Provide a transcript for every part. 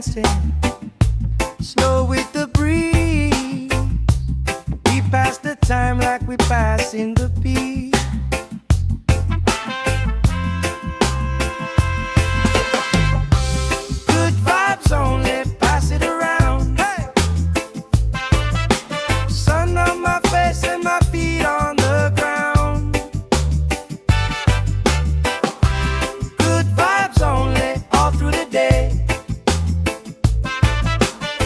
dancing, slow with the breeze. We pass the time like we passing the beat. Good vibes only, pass it around. Hey! Sun on my face and my feet on the ground. Good vibes only, all through the day.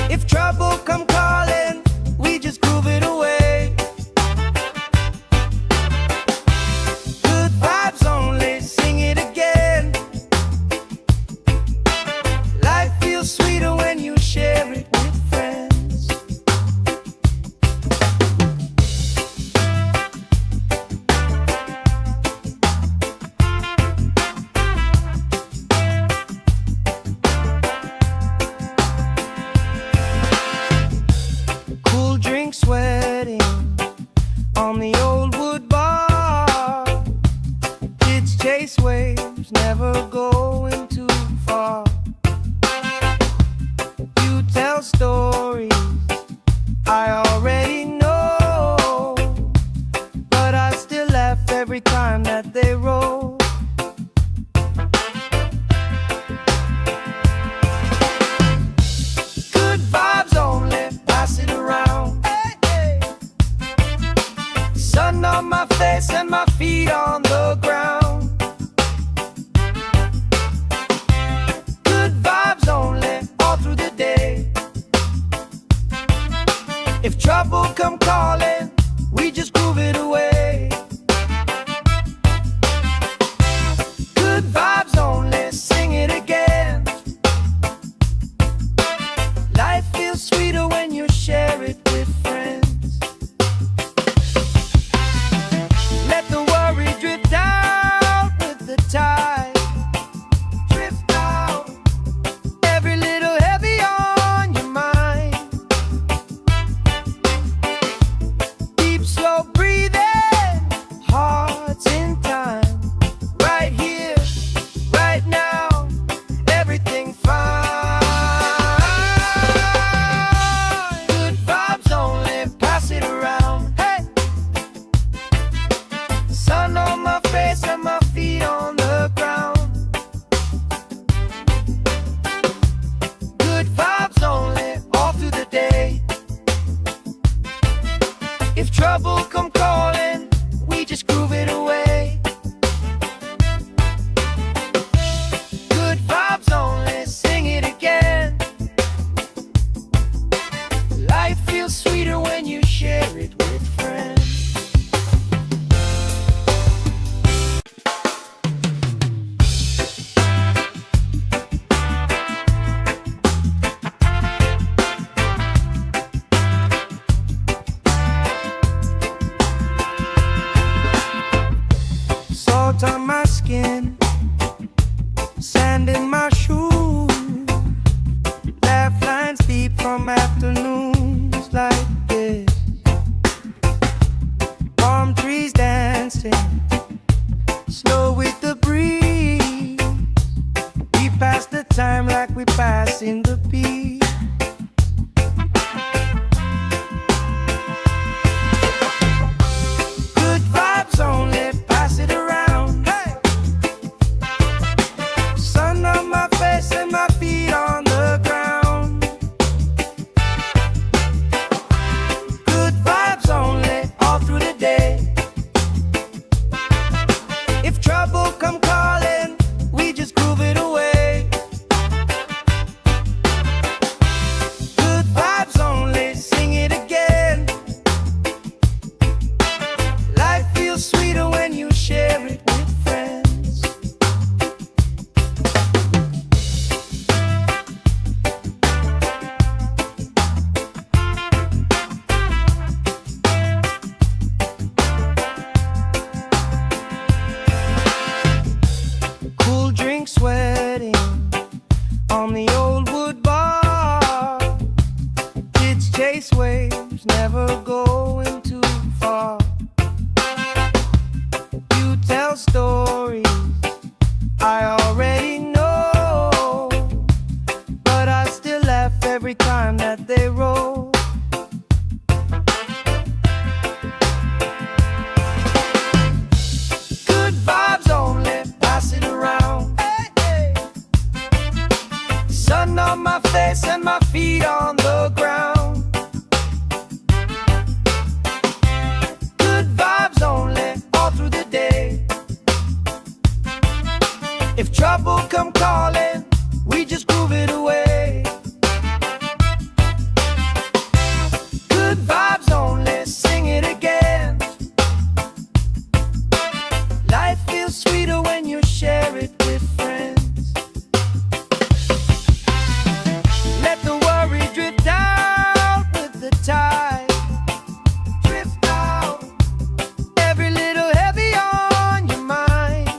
If trouble come calling, we just groove it away. Good vibes only, sing it again. Life feels sweeter when you share it with friends. Cool drink sweating on the old wood bar. Kids chase waves, never going too far. You tell stories I already know, but I still laugh every time that they roll. Good vibes only, pass it around. Hey, hey. Sun on my face and my feet on the ground. Good vibes only, all through the day. If trouble come calling, we just groove it away. Good vibes only, sing it again. Life feels sweeter when you share it with friends. Let the worry drift out with the tide. Drift out, every little heavy on your mind. Deep, slow breathing, hearts in time. Right here, right now, everything fine. Good vibes only, pass it around. Hey! Sun on my face and my feet on the ground. Good vibes only, all through the day. If trouble come calling, we just groove it away. Good vibes only, sing it again. Life feels sweeter when you share it with friends. Salt on my skin, sand in my shoes. Laugh lines deep from afternoons like this. Palm trees dancing, slow with the breeze. We pass the time like we passing the beat. Good vibes only, pass it around. Hey! Sun on my face and my feet on the ground. Good vibes only, all through the day. If trouble come calling, we just groove it away. Good vibes only, sing it again. Life feels sweeter when you share it with friends. Cool drink sweating on the old wood bar. Kids chase waves, never going too far. You tell stories I already know, but I still every time that they roll. Good vibes only, pass it around. Hey, hey. Sun on my face and my feet on the ground. Good vibes only, all through the day. If trouble come calling, we just groove it away. Good vibes only, sing it again. Life feels sweeter when you share it with friends. Let the worry drift out with the tide. Drift out, every little heavy on your mind.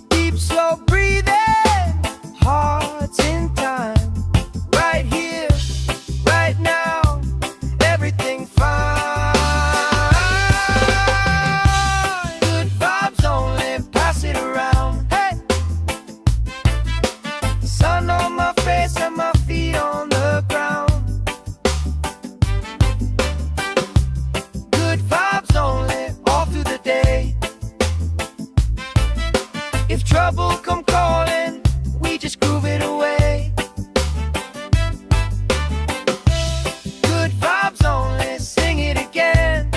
Deep, slow breathing, hearts in time. Right here, right now, everything fine. Good vibes only, pass it around. Hey, sun on my face and my feet on the ground. Good vibes only, all through the day. If trouble come calling, we just groove it away. Good vibes only, sing it again.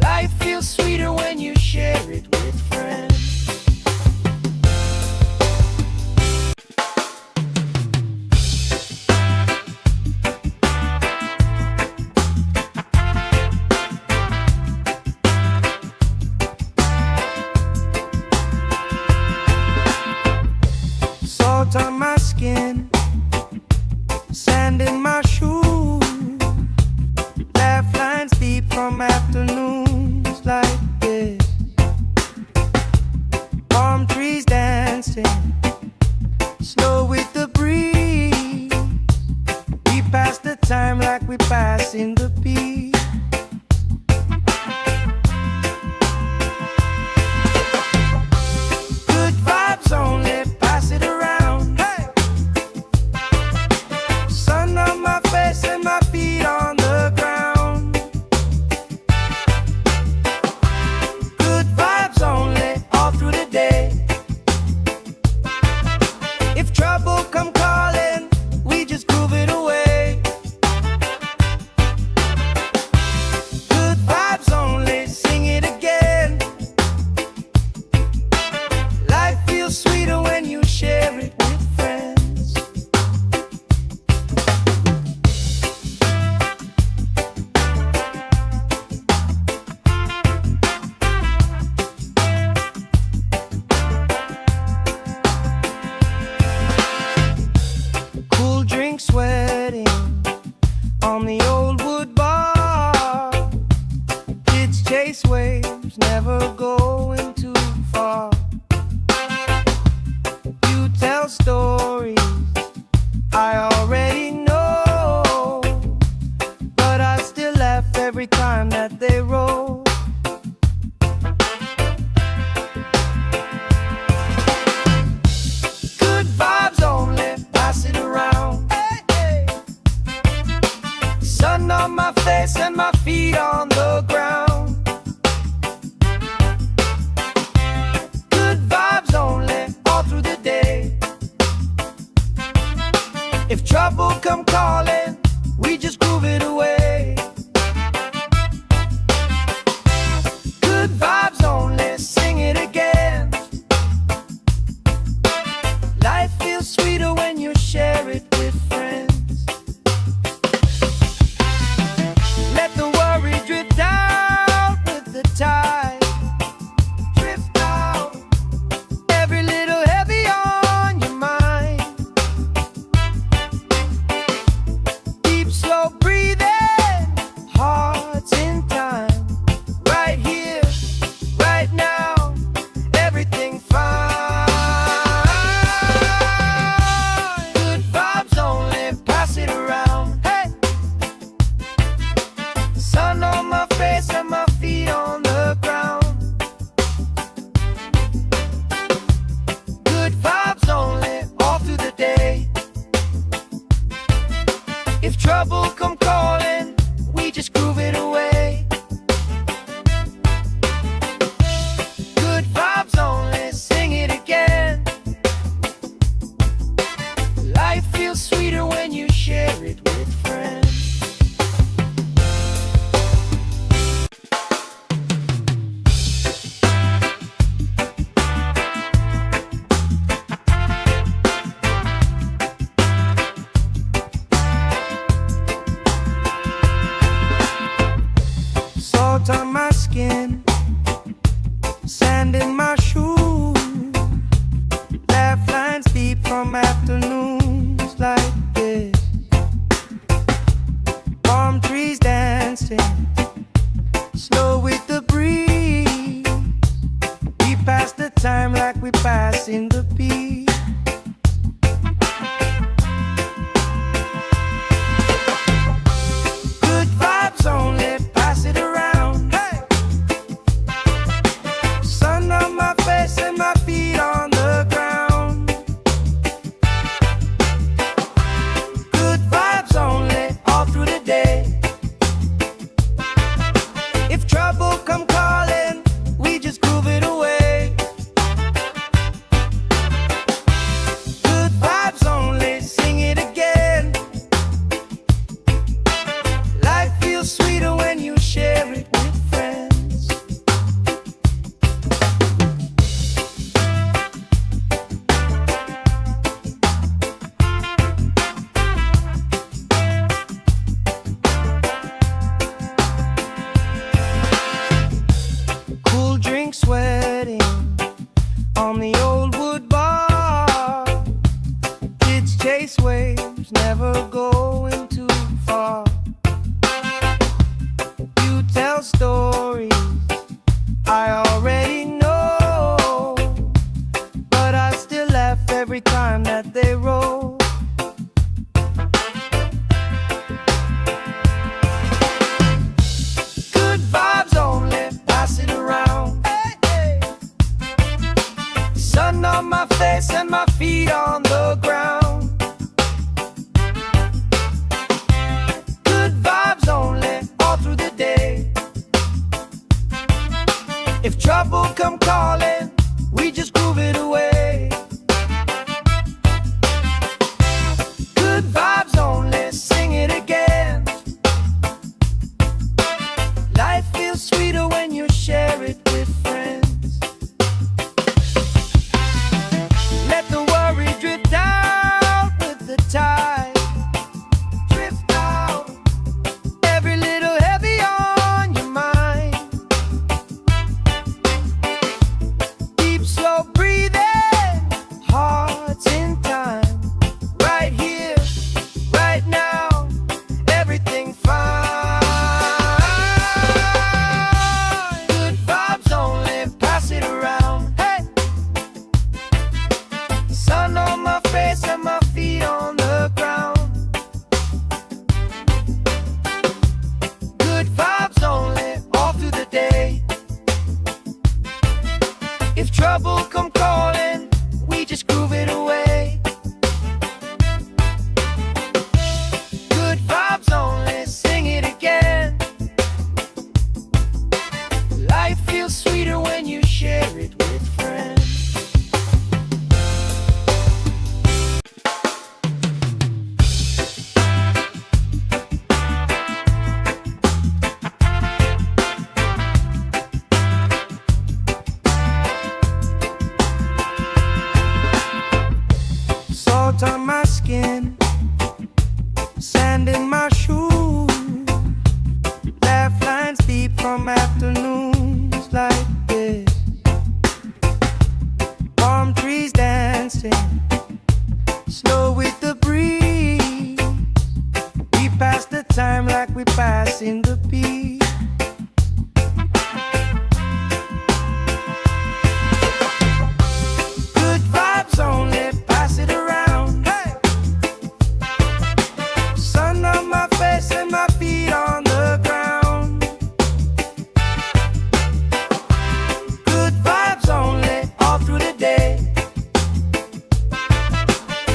Life feels sweeter when you share it with friends. Salt on my skin, sand in my shoes, laugh lines deep from afternoons like this. Palm trees dancing, slow with the breeze. We pass the time like we passing the beat. Good vibes only, pass it around. Hey, sun on my face and my feet on the ground. Good vibes only, all through the day. If trouble come calling, we just groove it away. Good vibes only, sing it again. Life feels sweeter when you share it with friends. Cool drink sweating on the old wood bar. Kids chase waves, never going too far. You tell stories I already know, but I still laugh every time that they roll. Good vibes only, pass it around. Hey, hey. Sun on my face and my feet on the ground. Good vibes only, all through the day. passing the beat. Good vibes only, pass it around. Hey! Sun on my face and my feet on the ground. Good vibes only, all through the day. If trouble come calling, we just groove it away. Good vibes only, sing it again. Life feels sweeter when you share it with friends. Cool drink sweating on the old wood bar. Kids chase waves, never going too far. You tell stories I already know, but I still laugh every time that they roll. Good vibes only, pass it around. Hey, hey. Sun on my face and my feet on the ground. Good vibes only, all through the day. If trouble come calling, we just groove it away. Good vibes only, sing it again. Life feels sweeter when you share it with friends. Let the worry drift out with the tide. Drift out, every little heavy on your mind. Deep, slow breathing, hearts in time. Right here, right now, everything fine. Good vibes only, pass it around. Hey! Sun on my face and my feet on the ground. Good vibes only, all through the day. If trouble come calling, we just groove it away. Good vibes only, sing it again. Life feels sweeter when you share it with friends. Salt on my skin, sand in my shoes. Laugh lines deep from afternoons like this. Palm trees dancing, slow with the breeze. We pass the time like we pass in the beat. Good vibes only, pass it around. Hey! Sun on my face and my feet on the ground. Good vibes only, all through the day.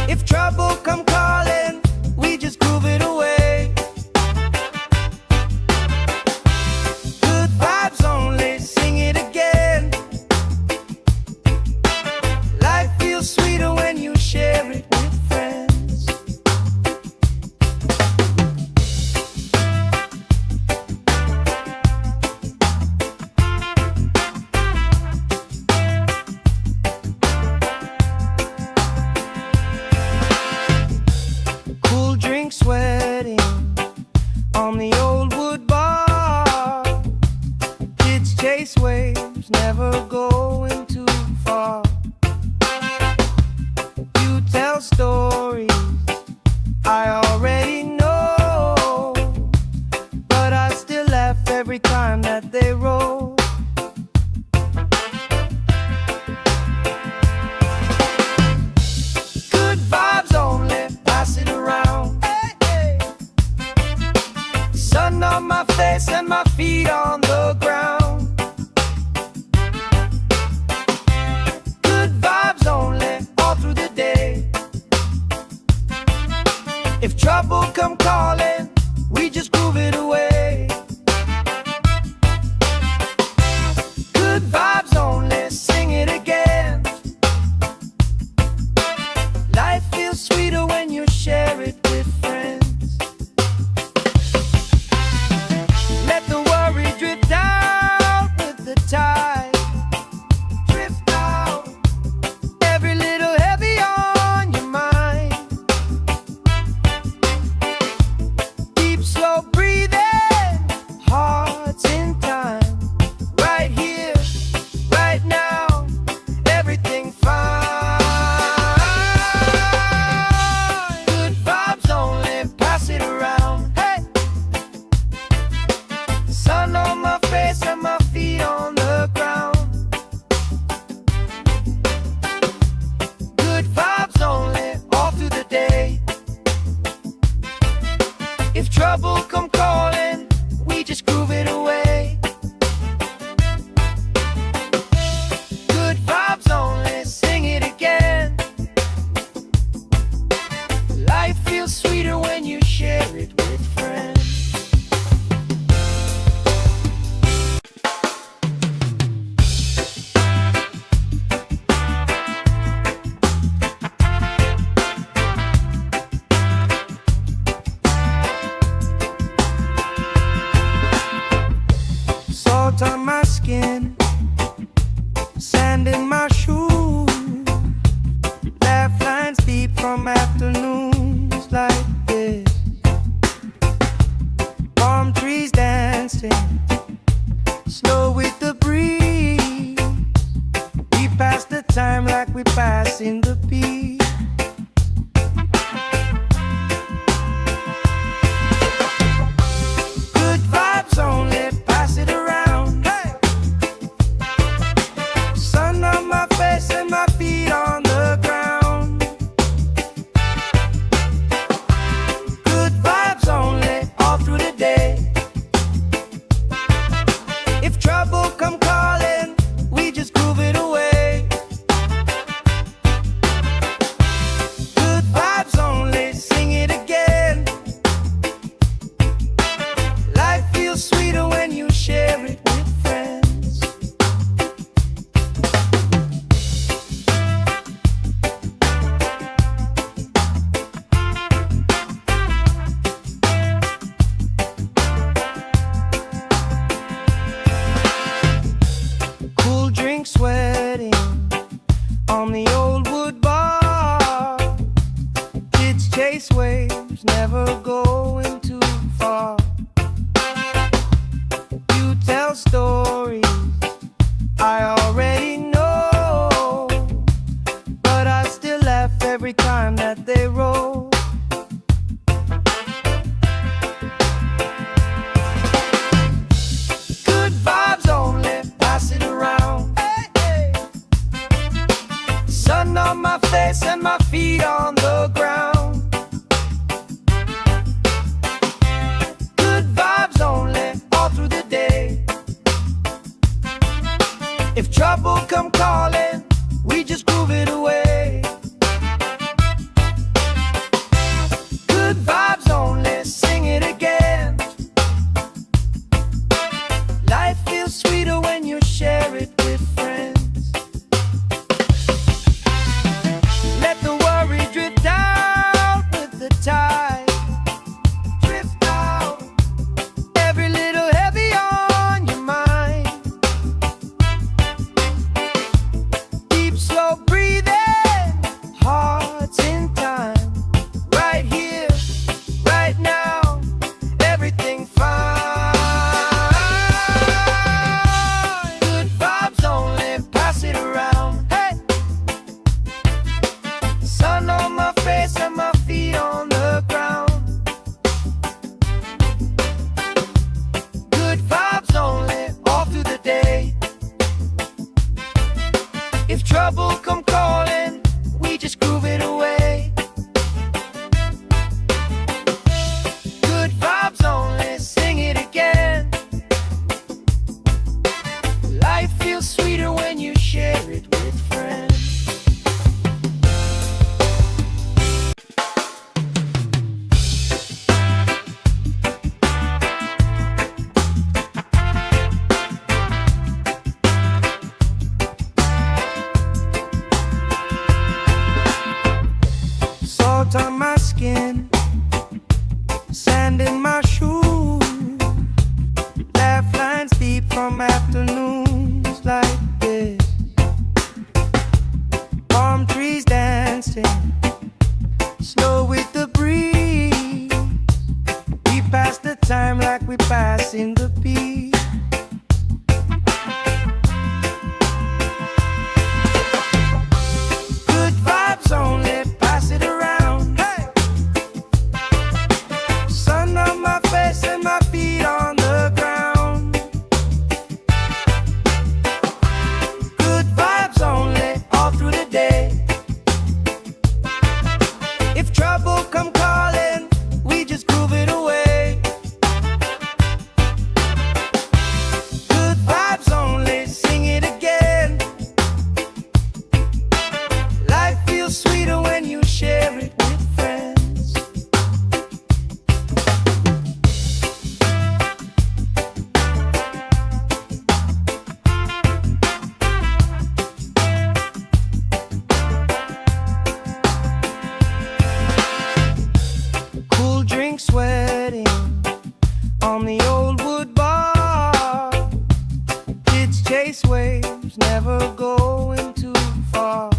If trouble come calling, we just groove it away. Good vibes only, sing it again. Life feels sweeter when you share it with friends. Cool drink sweating on the old wood bar. Kids chase waves, never going too far. You tell stories I already know, but I still laugh every time that they roll. come calling, we just groove it away. Good vibes only, sing it again. Life feels sweeter when you share it with friends. Let the worry drift out with the tide. Drift out, every little heavy on your mind. Deep, slow breathing, hearts in time. Right here, right now, everything fine. Good vibes only, pass it around. Hey, sun on my face and my feet on the ground. Good vibes only, all through the day. If trouble come calling, we just groove it away. Good vibes only, sing it again. Life feels sweeter when you share it with friends. Salt on my skin, sand in my shoes, laugh lines deep from afternoons like this. Palm trees dancing, slow with the breeze. We pass the time like we pass in the beat. Good vibes only, pass it around. Hey, sun on my face and my feet on the ground. Good vibes only, all through the day. If trouble come calling, we just groove it away. Good vibes only, sing it again. Life feels sweeter when you share it with friends. Cool drink sweating on the old wood bar. Kids chase waves, never going too far. You tell stories I already know, but I still laugh every time that they roll. Good vibes only, pass it around. Hey, hey. Sun on my face and my feet on the ground. Good vibes only, all through the day. If trouble come calling, we just groove it away. Good vibes only, sing it again. Life feels sweeter when you share it with friends. Let the worry drift out with the tide. Drift out, every little heavy on your mind. dancing, slow with the breeze. We pass the time like we pass in the beat. Good vibes only, pass it around. Hey! Sun on my face and my feet on the ground. Good vibes only, all through the day. If trouble come calling, we just groove it away. Good vibes only, sing it again. Life feels sweeter when you share it with friends. Cool drink sweating on the old wood bar. Kids chase waves, never going too far.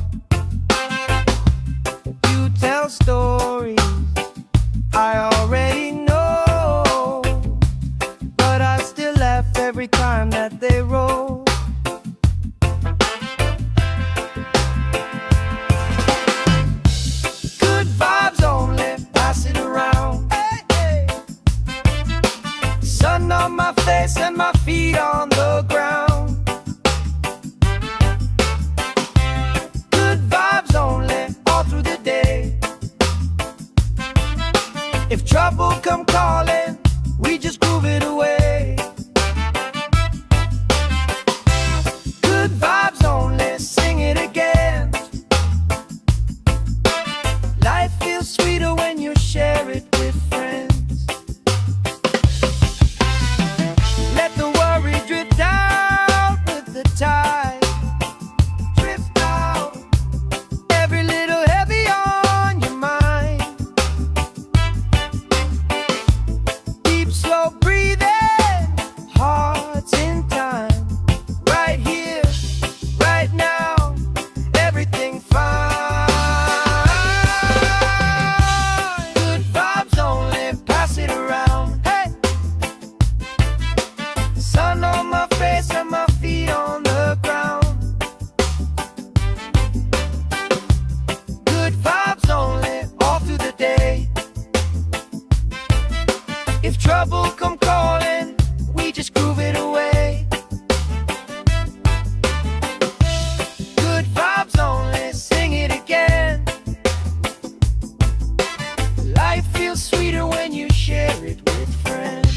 You tell stories I already know, but I still laugh every time that they roll. Good vibes only, pass it around. Hey, hey. Sun on my face and my feet on the ground. Good vibes only, all through the day. If trouble come calling, we just groove it away. Good vibes only, sing it again. Life feels sweeter when you share it with friends. Let the worry drift out with the tide. Drift out, every little heavy on your mind. Deep, slow breathing, hearts in time. Right here, right now, everything fine. Good vibes only, pass it around. Hey! Sun on my face and my feet on the ground. Good vibes only, all through the day. If trouble come calling, we just groove it away. Good vibes only, sing it again. Life feels sweeter when you share it with friends.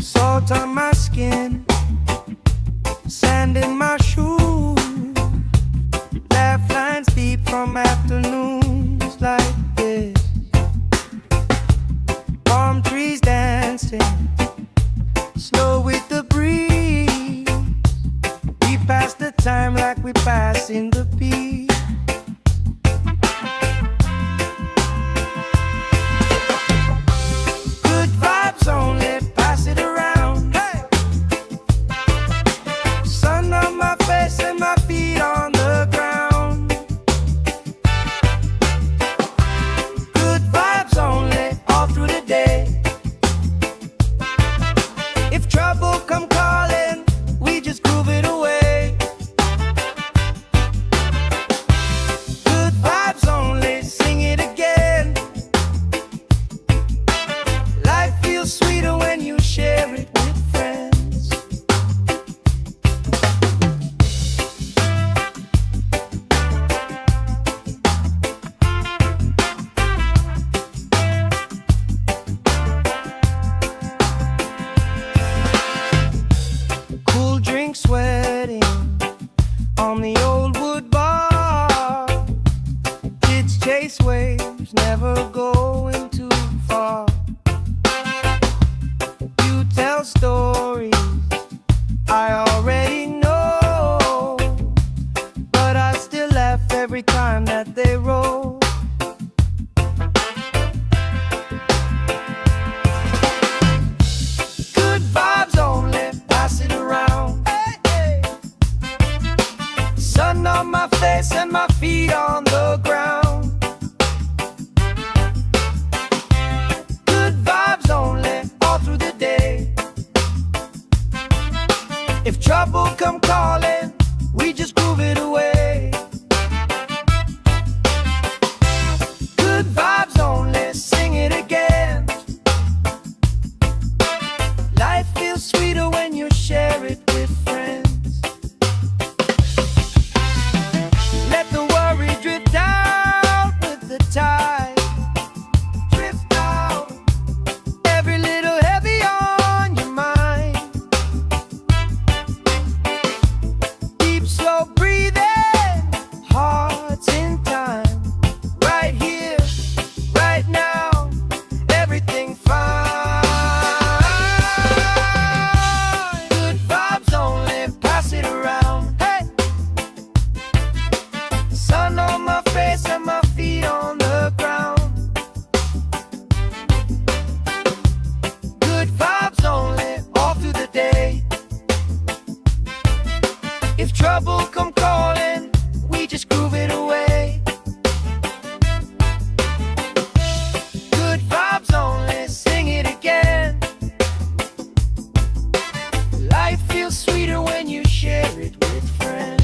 Salt on my skin, sand in my shoes. Laugh lines deep from afternoons like this. Palm trees dancing, slow with the breeze. We pass the time like we pass in the beat. Good vibes only, pass it around. Hey! Sun on my face and my feet on the ground. Good vibes only, all through the day. If trouble come calling, we just groove it away. Good vibes only, sing it again. Life feels sweeter when you share it with friends. Cool drink sweating on the old wood bar. Kids chase waves, never going too far. You tell stories I already know, but I still every time that they roll. Good vibes only, pass it around. Hey, hey. Sun on my face and my feet on the ground. Good vibes only, all through the day. If trouble come calling, we just groove it away. Good vibes only, sing it again. Life feels sweeter when you share it with friends. Let the worry drift out with the tide. Drift out, every little heavy on your mind. Deep, slow breathing, hearts in time. Right here, right now, everything fine. Good vibes only, pass it around. Hey, sun on my face and my feet on the ground. Good vibes only, all through the day. If trouble come calling, we just groove it away. Good vibes only, sing it again. Life feels sweeter when you share it with friends.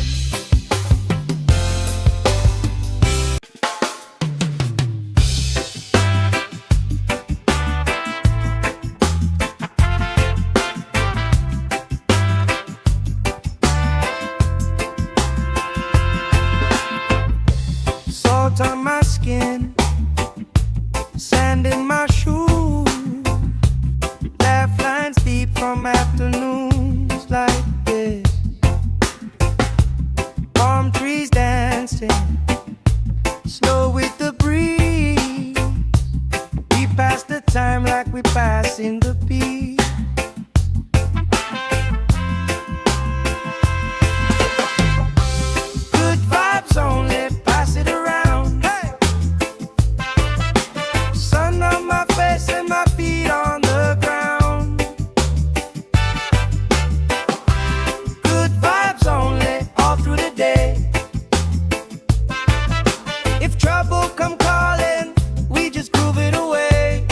Salt on my skin, sand in my shoes, laugh lines deep from afternoons like this. Palm trees dancing, slow with the breeze. We pass the time like we pass in the beat. Good vibes only, pass it around. Hey, sun on my face and my feet on the ground. Good vibes only, all through the day. If trouble come calling, we just groove it away.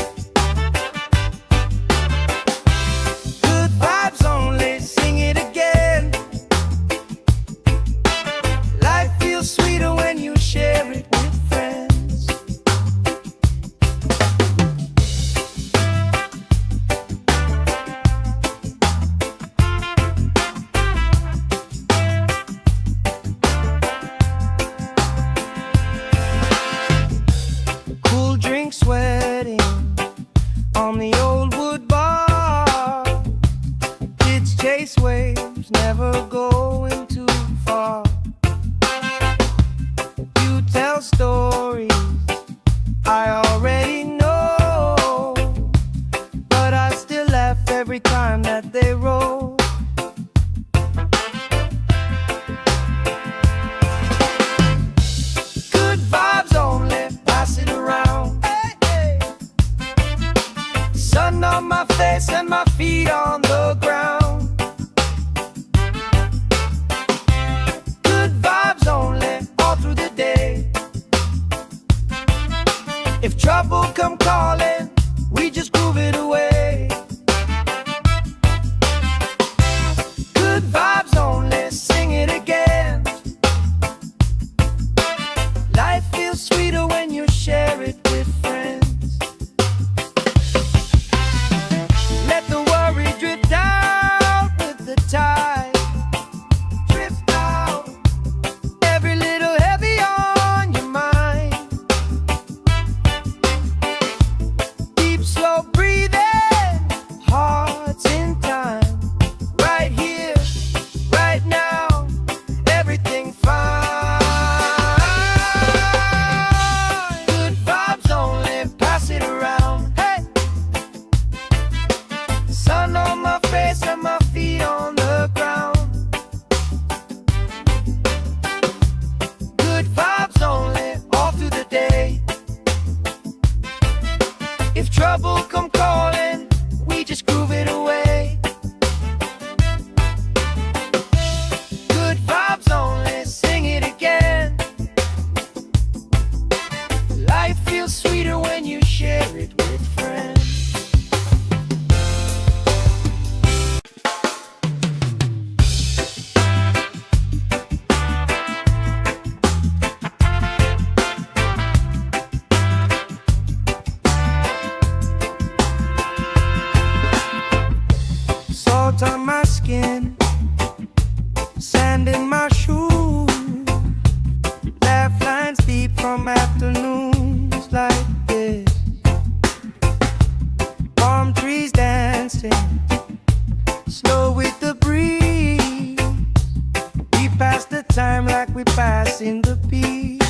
passing the beat.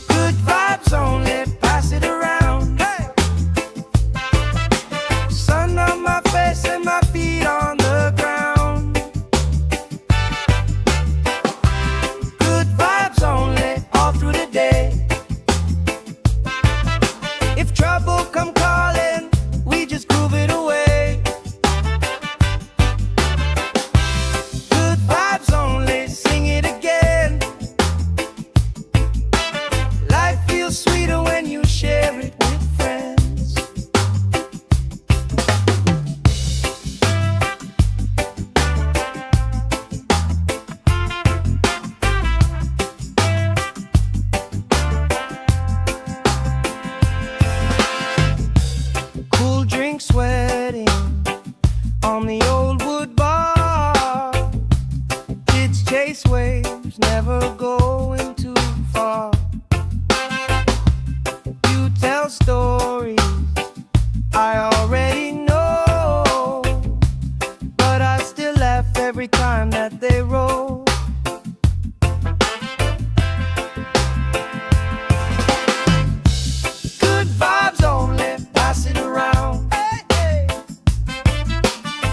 Good vibes only, pass it around. Hey! Sun on my face and my feet on the ground. Good vibes only, all through the day. If trouble come calling, we just groove it away. Good vibes only, sing it again. Life feels sweeter when you share it with friends. Cool drink sweating on the old wood bar. Kids chase waves, never going too far. You tell stories I already know, but I still laugh every time that they roll. Good vibes only, pass it around. Hey, hey.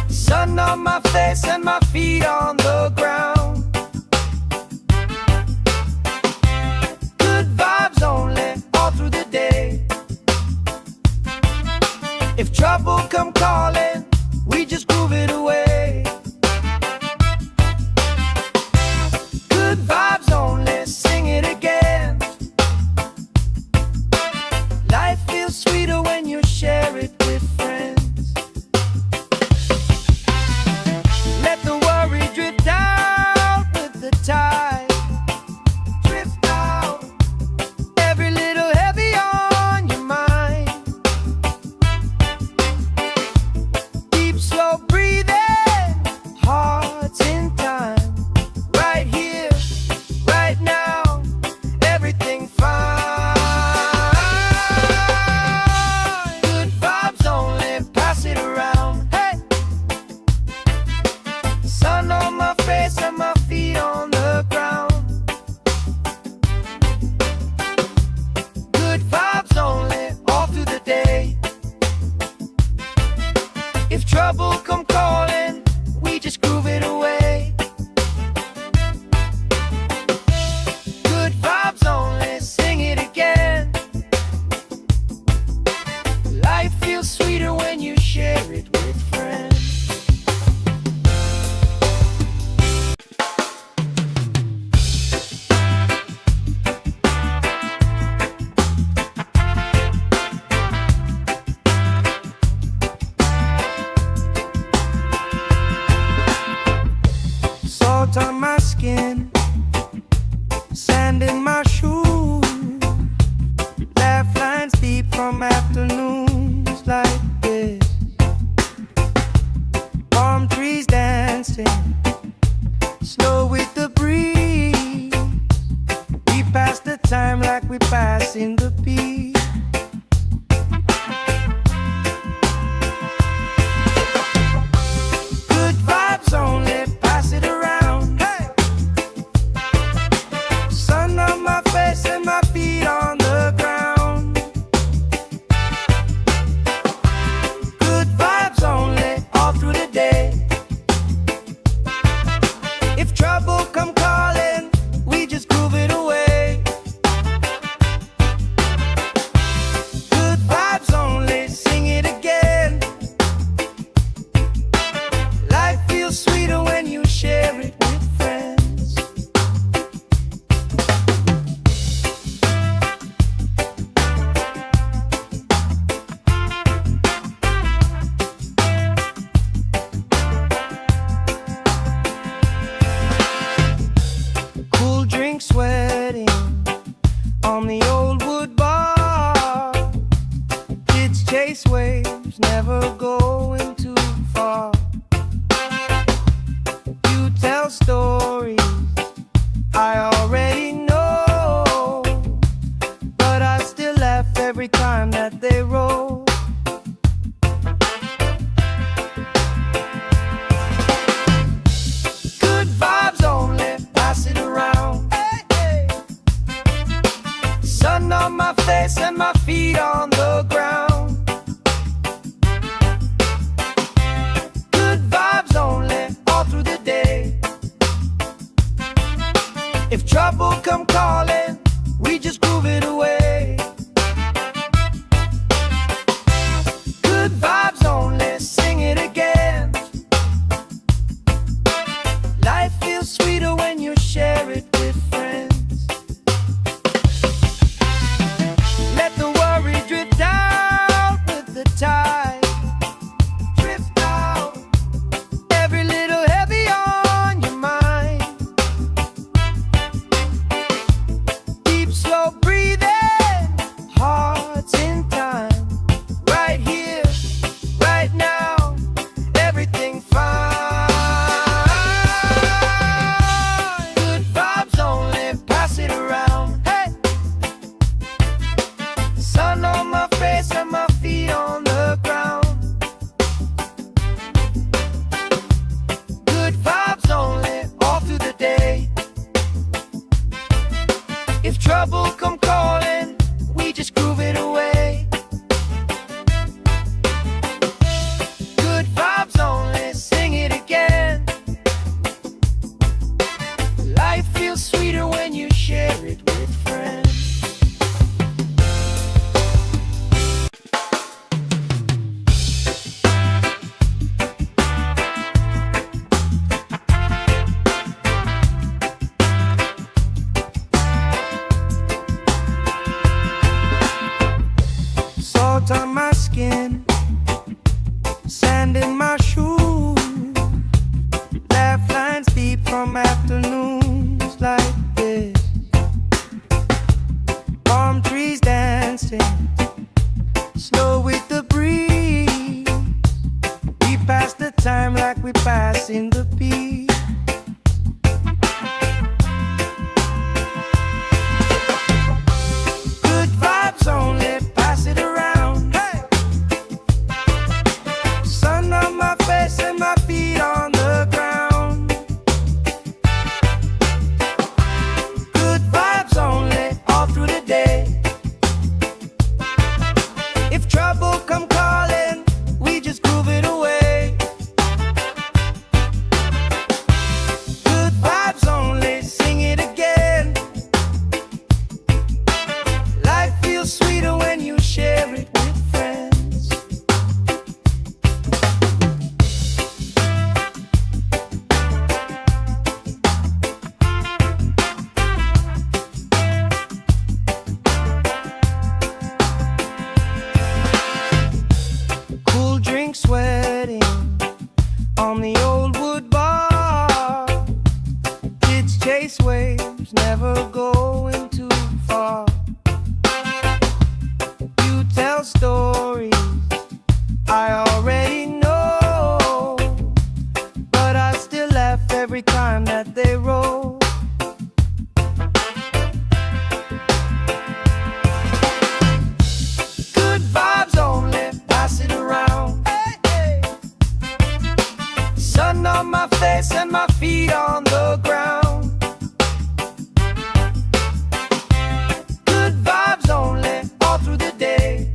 Sun on my face and my feet on the ground. Good vibes only, all through the day. If trouble come calling, we just groove it away. Good vibes only, sing it again. Life feels sweeter when you share it with friends. Let the worry drift out with the tide. Drift out, every little heavy on your mind. Deep, slow breathing, hearts in time. Right here, right now, everything fine. Good vibes only, pass it around. Hey! Sun on my face and my feet on the ground. Good vibes only, all through the day. If trouble come calling, we just groove it away. Good vibes only, sing it again. Life feels sweeter when you share it with friends. Salt on my skin, sand in my shoes. Laugh lines deep from afternoons like this. Palm trees dancing, slow with the breeze. We pass the time like we pass in the beat. Good vibes only, pass it around. Hey! Sun on my face and my feet on the ground. Good vibes only, all through the day. If trouble come calling, we just groove it away. Good vibes only, sing it again. Life feels sweeter when you share it with friends. Cool drink sweating on the old wood bar. Kids chase waves, never going too far. If trouble come calling, we just groove it away. Good vibes only, sing it again. Life feels sweeter when you share it with friends. Let the worry drift out with the tide. Drift out, every little heavy on your mind. Deep, slow breathing, hearts in time. Right here, right now, everything fine. Good vibes only, pass it around. Hey, sun on my face and my feet on the ground. Good vibes only, all through the day. If trouble come calling, we just groove it away. Good vibes only, sing it again. Life feels sweeter when you share it with friends. Salt on my skin, sand in my shoes, laugh lines deep from afternoons like this. Palm trees dancing, slow with the breeze. We pass the time like we pass in the beat. Good vibes only, pass it around. Hey, sun on my face and my feet on the ground. Good vibes only, all through the day. If trouble come calling, we just groove it away. Good vibes only, sing it again. Life feels sweeter when you share it with friends. Cool drink sweating on the old wood bar. Kids chase waves, never going too far. You tell stories I already know, but I still laugh every time that they roll. Good vibes only, pass it around. Hey, hey. Sun on my face and my feet on the ground. Good vibes only, all through the day.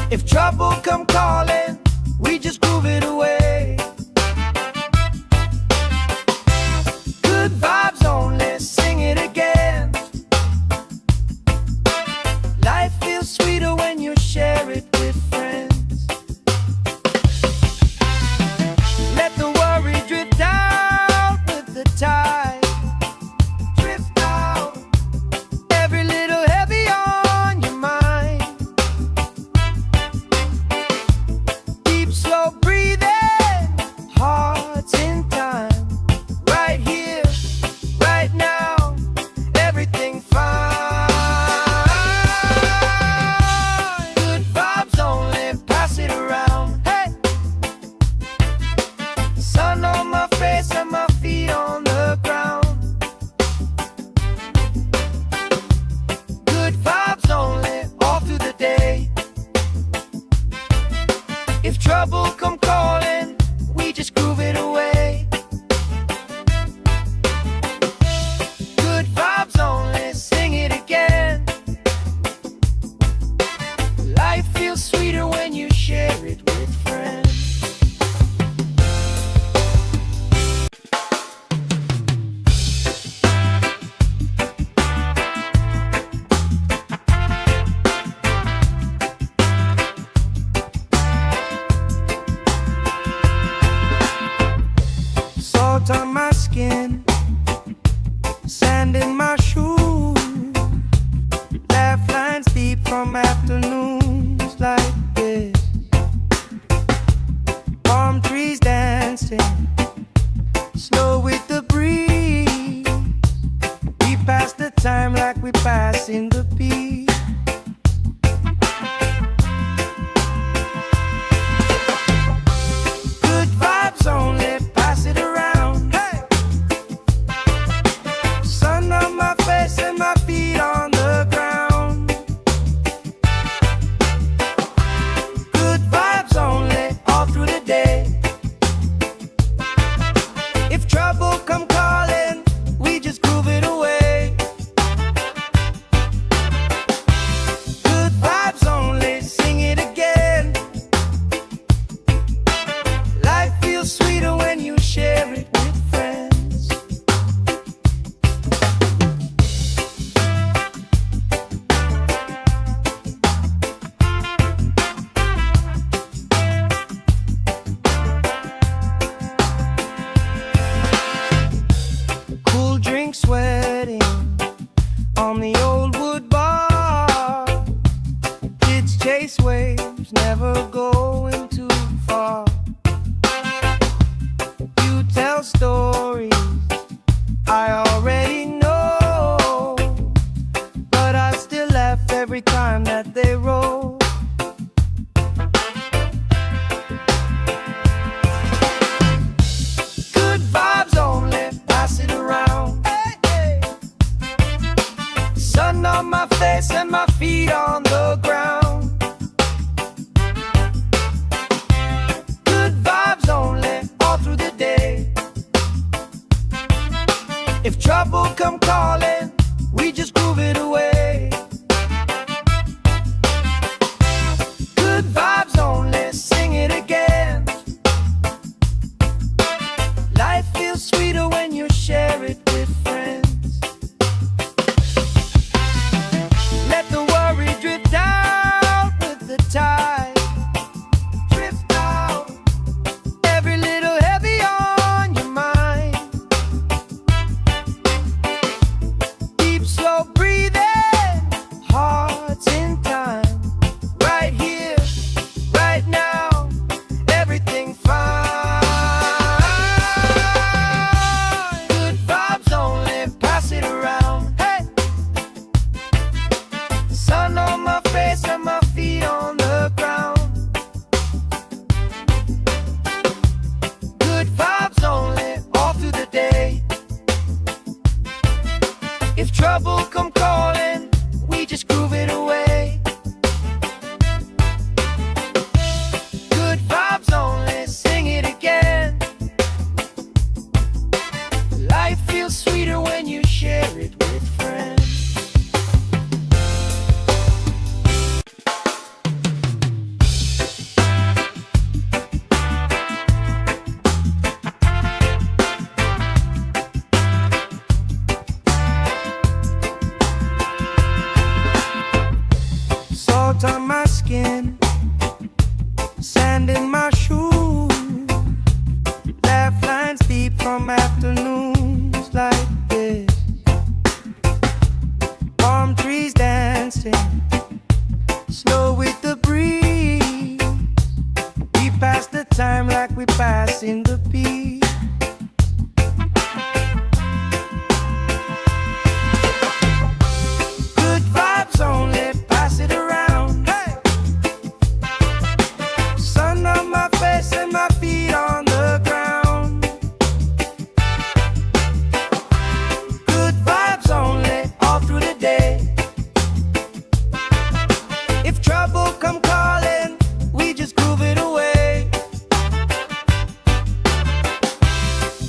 If trouble come calling, we just groove it away. Good vibes only, sing it again. Life feels sweeter when you share it with friends. Let the worry drift out with the tide. Drift out, every little heavy on your mind. Deep, slow breathing, Salt on my skin, sand in my shoes, laugh lines deep from afternoons like this. Palm trees dancing, slow with the breeze. We pass the time like we pass in the beat. Good vibes only, pass it around. Hey! Sun on my face and my feet on the ground. Good vibes only, all through the day. If trouble come calling, we just groove it away. Good vibes only, sing it again. Life feels sweeter when you share it with friends. Cool drink sweating on the old wood bar. Kids chase waves, never going too far. You tell stories I already know, but I still laugh every time that they roll. Good vibes only, pass it around. Hey, hey. Sun on my face and my feet on the ground. Good vibes only, all through the day. If trouble come calling, we just groove it away. Good vibes only, sing it again. Life feels sweeter when you share it with friends. Let the worry drift out with the tide. Drift out, every little heavy on your mind. Deep, slow breathing, hearts in time. Right here, right now, everything fine. Good vibes only, pass it around. Hey! Sun on my face and my feet on the ground. Good vibes only, all through the day. If trouble come calling, we just groove it away. Good vibes only, sing it again. Life feels sweeter when you share it with friends. Salt on my skin, sand in my shoes, laugh lines deep from afternoons like this. Palm trees dancing, slow with the breeze. We pass the time like we pass in the beat. Good vibes only, pass it around. Hey! Sun on my face and my feet on the ground. Good vibes only, all through the day. If trouble come calling, we just groove it away.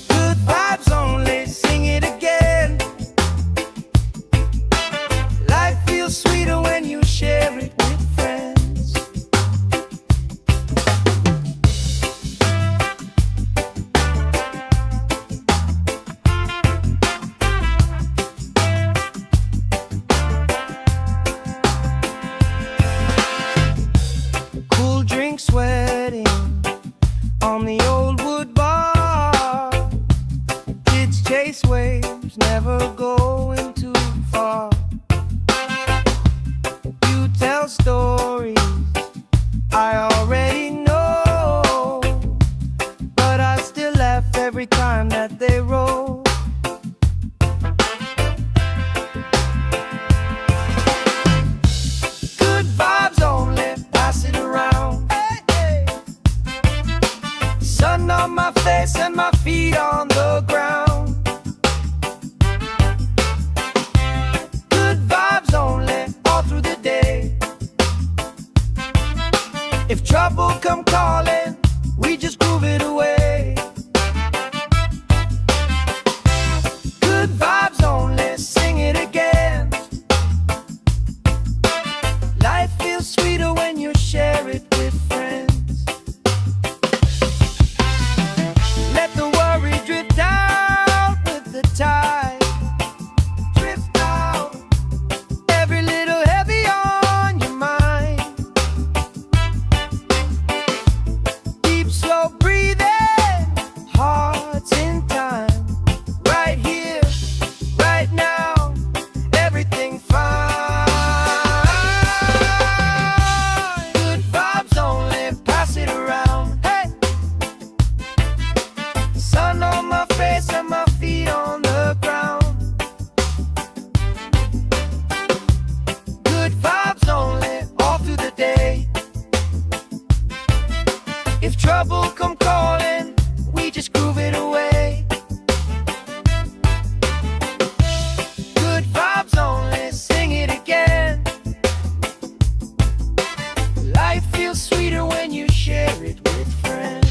Good vibes only, sing it again. Life feels sweeter when you share it with friends. Cool drink sweating on the old wood bar. never going too far. You tell stories I already know, but I still laugh every time that they roll. Good vibes only, pass it around. Hey, hey. Sun on my face and my feet on the ground. Good vibes only, all through the day. If trouble come calling, we just groove it away. Good vibes only, sing it again. Life feels sweeter when you share it with friends. Let the worry drift out with the tide. Drift out, every little heavy on your mind. Deep, slow breathing, hearts in time. Right here, right now, everything fine. Good vibes only, pass it around. Hey! Sun on my face and my feet on the ground. Good vibes only, all through the day. If trouble come calling, we just groove it away. Good vibes only, sing it again. Life feels sweeter when you share it with friends.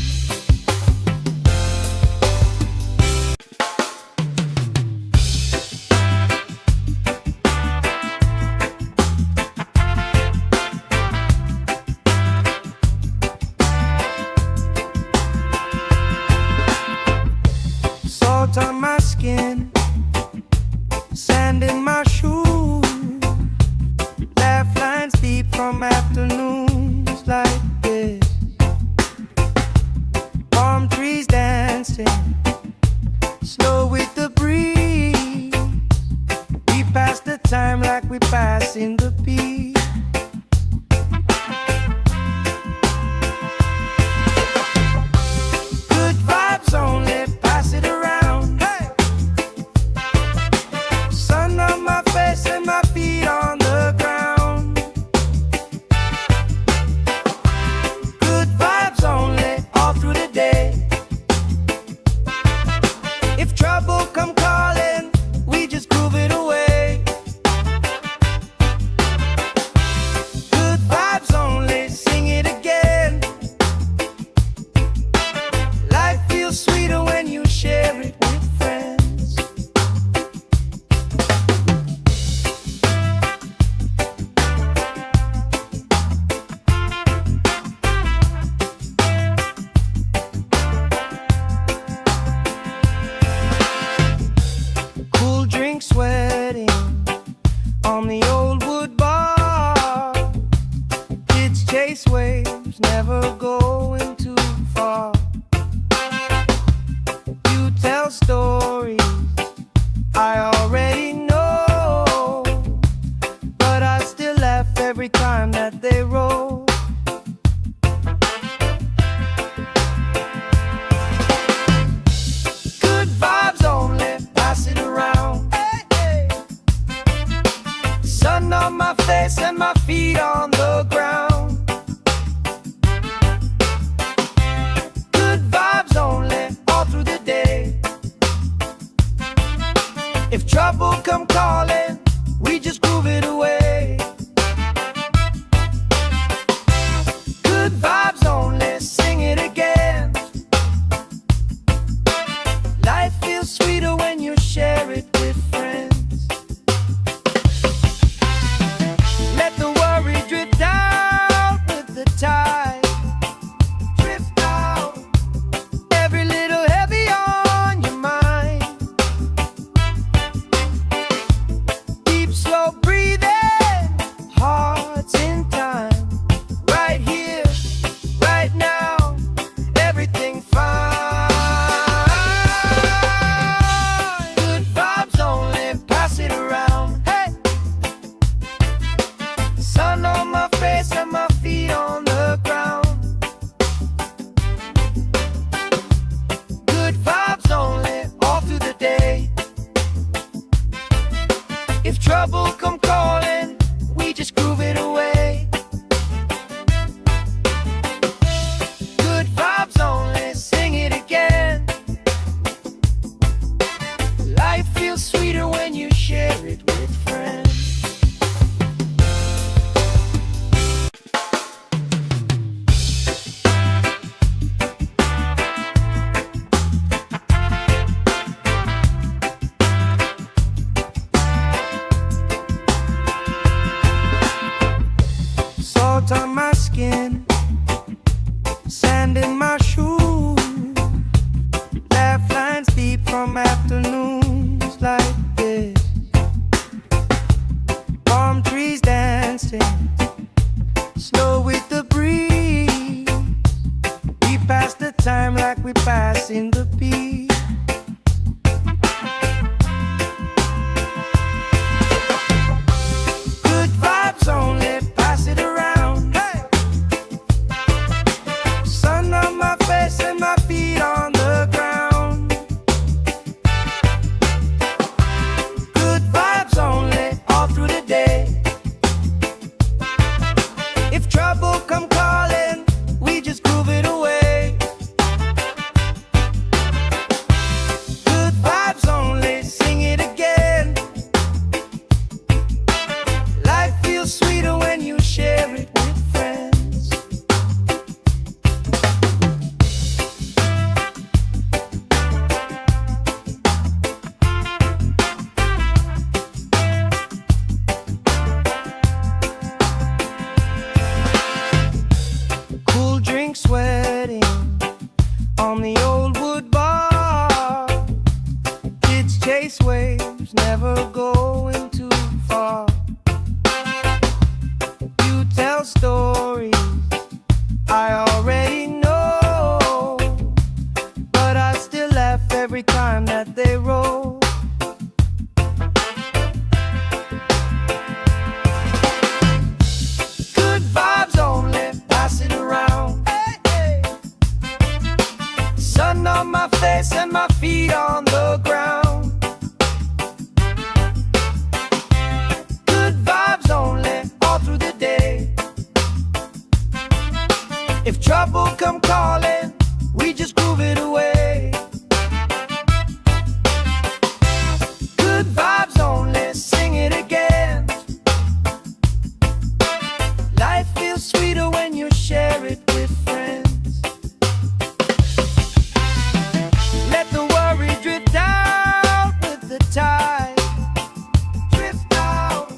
Salt on my skin, sand in my shoes. Laugh lines deep from afternoons like this. Palm trees dancing, slow with the breeze. We pass the time like we pass in the beat. Good vibes only, pass it around. Hey! Sun on my face and my feet on the ground. Good vibes only, all through the day. If trouble come calling, we just groove it away. Good vibes only, sing it again. Life feels sweeter when you share it with friends. Cool drink sweating on the old wood bar. Kids chase waves, never going too far. You tell stories I already know, but I still laugh every time that they roll. Good vibes only, pass it around. Hey, hey. Sun on my face and my feet on the ground. Good vibes only, all through the day. If trouble come calling, we just groove it away. Good vibes only, sing it again. Life feels sweeter when you share it with friends. Let the worry drift out with the tide. Drift out, every little heavy on your mind. like we passing the peace. Good vibes only, pass it around. Hey! Sun on my face and my feet on the ground. Good vibes only, all through the day. If trouble come calling, we just groove it away. Good vibes only, sing it again. Life feels sweeter when you share it with friends. Cool drink sweating on the old wood bar. Kids chase waves, never going too far. You tell stories I already know, but I still laugh every time that they roll. Good vibes only, pass it around. Hey, hey. Sun on my face and my feet on the ground. Good vibes only, all through the day. If trouble come calling, we just groove it away. Good vibes only, sing it again. Life feels sweeter when you share it with friends. Let the worry drift out with the tide. Drift out,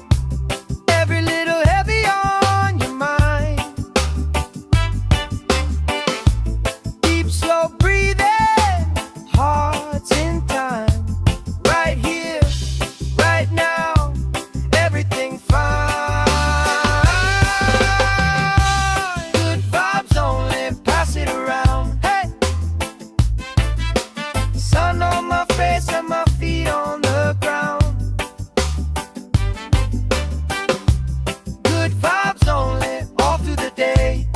every little heavy on your mind. Deep, slow breathing, hearts in time. Right here, right now, everything fine. Good vibes only, pass it around. Hey! Sun on my face and my feet on the ground. Good vibes only, all through the day.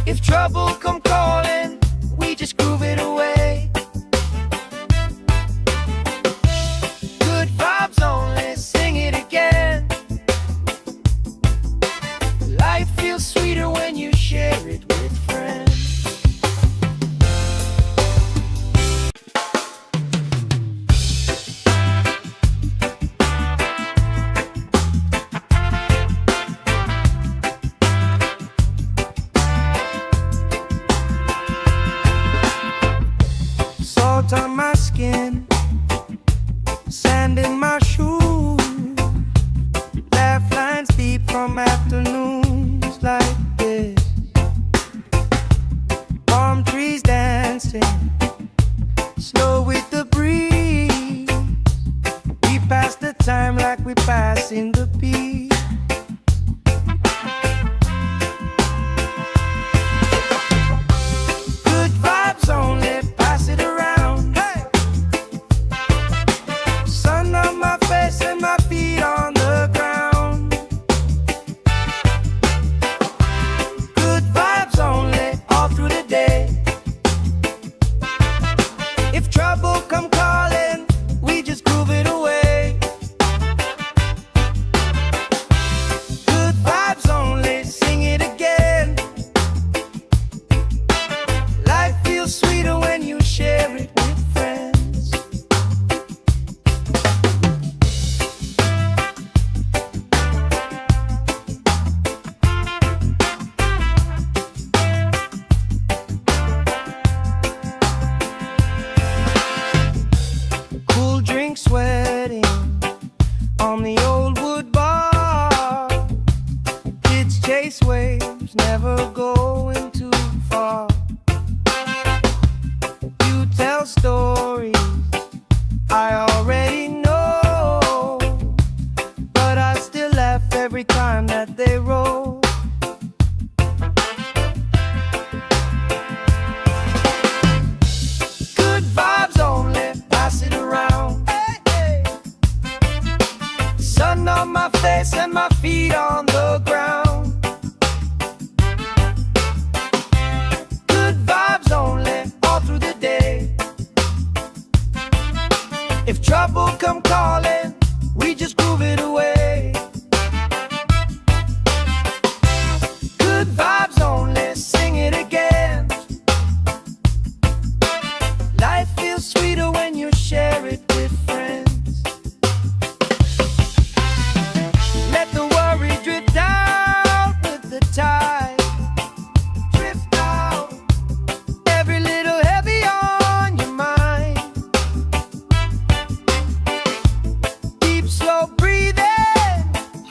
If trouble come calling, we just groove it away. Good vibes only, sing it again. Life feels sweeter when you share it with friends. Salt on my skin, sand in my shoes. Laugh lines deep from afternoons like this. Palm trees dancing, slow with the breeze. We pass the time like we passing the peace. Good vibes only, pass it around. Hey! Sun on my face and my feet on the ground. Good vibes only, all through the day. If trouble come calling, we just groove it away. Good vibes only, sing it again. Life feels sweeter when you share it with friends. Cool drink sweating on the old wood bar. Kids chase waves, never going too far. If trouble come calling, we just groove it away. Good vibes only, sing it again. Life feels sweeter when you share it with friends. Let the worry drift out with the tide. Drift out, every little heavy on your mind. Deep, slow breathing,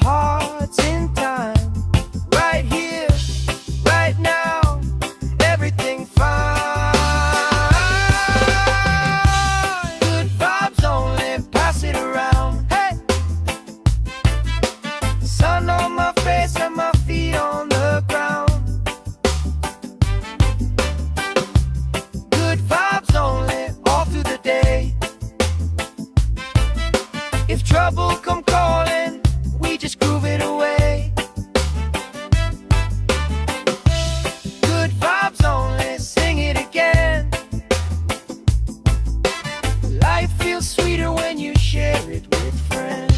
hearts in time. Right here, right now, everything fine. Good vibes only, pass it around. Hey! Sun on my face and my feet on the ground. Good vibes only, all through the day. If trouble come calling, we just groove it away. Good vibes only, sing it again. Life feels sweeter when you share it with friends.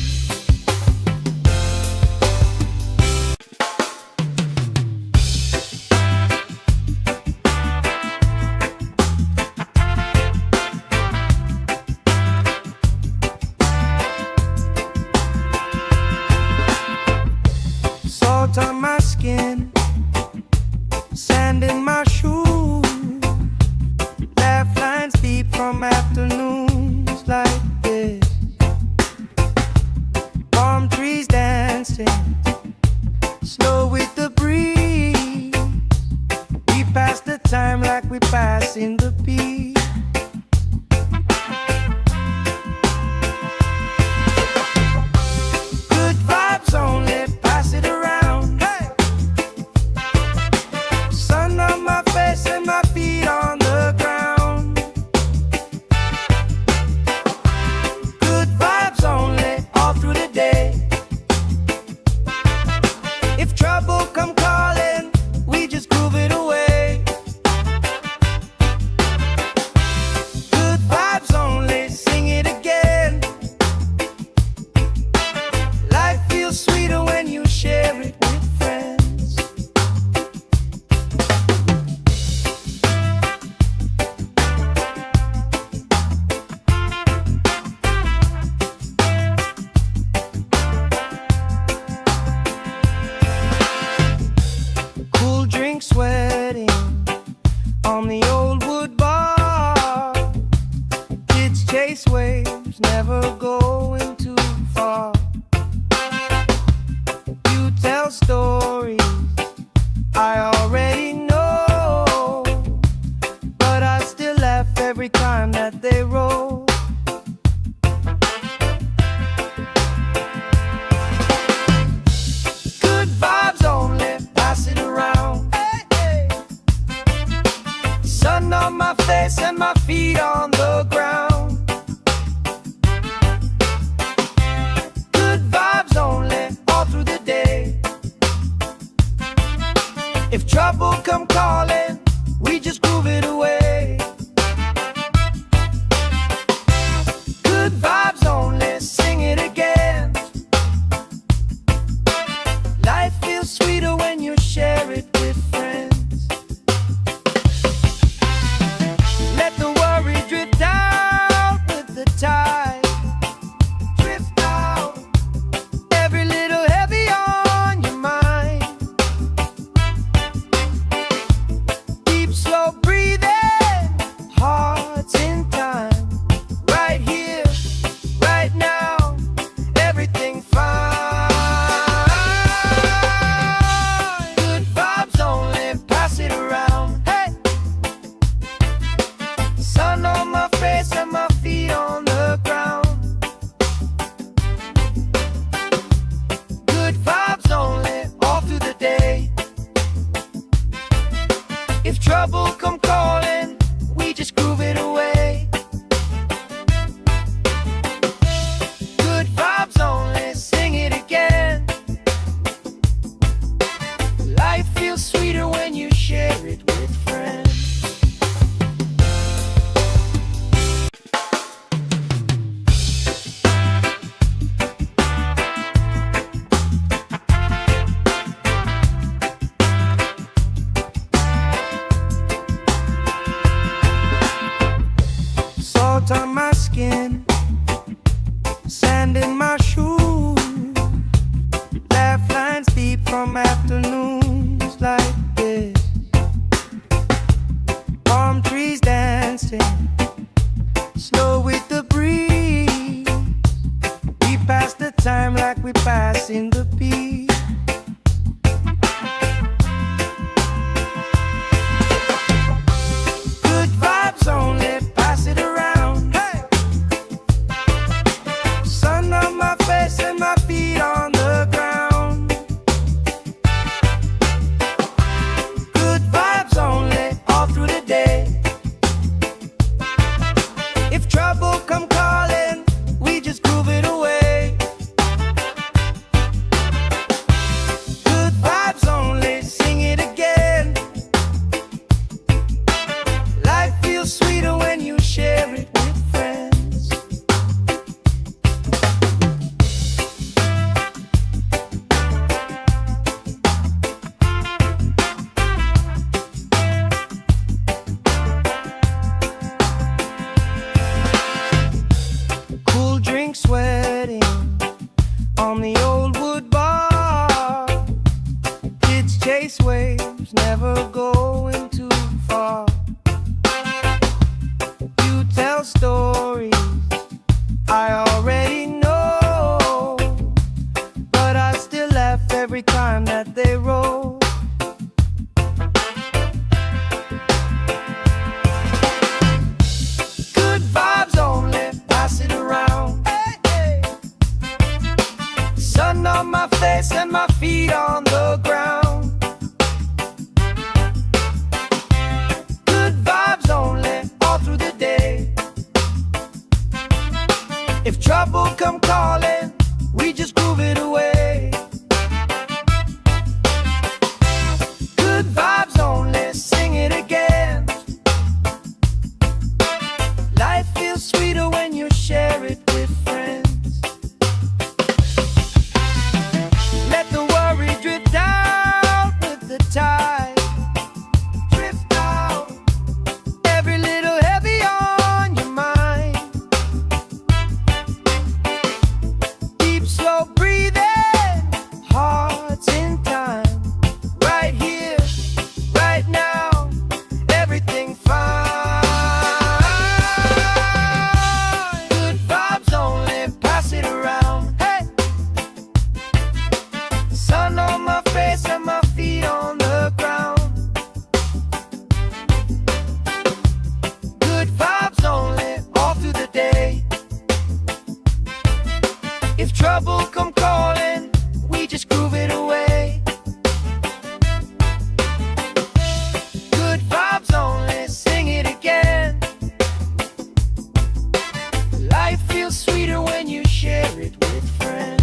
Salt on my skin, sand in my shoes. Laugh lines deep from afternoons like this. Palm trees dancing, slow with the breeze. We pass the time like we pass in the beat. Good vibes only, pass it around. Hey! Sun on my face and my feet on the ground. Good vibes only, all through the day. If trouble come calling, we just groove it away. Good vibes only, sing it again. Life feels sweeter when you share it with friends. Cool drink sweating on the old wood bar. Kids chase waves, never going too far. You tell stories I already know, but I still laugh every time that they roll. Good vibes only, pass it around. Hey, hey. Sun on my face and my feet on the ground. Good vibes only, all through the day. If trouble come calling, we just groove it away. Good vibes only, sing it again. Life feels sweeter when you share it with friends. Let the worry drift out with the tide. Drift out, every little heavy on your mind. Deep, slow breathing, dancing, slow with the breeze. We pass the time like we passing the peace. Good vibes only, pass it around. Hey! Sun on my face and my feet on the ground. Good vibes only, all through the day. If trouble come calling, we just groove it away. Good vibes only, sing it again. Life feels sweeter when you share it with friends. Cool drink sweating on the old wood bar. Kids chase waves, never going too far. You tell stories I already know, but I still laugh every time that they roll. Good vibes only, pass it around. Hey, hey. Sun on my face and my feet on the ground. Good vibes only, all through the day. If trouble come calling, we just groove it away. Good vibes only, sing it again. Life feels sweeter when you share it with friends. Let the worry drift out with the tide. Drift out, every little heavy on your mind. Deep, slow breathing, hearts in time. Right here, right now, everything fine. Good vibes only, pass it around. Hey! Sun on my face and my feet on the ground. Good vibes only, all through the day. If trouble come calling, we just groove it away. Good vibes only, sing it again. Life feels sweeter when you share it with friends.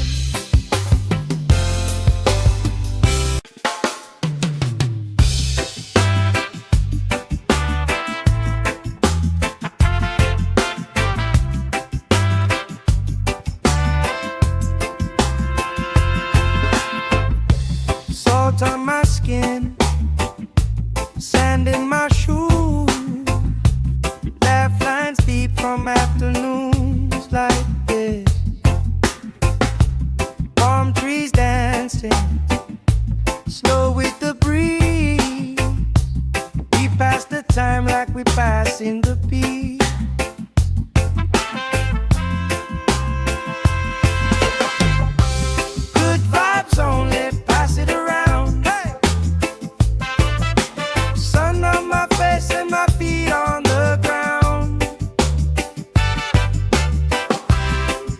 Salt on my skin, sand in my shoes. Laugh lines deep from afternoons like this. Palm trees dancing, slow with the breeze. We pass the time like we passing the peace. Good vibes only, pass it around. Hey! Sun on my face and my feet on the ground.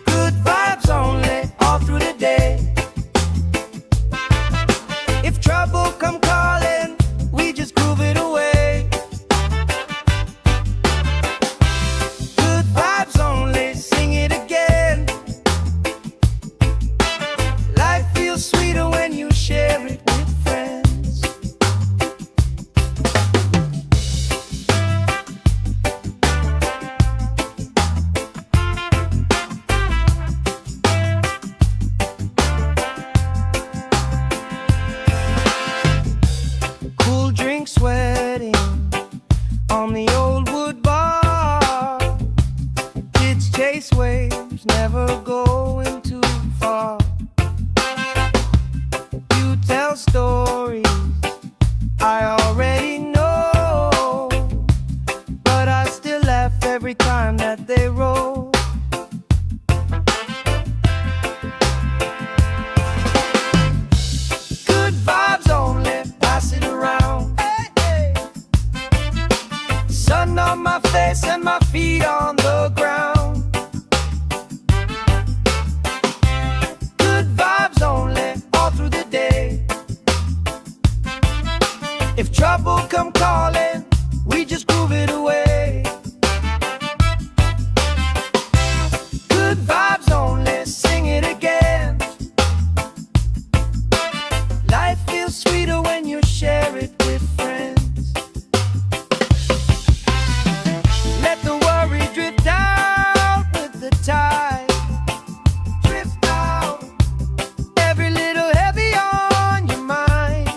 Good vibes only, all through the day. If trouble come calling, we just groove it away. Good vibes only, sing it again. Life feels sweeter when you share it with friends. Cool drink sweating on the old wood bar. Kids chase waves, never going too far. You tell stories I already know, but I still sun on my face and my feet on the ground. Good vibes only, all through the day. If trouble come calling, we just groove it away. Good vibes only, sing it again. Life feels sweeter when you share it with friends. Let the worry drift out with the tide. Drift out, every little heavy on your mind.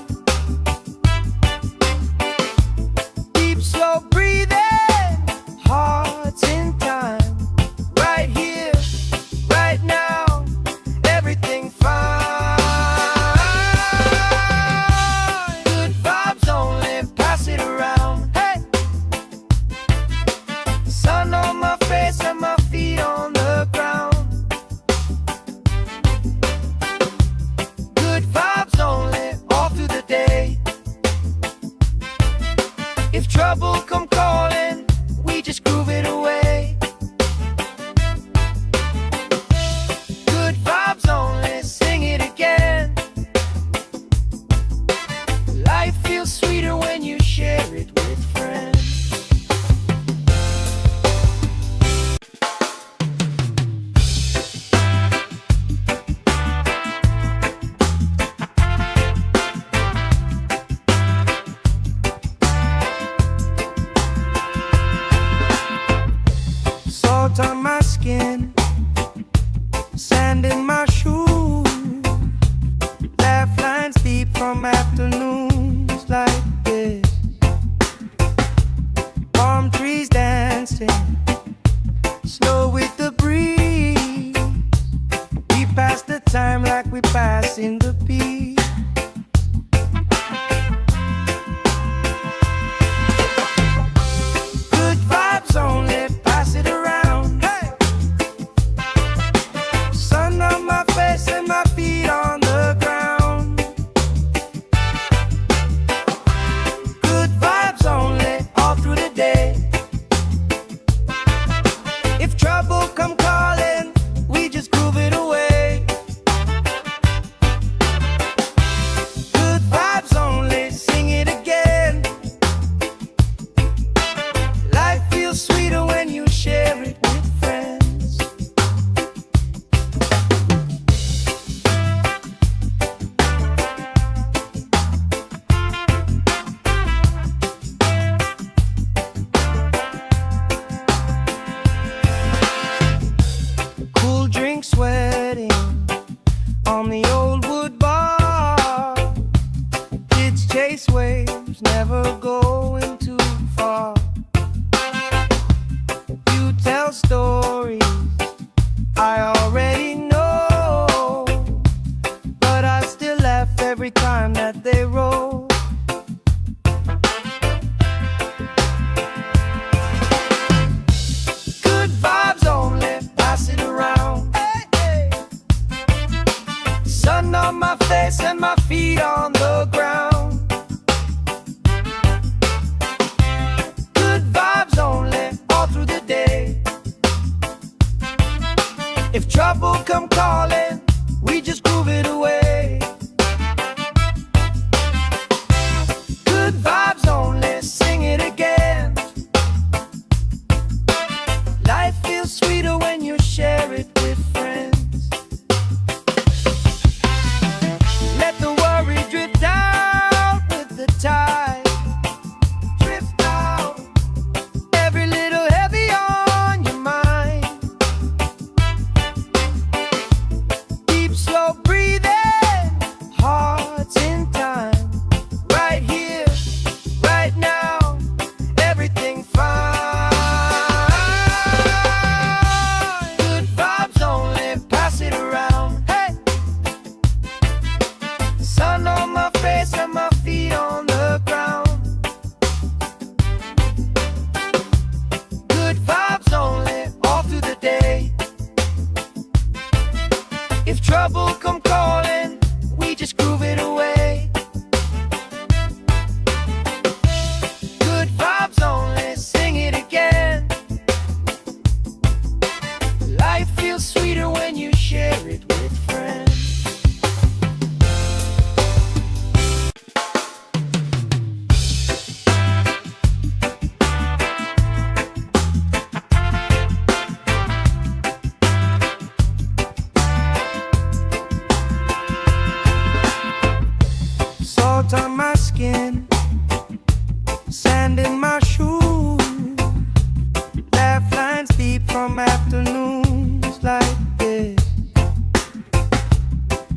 warm afternoons like this,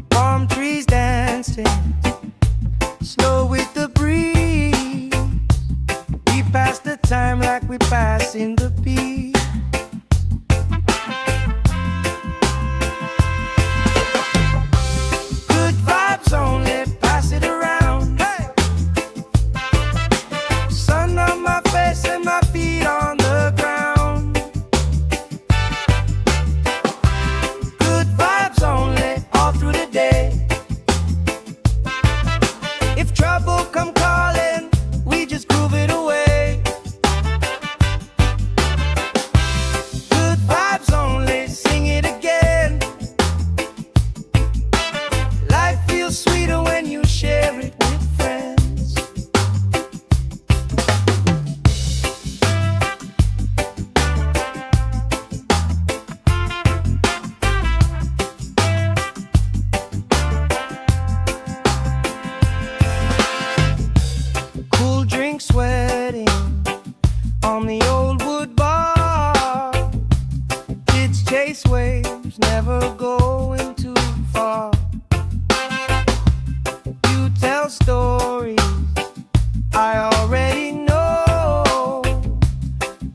palm trees dancing slow with the breeze. We pass the time like we passing the beat. Good vibes only, pass it around. Hey! Sun on my face and my feet on the ground. Good vibes only, all through the day. If trouble come calling, we just groove it away. Good vibes only, sing it again. Life feels sweeter when you share it with friends. Cool drink sweating on the old wood bar. Kids chase waves, never going too far. You tell stories I already know,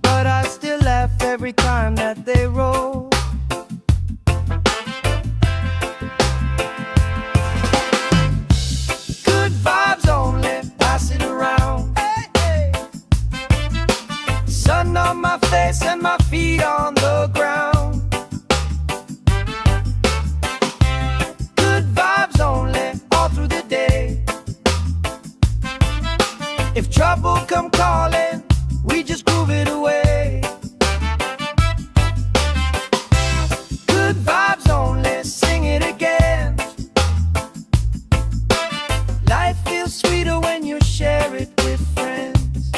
but I still laugh every time that they roll. Good vibes only, pass it around. Hey, hey. Sun on my face and my feet on the ground. Good vibes only, all through the day. If trouble come calling, we just groove it away. Good vibes only, sing it again. Life feels sweeter when you share it with friends.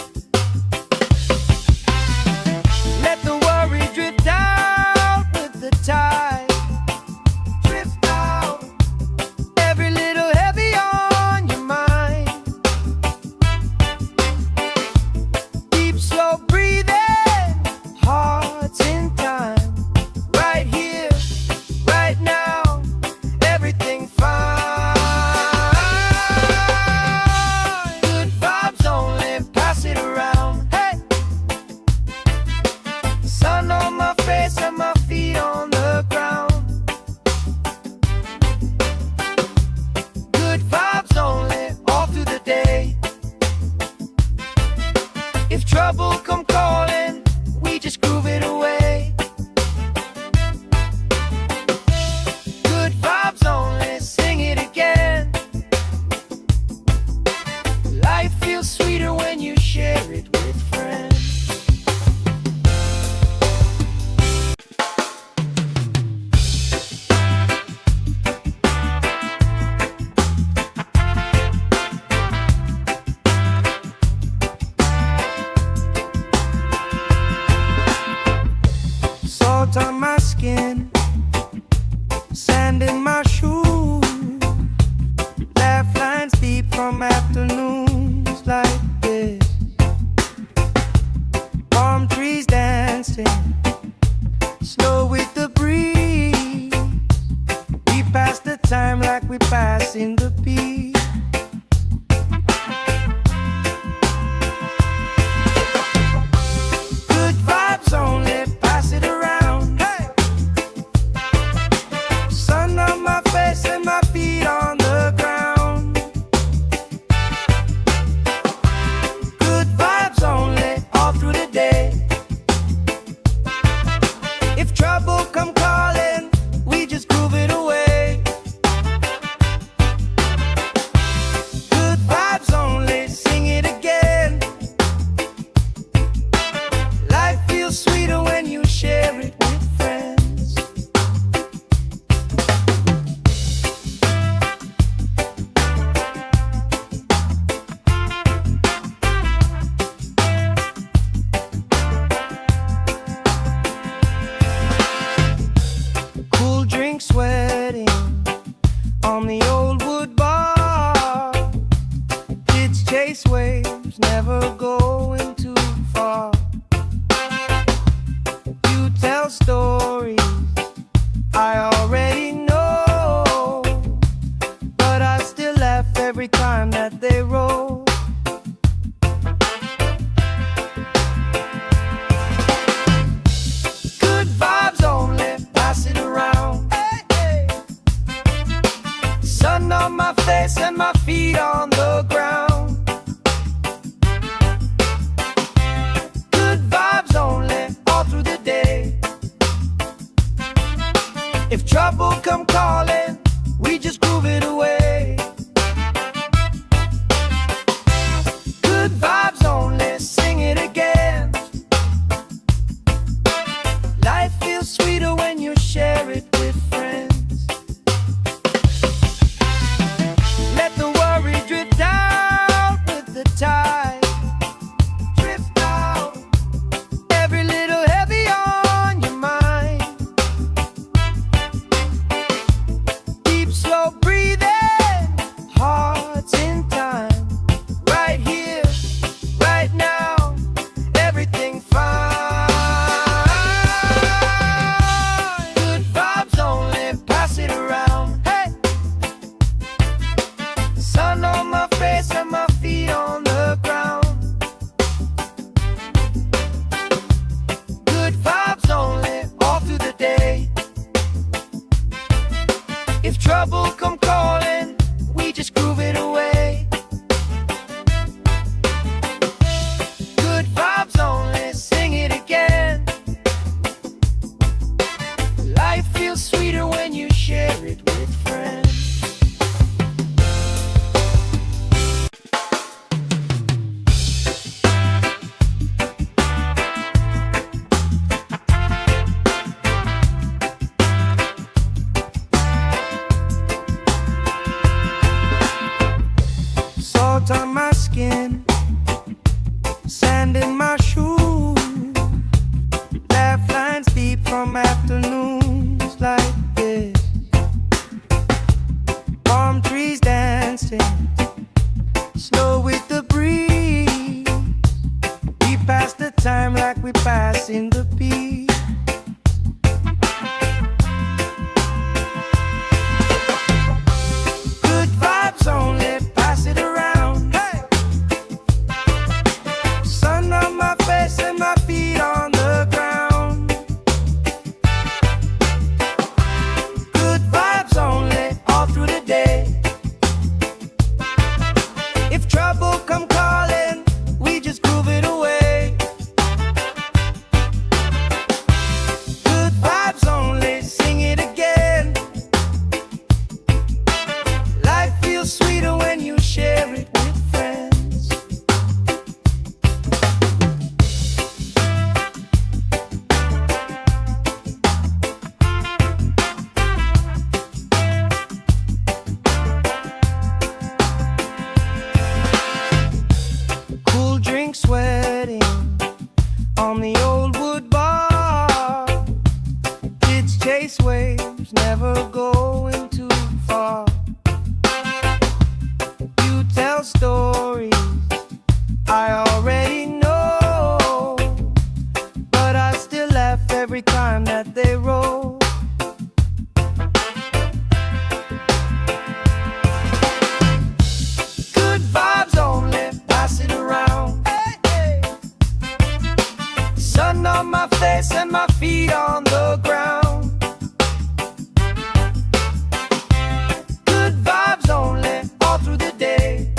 Let the worry drift out with the tide. Drift out, every little heavy on your mind. time like we passing the peace. Good vibes only, pass it around. Hey! Sun on my face and my feet on the ground. Good vibes only, all through the day. If trouble come calling, we just groove it away. Good vibes only, sing it again. Life feels sweeter when you share it with friends. Cool drink sweating on the old wood bar. Kids chase waves, never going too far. You tell stories I already know, but I still laugh every time that they roll. Good vibes only, pass it around. Hey, hey. Sun on my face and my feet on the ground. Good vibes only, all through the day.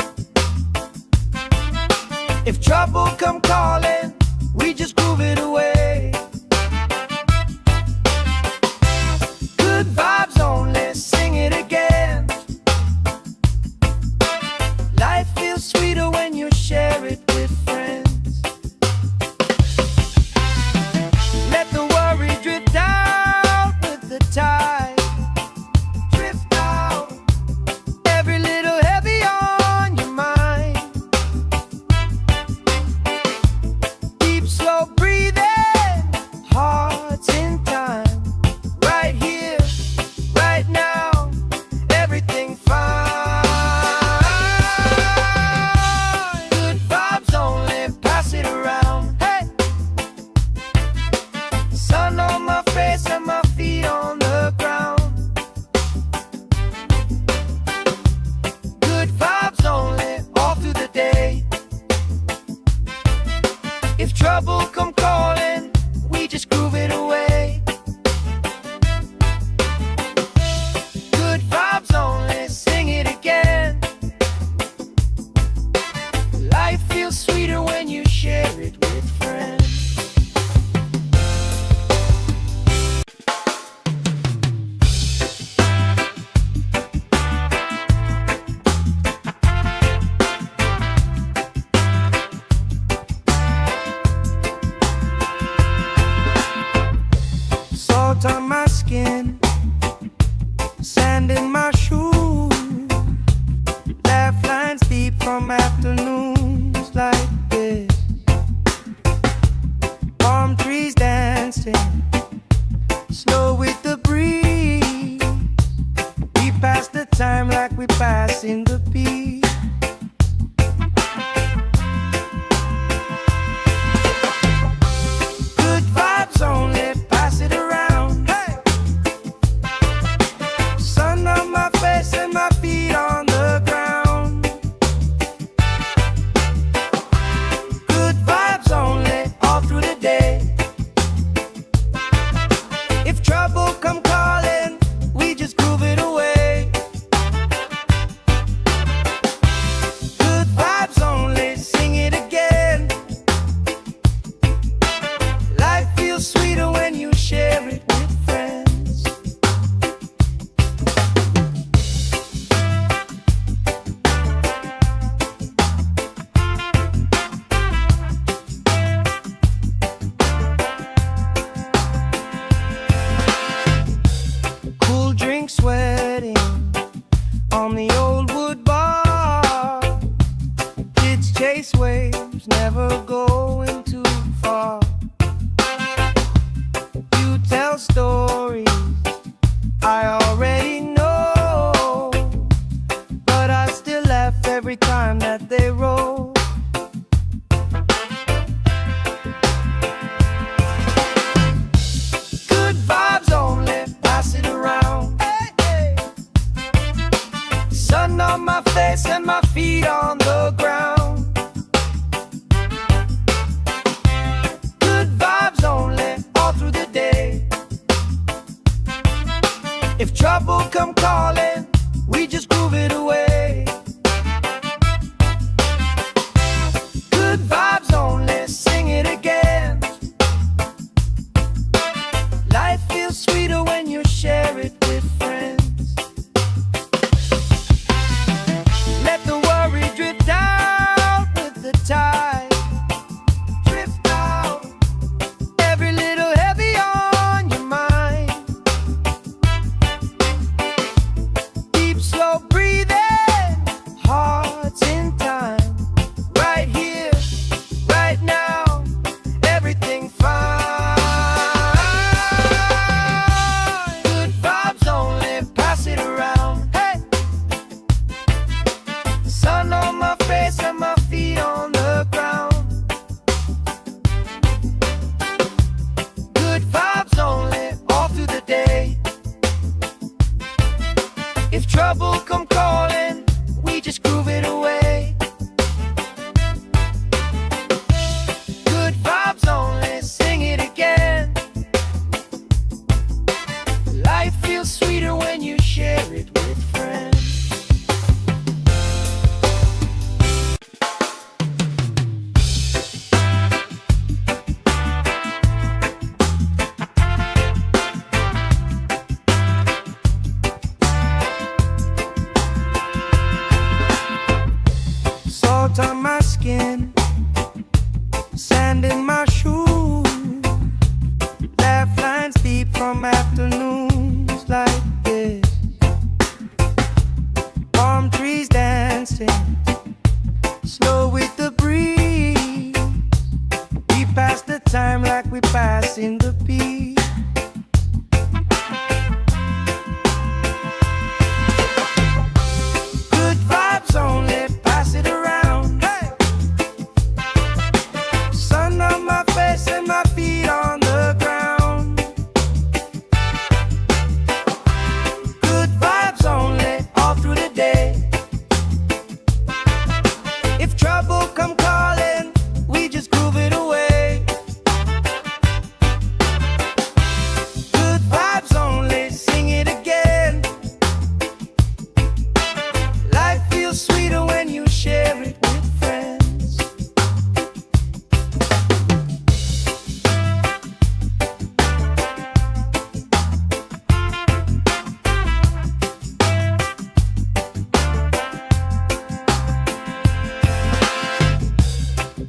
If trouble come calling, we just groove it away. Good vibes only, sing it again. Life feels sweeter when you share it with friends. Let the worry drift out with the tide. Drift out, every little heavy on your mind. Deep, slow breathing, hearts in time. Right here, right now, everything fine. Good vibes only, pass it around. Hey! Sun on my face and my feet on the ground. Good vibes only, all through the day. If trouble come calling, we just groove it away. Good vibes only, sing it again. Life feels sweeter when you share it with friends. like we passing the peace. Good vibes only, pass it around. Hey! Sun on my face and my feet on the ground. Good vibes only, all through the day. If trouble come calling, we just groove it away. Good vibes only, sing it again. Life feels sweeter when you share it with friends.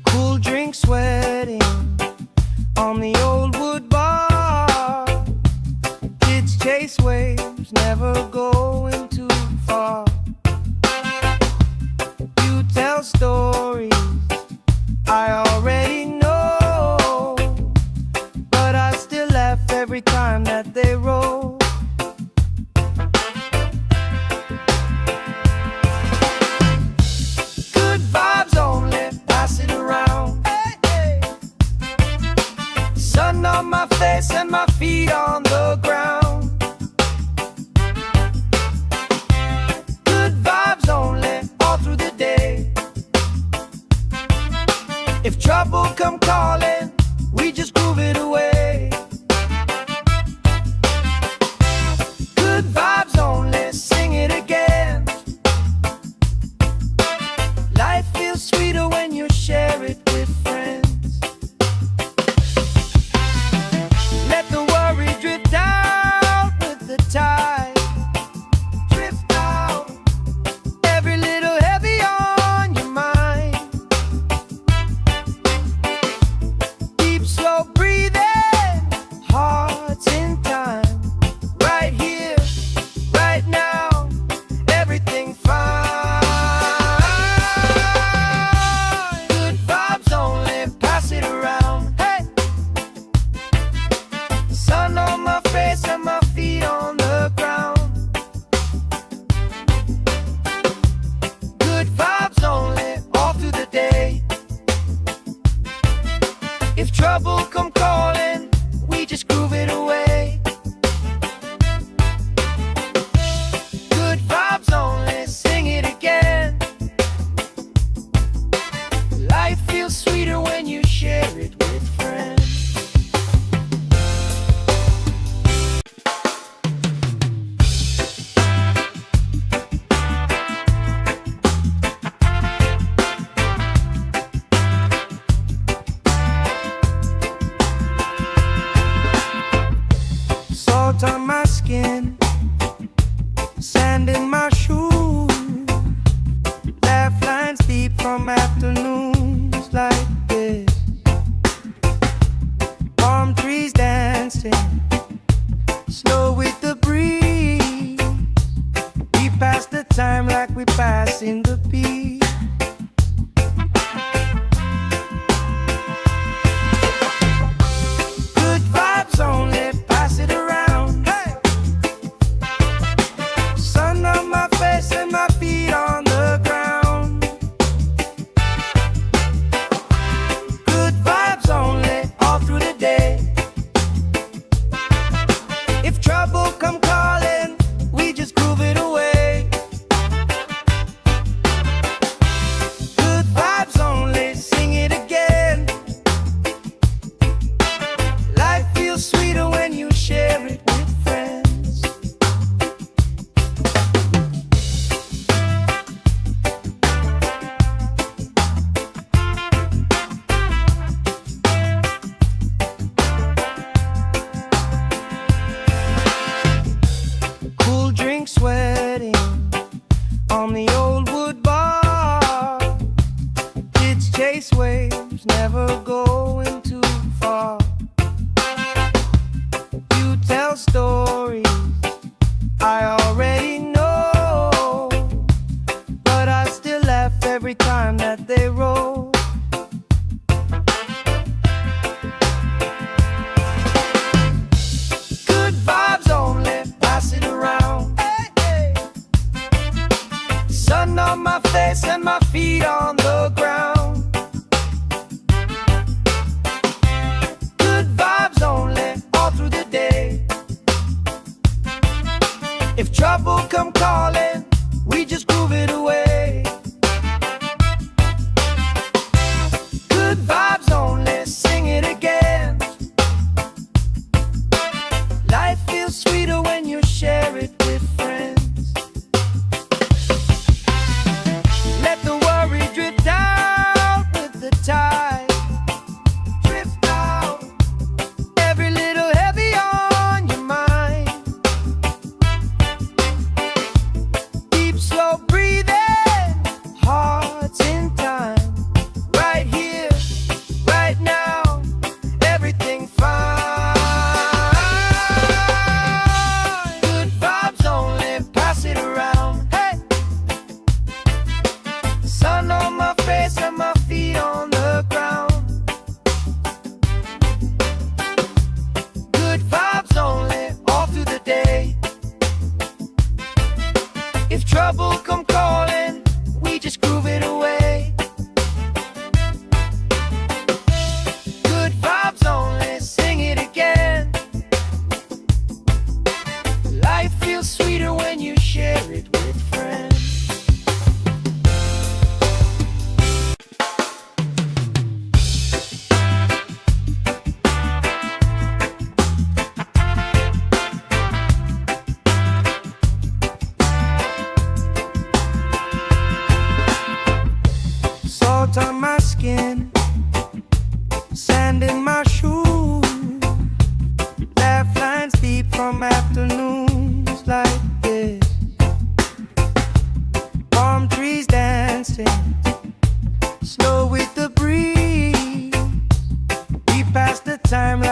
Cool drink sweating on the old wood bar. Kids chase waves, never going too far. You tell stories I already know, but I still laugh every time that they roll. Good vibes only, pass it around. Hey, hey. Sun on my face and my feet on the ground. Good vibes only, all through the day. If trouble come calling, we just groove it away. Good vibes only, sing it again. Life feels sweeter when you share it with friends. Let the worry drift out with the tide. Drift out, every little heavy on your mind. Deep, slow breathing, hearts in time. Right here, right now, everything fine. Good vibes only, pass it around. Hey! Sun on my face and my feet on the ground. Good vibes only, all through the day. If trouble come calling, we just groove it away. Good vibes only, sing it again. Life feels sweeter when you share it with friends.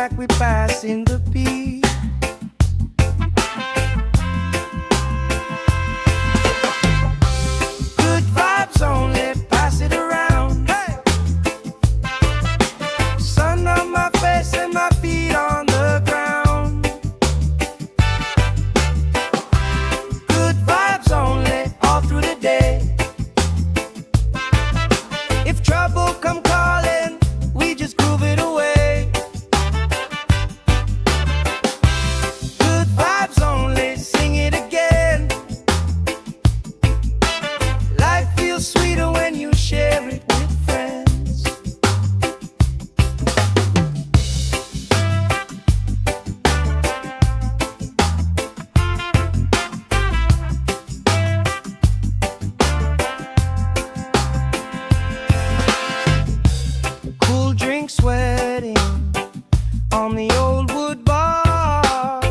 like we passing the peace. Good vibes only, pass it around. Hey! Sun on my face and my feet on the ground. Good vibes only, all through the day. If trouble come calling, we just groove it away. Good vibes only, sing it again. Life feels sweeter when you share it with friends. Cool drink sweating on the old wood bar.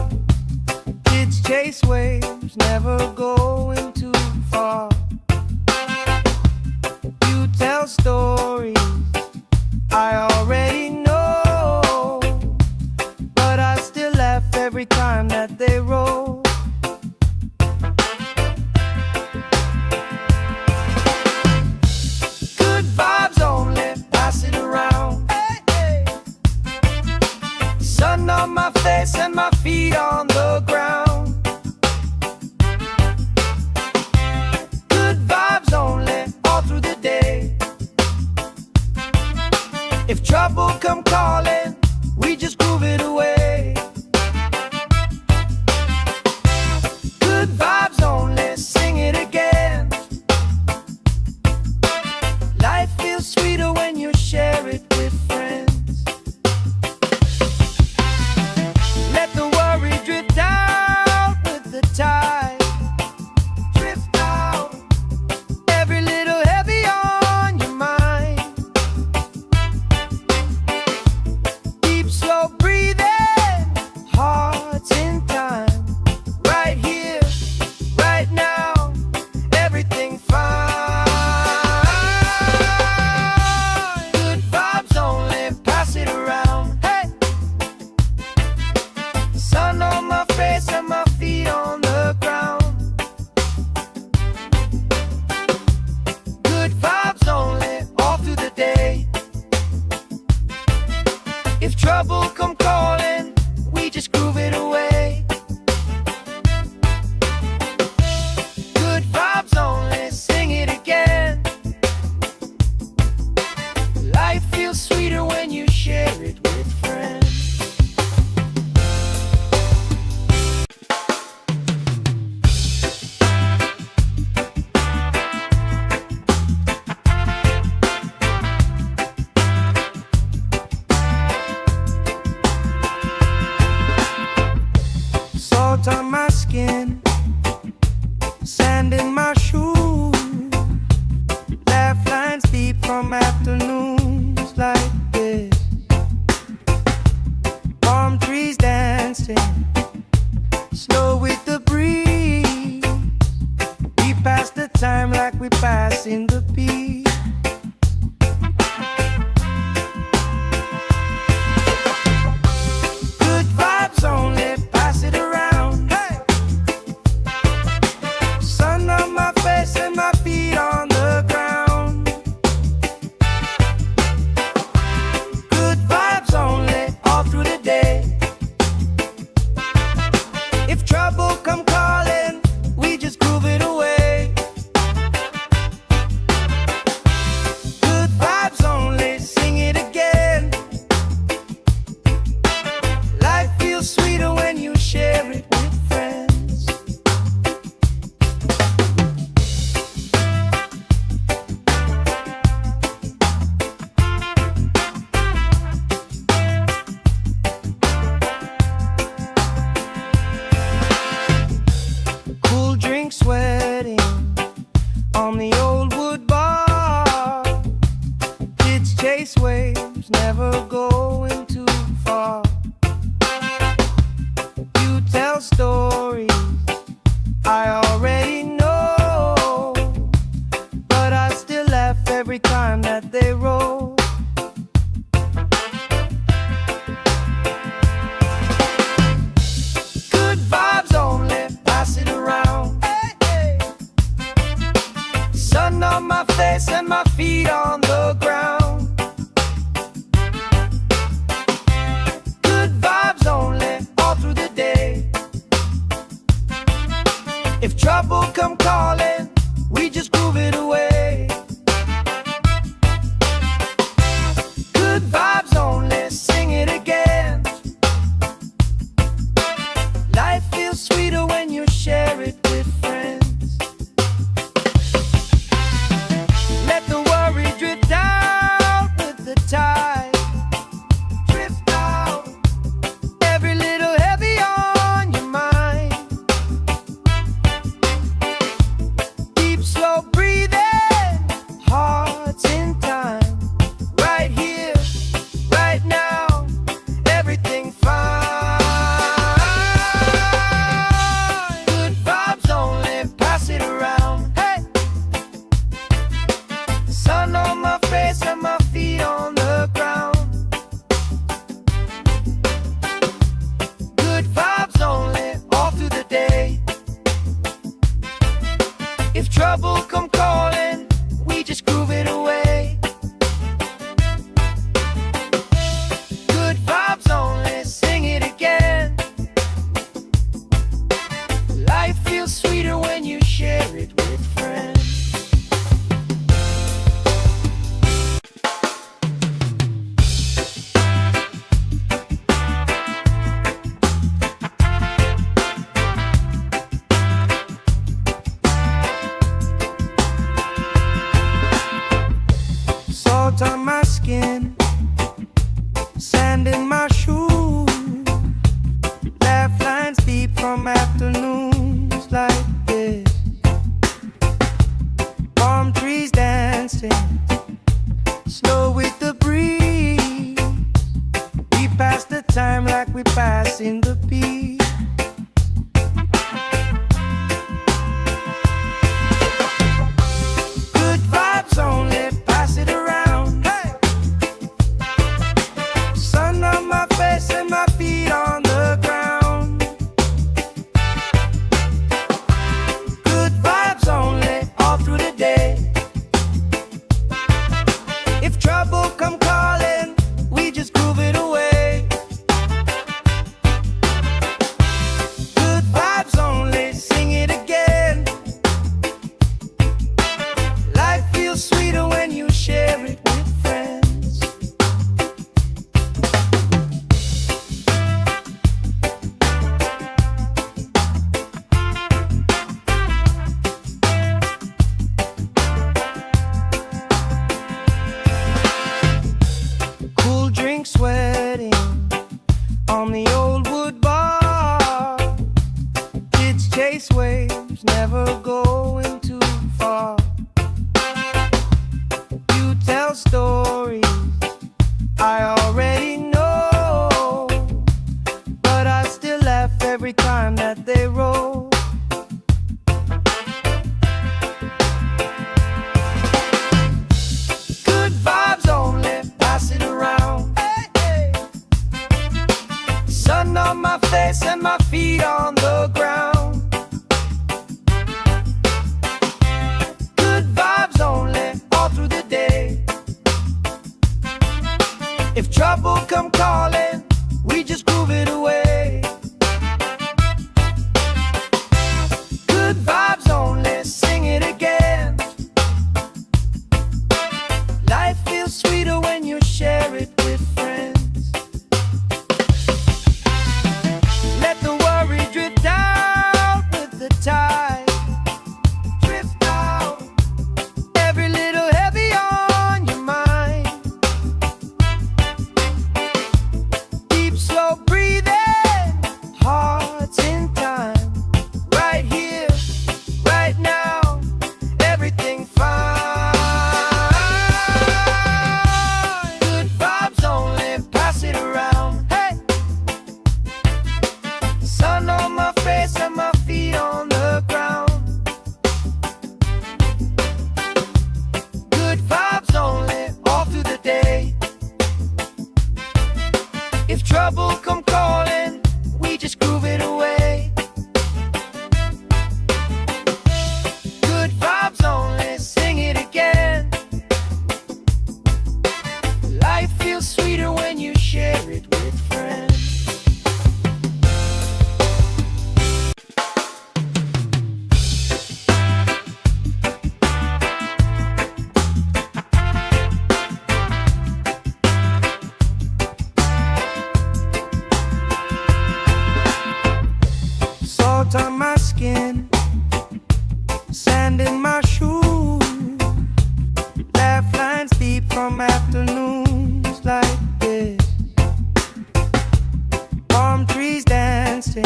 Kids chase waves, never going too far. You tell stories I already know, but I still laugh every time that they roll. Good vibes only, pass it around. Hey, hey. Sun on my face and my feet on the ground. Good vibes only, all through the day. If trouble come calling, we just groove it away. Good vibes only, sing it again. Life feels sweeter when you share it with friends. Let the worry drift out with the tide. Drift out, every little heavy on your mind. Deep, slow breathing, hearts in time. Right here, right now, everything fine. Good vibes only, pass it around. Hey! Sun on my face and my feet on the ground. Good vibes only, all through the day. If trouble come calling, we just groove it away. Good vibes only, sing it again. Life feels sweeter when you share it with friends. Salt on my skin, sand in my shoes. Laugh lines deep from afternoons like this. Palm trees dancing, slow with the breeze. We pass the time like we passing the peace. Good vibes only, pass it around. Hey! Sun on my face and my feet on the ground. Good vibes only, all through the day. If trouble come calling, we just groove it away. Good vibes only, sing it again. Life feels sweeter when you share it with friends. Cool drink sweating on the old wood bar. Kids chase waves, never going too far. You tell stories I already know, but I still laugh every time that they roll. time like we passing the peace. Good vibes only, pass it around. Hey! Sun on my face and my feet on the ground. Good vibes only, all through the day. If trouble come calling, we just groove it away. Good vibes only, sing it again. Life feels sweeter when you share it with friends. Cool drink sweating on the old wood bar. Kids chase waves, never going too far. You tell stories I already know, but I still laugh every time that they roll. Good vibes only, pass it around. Hey, hey. Sun on my face and my feet on the ground. Good vibes only, all through the day. If trouble come calling, we just groove it away. Good vibes only, sing it again. Life feels sweeter when you share it with friends. Let the worry drift out with the tide. Drift out, every little heavy on your mind. Deep, slow breathing, hearts in time. Right here, right now, everything fine. Good vibes only, pass it around. Hey! Sun on my face and my feet on the ground. Good vibes only, all through the day. If trouble come calling, we just groove it away. Good vibes only, sing it again. Life feels sweeter when you share it with friends. Salt on my skin, sand in my shoes. Laugh lines deep from afternoons like this. Palm trees dancing,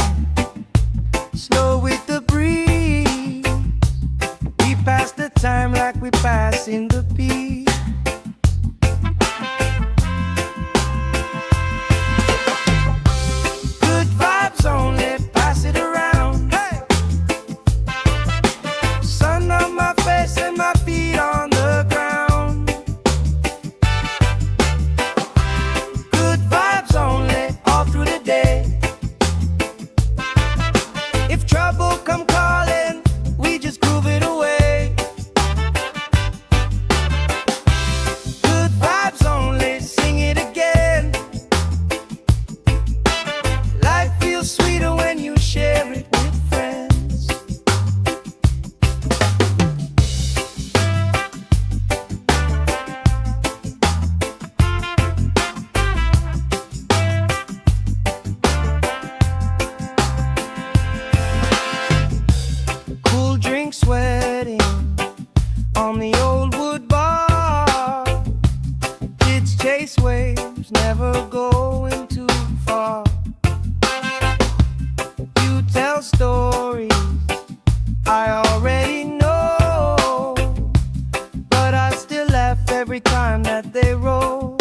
slow with the breeze. We pass the time like we passing the peace. Good vibes only, pass it around. Hey! Sun on my face and my feet on the ground. Good vibes only, all through the day. If trouble come calling, we just groove it away. Good vibes only, sing it again. Life feels sweeter when you share it with friends. Cool drink sweating on the old wood bar. Kids chase waves, never going too far. You tell stories I already know, but I still laugh every time that they roll.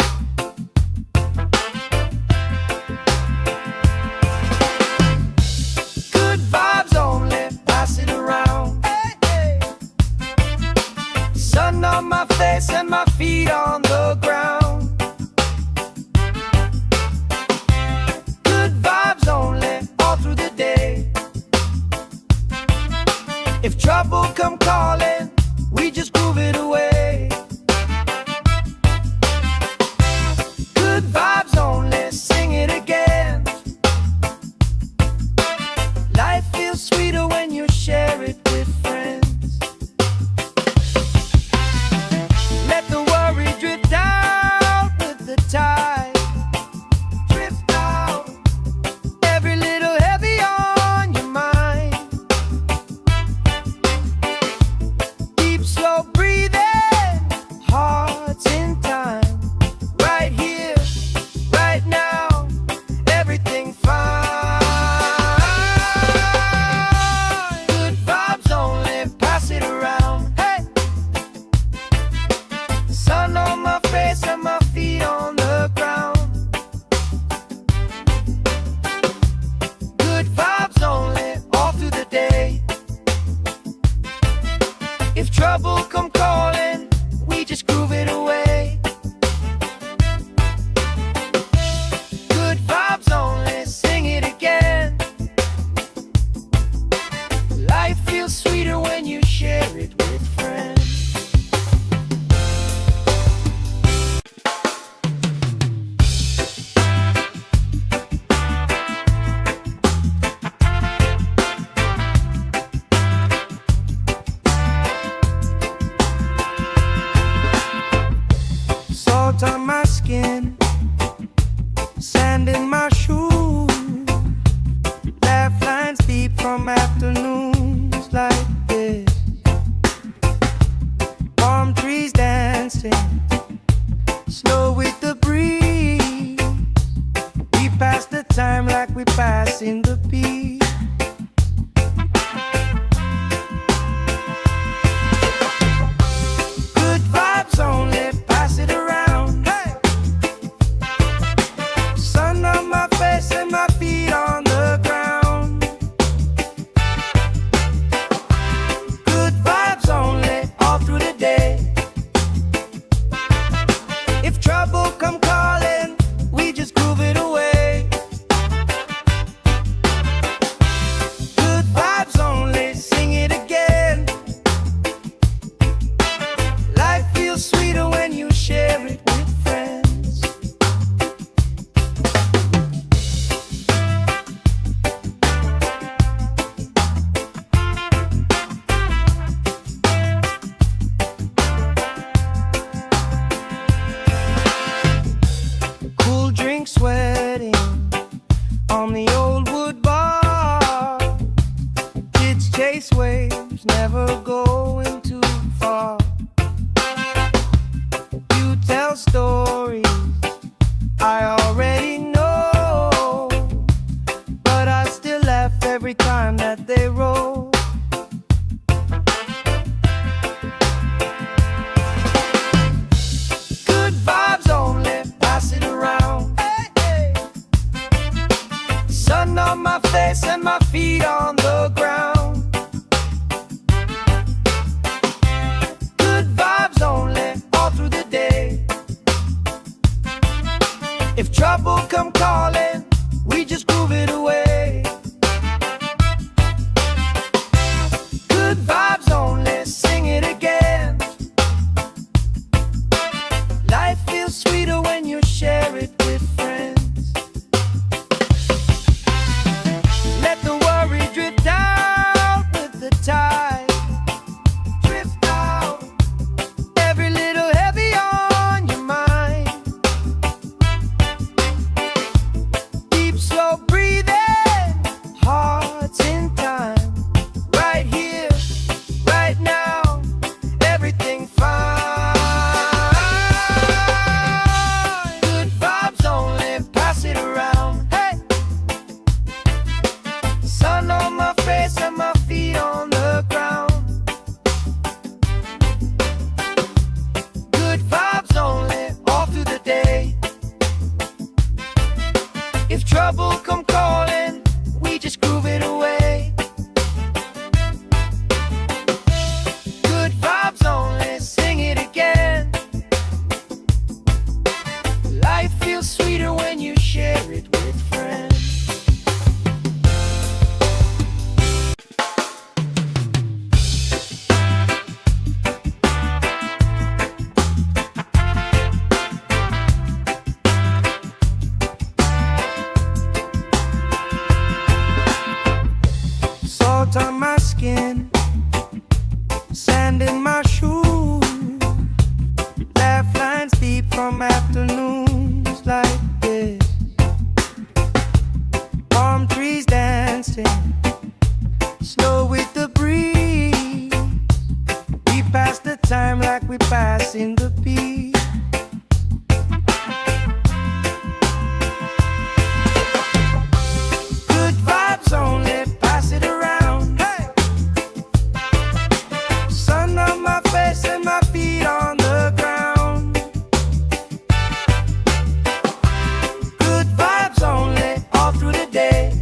my shoes. Laugh lines deep from afternoons like this. Palm trees dancing slow with the breeze. We pass the time like we pass in the beat. Good vibes only, pass it around. Hey! Sun on my face and my feet on the ground. Good vibes only, all through the day. If trouble come calling, we just groove it away. Good vibes only, sing it again. Life feels sweeter when you share it with friends. Cool drink sweating on the old wood bar. Kids chase waves, never going too far. You tell stories I already know, but I still laugh every time that they roll. Good vibes only, pass it around. Hey, hey. Sun on my face and my feet on the ground. Good vibes only, all through the day. If trouble come calling, we just groove it away. Good vibes only, sing it again. Life feels sweeter when you share it with friends. Let the worry drift out with the tide. Drift out, every little heavy on your mind. Deep, slow breathing, hearts in time. Right here, right now, everything fine. Good vibes only, pass it around. Hey! Sun on my face and my feet on the ground. Good vibes only, all through the day. If trouble come calling, we just groove it away. Good vibes only, sing it again. Life feels sweeter when you share it with friends. Salt on my skin, sand in my shoes. Laugh lines deep from afternoons like this. Palm trees dancing slow with the breeze. We pass the time like we pass in the beat. Good vibes only, pass it around. Hey! Sun on my face and my feet on the ground. Good vibes only, all through the day.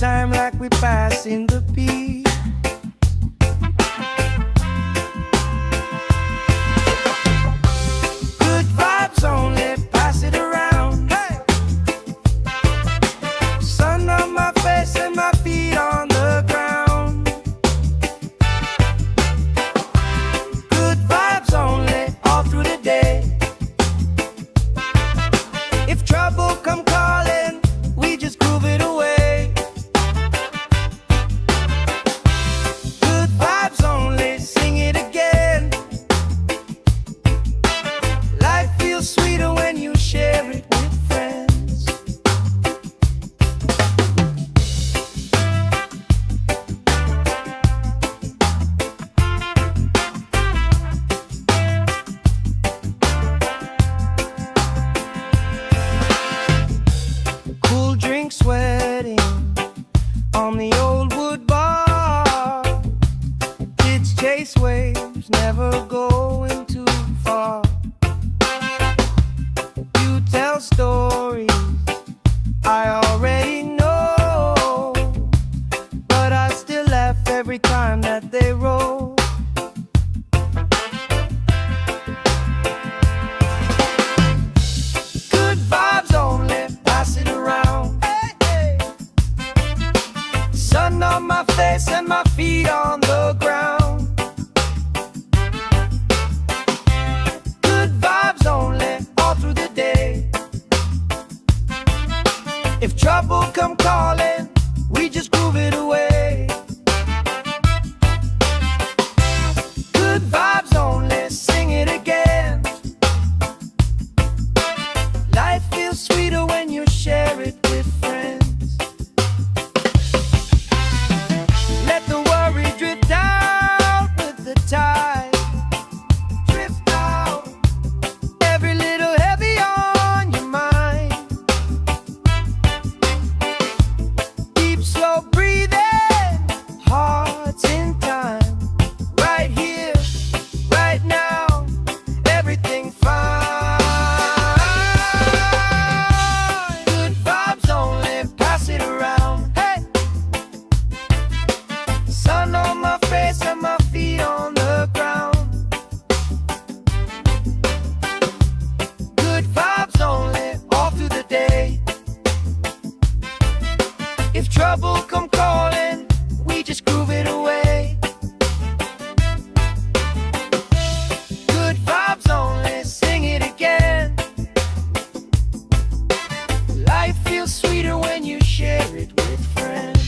time like we passing the peace. Good vibes only, pass it around. Hey! Sun on my face and my feet on the ground. Good vibes only, all through the day. If trouble come calling, we just groove it away. Good vibes only, sing it again. Life feels sweeter when you share it with friends. Cool drink sweating on the old wood bar. Kids chase waves, never going too far. You tell stories I already know, but I still laugh every time that they roll. Good vibes only, pass it around. Hey, hey. Sun on my face and my feet on the ground. Good vibes only, all through the day. If trouble come calling, we just groove it away. Good vibes only, sing it again. Life feels sweeter when you share it with friends. Let the worry drift out with the tide. Drift out, every little heavy on your mind. Deep, slow breathing, hearts in time. Right here, right now, everything fine. Good vibes only, pass it around. Hey! Sun on my face and my feet on the ground. Good vibes only, all through the day. If trouble come calling, we just groove it away. Good vibes only, sing it again. Life feels sweeter when you share it with friends.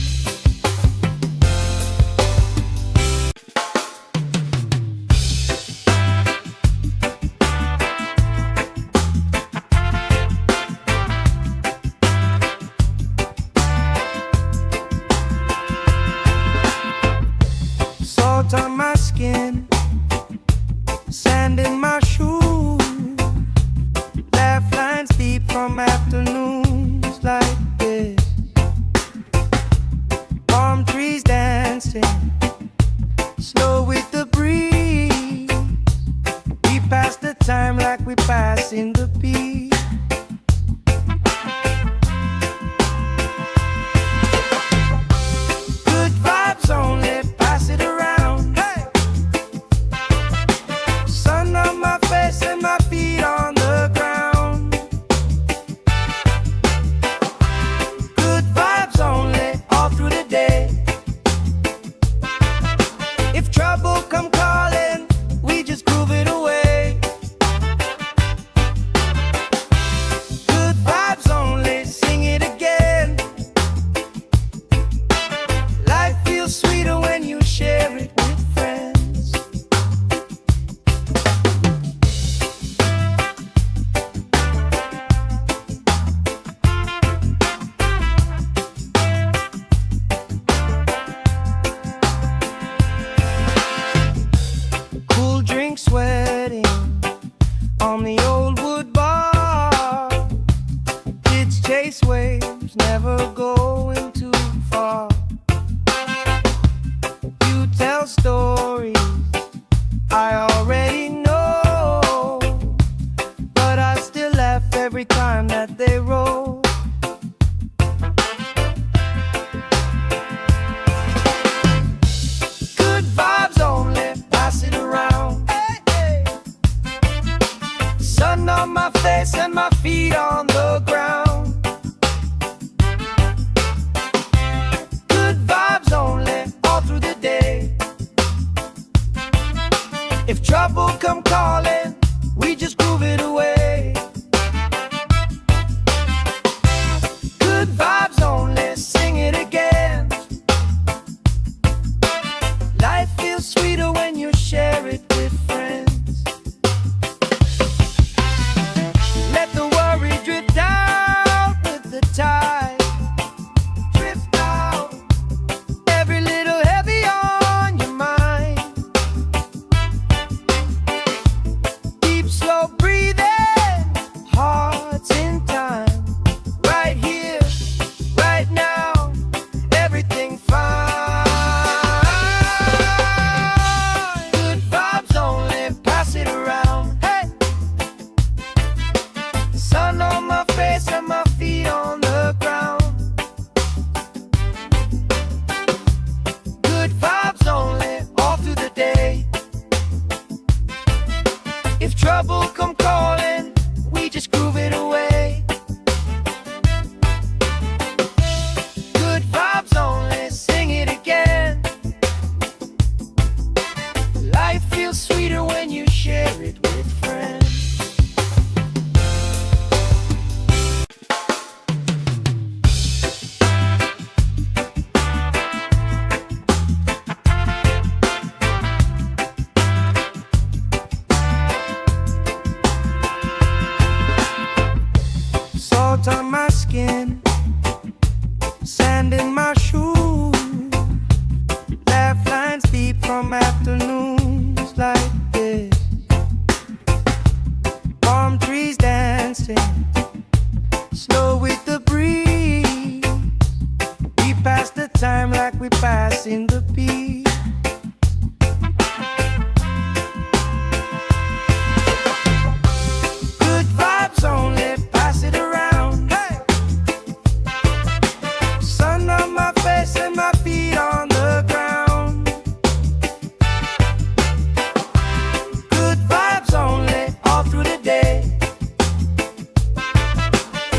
Salt on my skin, sand in my shoes. Laugh lines deep from afternoons like this. Palm trees dancing, slow with the breeze. We pass the time like we pass in the peace. Good vibes only, pass it around. Hey! Sun on my face and my feet on the ground. Good vibes only, all through the day. like we passing the peace. Good vibes only, pass it around. Hey! Sun on my face and my feet on the ground. Good vibes only, all through the day.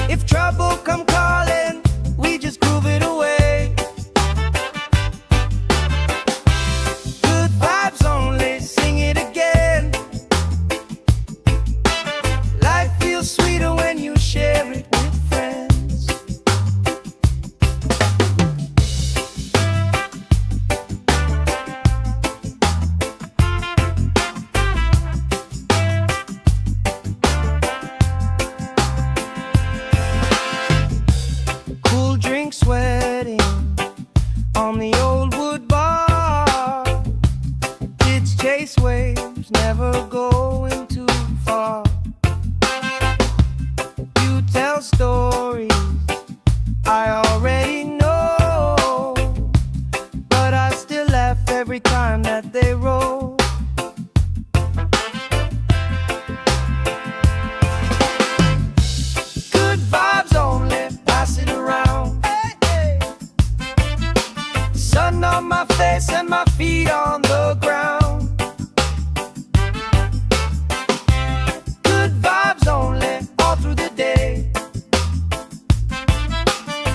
If trouble come calling, we just groove it away. Good vibes only, sing it again. Life feels sweeter when you share it with friends. Cool drink sweating on the old wood bar. Kids chase waves, never going too far. You tell stories I already know, but I still laugh every time that they roll. Good vibes only, pass it around. Hey, hey. Sun on my face and my feet on the ground. Good vibes only, all through the day.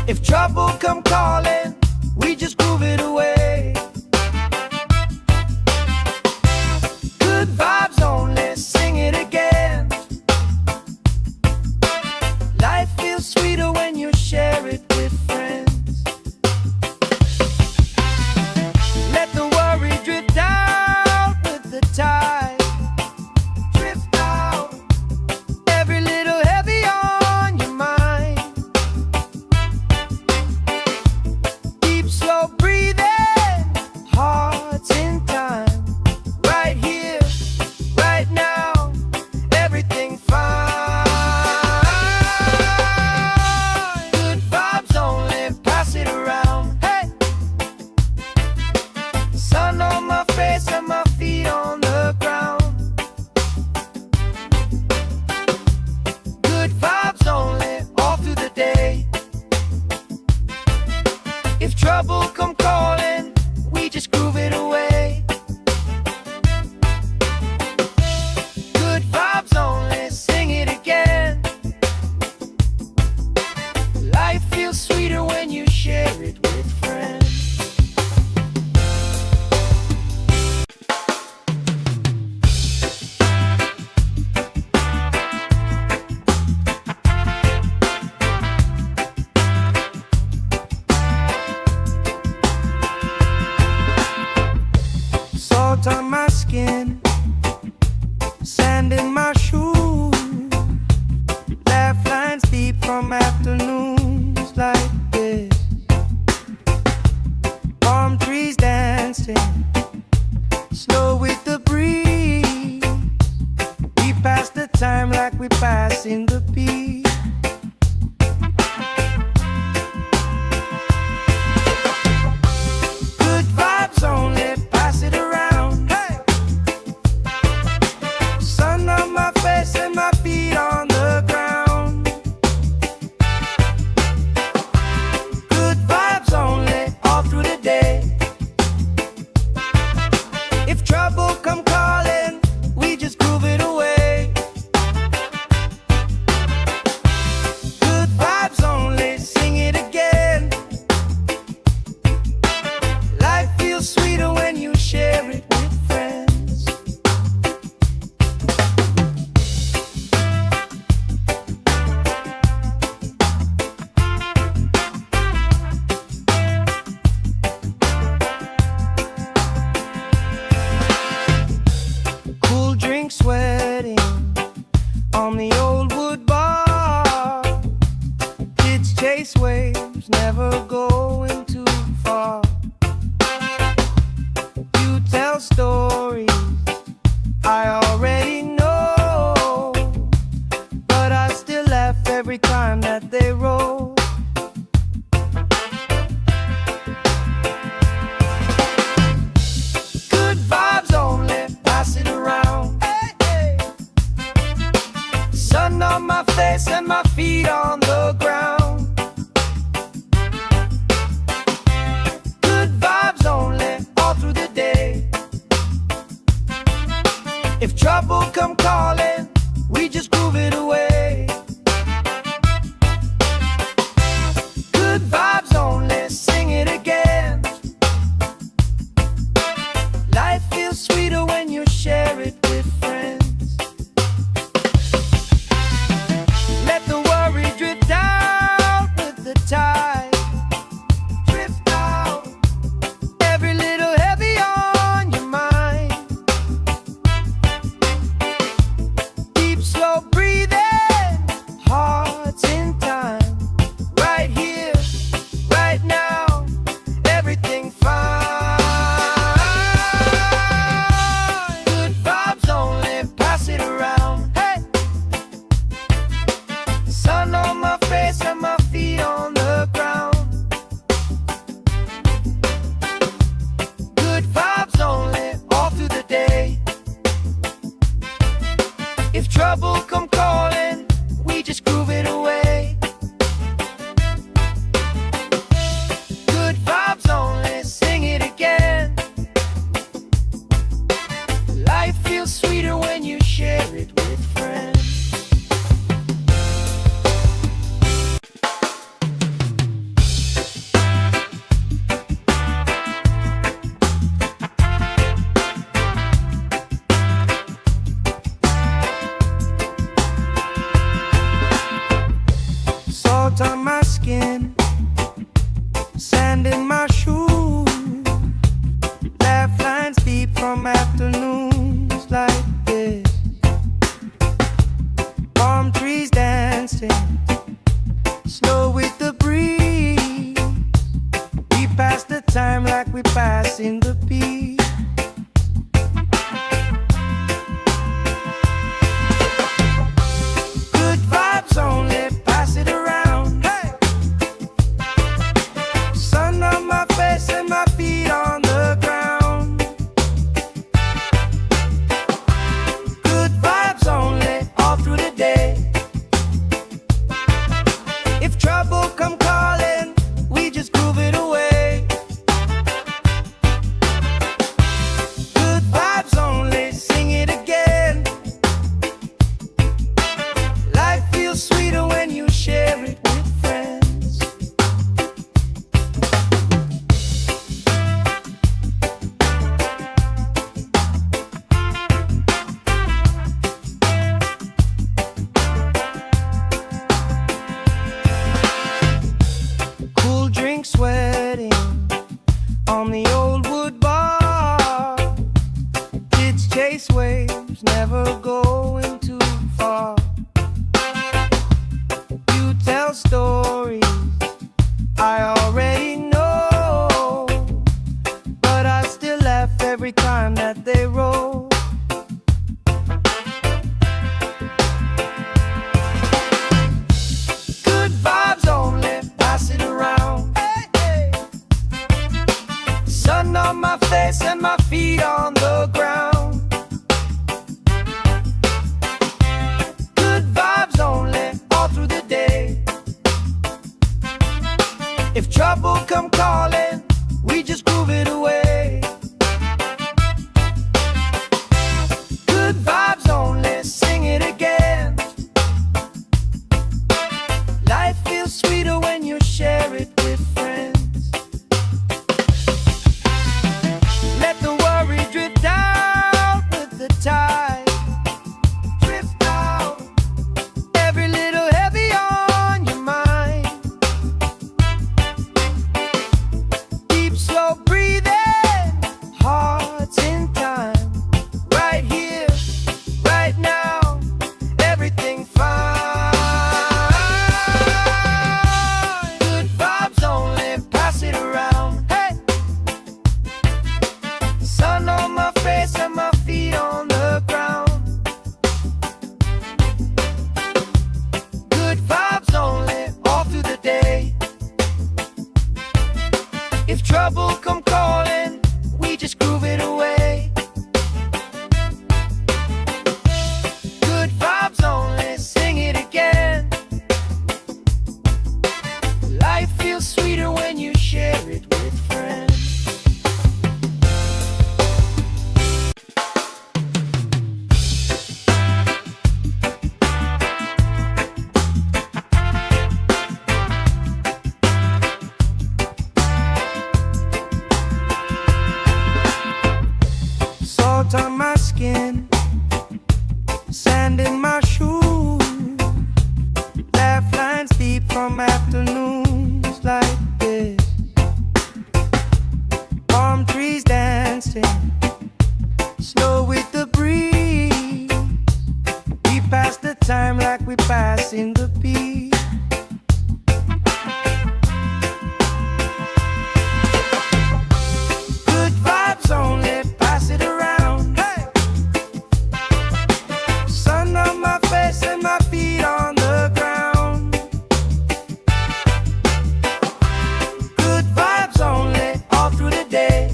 If trouble come calling, we just groove it away. Good vibes only, sing it again. Life feels sweeter when you share it with friends. Let the worry drift out with the tide. Drift out, every little heavy on your mind. Deep, slow breathing, hearts in time. Right here, right now, everything fine. Good vibes only, pass it around. Hey! Sun on my face and my feet on the ground. Good vibes only, all through the day. If trouble come calling, we just groove it away. Good vibes only, sing it again. Life feels sweeter when you share it with friends. Salt on my skin, sand in my shoes. Laugh lines deep from afternoons like this. Palm trees dancing, slow with the breeze. We pass the time like we passing the peace. Good vibes only, pass it around. Hey! Sun on my face and my feet on the ground. Good vibes only, all through the day. pass the time like we passing the peace. Good vibes only, pass it around. Hey! Sun on my face and my feet on the ground. Good vibes only, all through the day. If trouble come calling, we just groove it away. Good vibes only, sing it again. Life feels sweeter when you share it with friends. Cool drink sweating on the old wood bar. Kids chase waves, never going too far. You tell stories I already know, but I still laugh every time that they roll. Good vibes only, pass it around. Hey, hey. Sun on my face and my feet on the ground. Good vibes only, all through the day. If trouble come calling, we just groove it away. Good vibes only, sing it again. Life feels sweeter when you share it with friends. Let the worry drift out with the tide. Drift out, every little heavy on your mind. Deep, slow breathing, hearts in time. Right here, right now, everything fine. Good vibes only, pass it around. Hey! Sun on my face and my feet on the ground. Good vibes only, all through the day. If trouble come calling, we just groove it away. Good vibes only, sing it again. Life feels sweeter when you share it with friends. Salt on my skin, sand in my shoes. Laugh lines deep from afternoons like this. Palm trees dancing, slow with the breeze. We pass the time like we passing the peace. Good vibes only, pass it around. Hey! Sun on my face and my feet on the ground. Good vibes only, all through the day.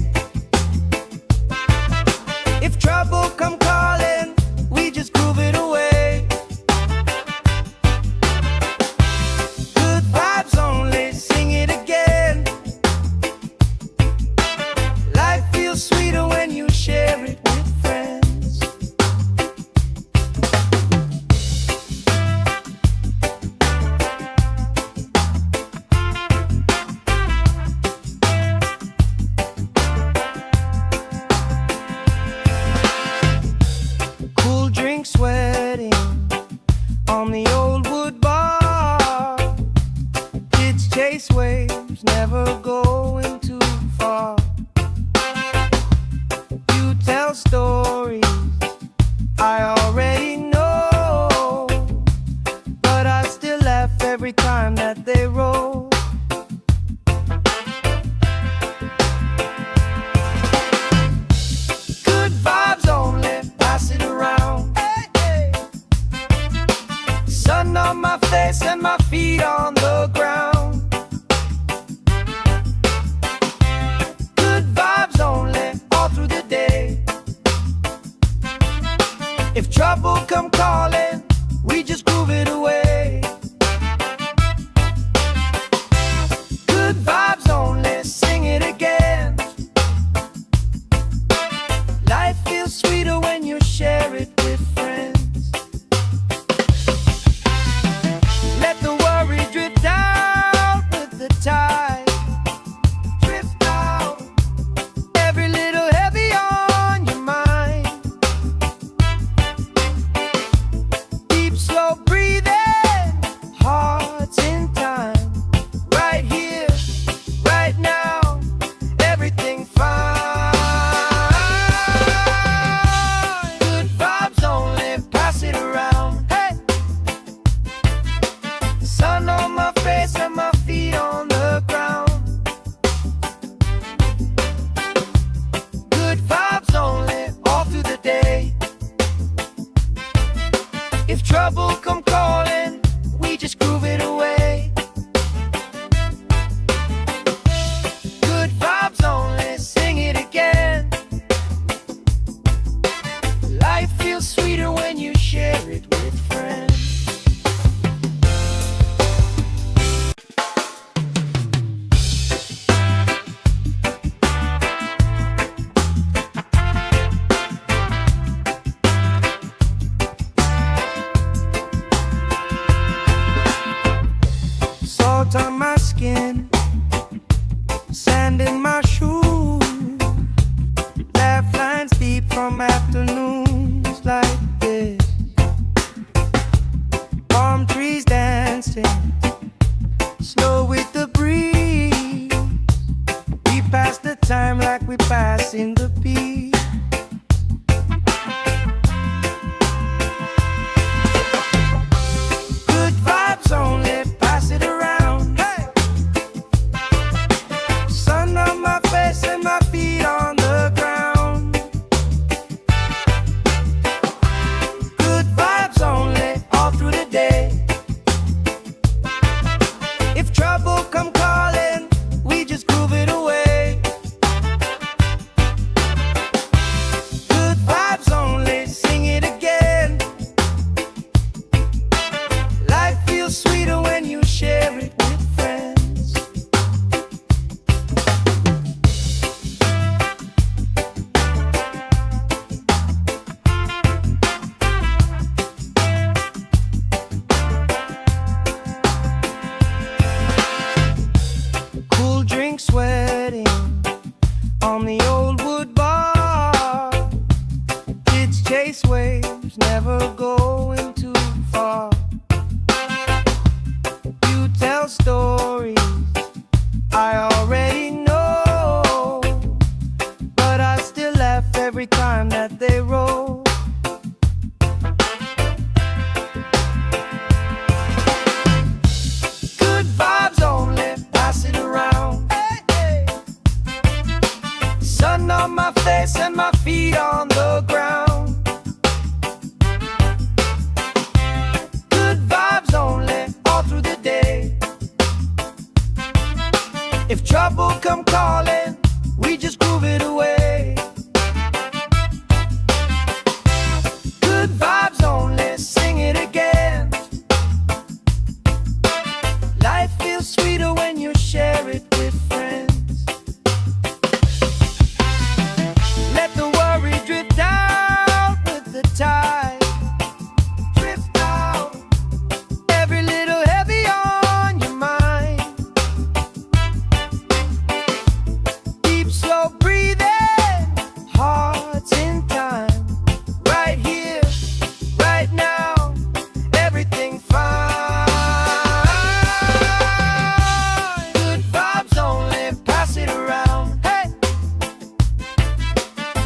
in my shoes, laugh lines deep from afternoons like this. Palm trees dancing, slow with the breeze. We pass the time like we pass in the beat. Good vibes only, pass it around. Hey! Sun on my face and my feet on the ground. Good vibes only, all through the day. If trouble come calling, we just groove it away. Good vibes only, sing it again. Life feels sweeter when you share it with friends. Cool drink sweating on the old wood bar. Kids chase waves, never going too far. You tell stories I already know, but I still laugh every time that they roll. Good vibes only, pass it around. Hey, hey. Sun on my face and my feet on the ground. Good vibes only, all through the day. If trouble come calling, we just groove it away. Good vibes only, sing it again. Life feels sweeter when you share it with friends. Let the worry drift out with the tide. Drift out, every little heavy on your mind. Deep, slow breathing, hearts in time. Right here, right now, everything fine. Good vibes only, pass it around. Hey!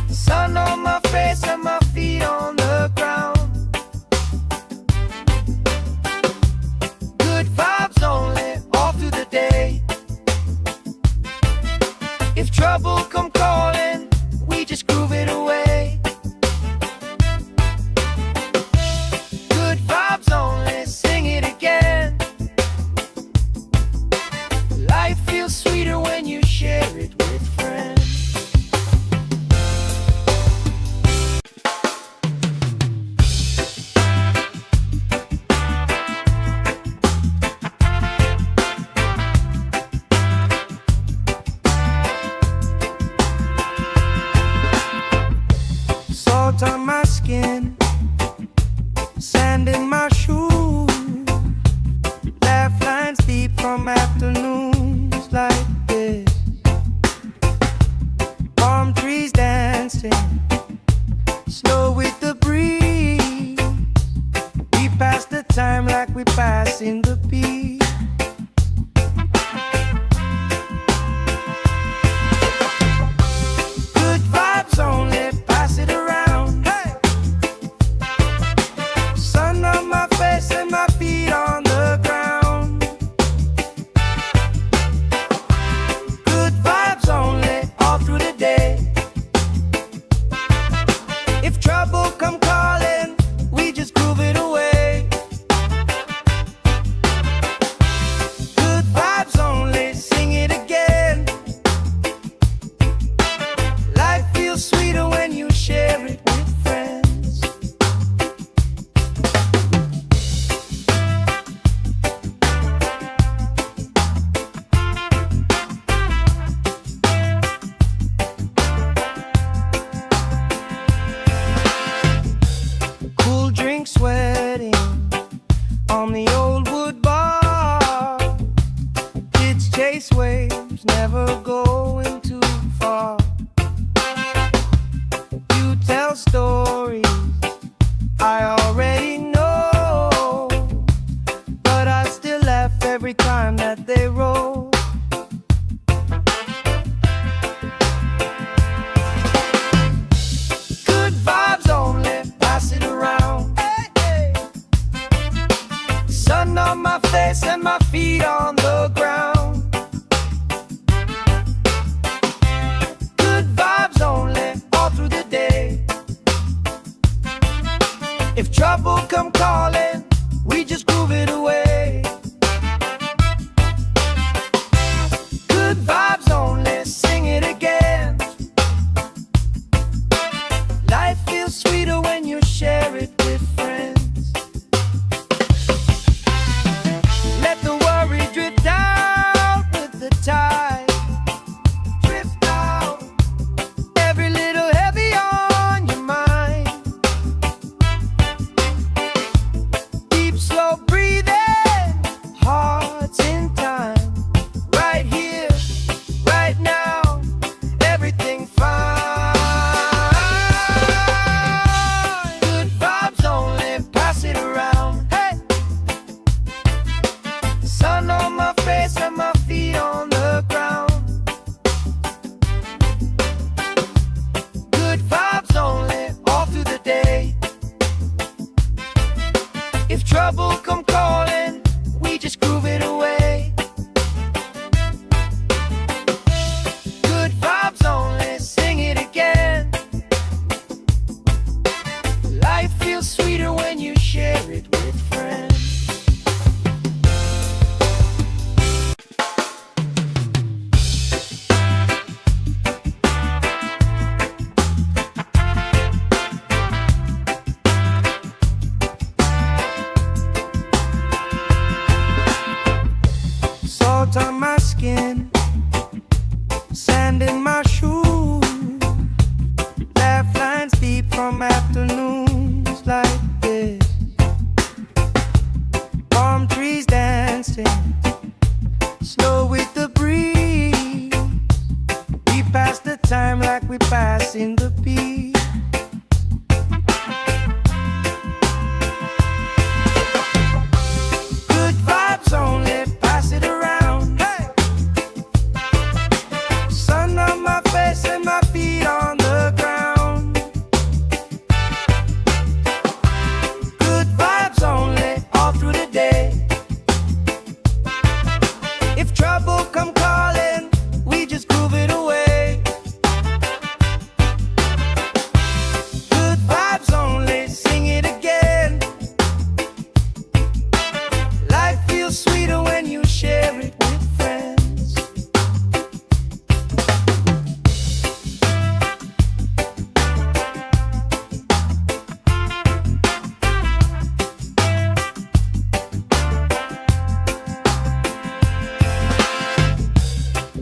Sun on my face and my feet on the ground. Good vibes only, all through the day. If trouble come calling, we just groove it away. Good vibes only, sing it again. Life feels sweeter when you share it with friends. Salt on my skin, sand in my shoes, laugh lines deep from afternoons like this. Palm trees dancing, slow with the breeze. We pass the time like we pass in the beat. Good vibes only, pass it around. Hey! Sun on my face and my feet on the ground. Good vibes only, all through the day. the time like we passing the peace. Good vibes only, pass it around. Hey! Sun on my face and my feet on the ground. Good vibes only, all through the day. If trouble come calling, we just groove it away. Good vibes only, sing it again. Life feels sweeter when you share it with friends.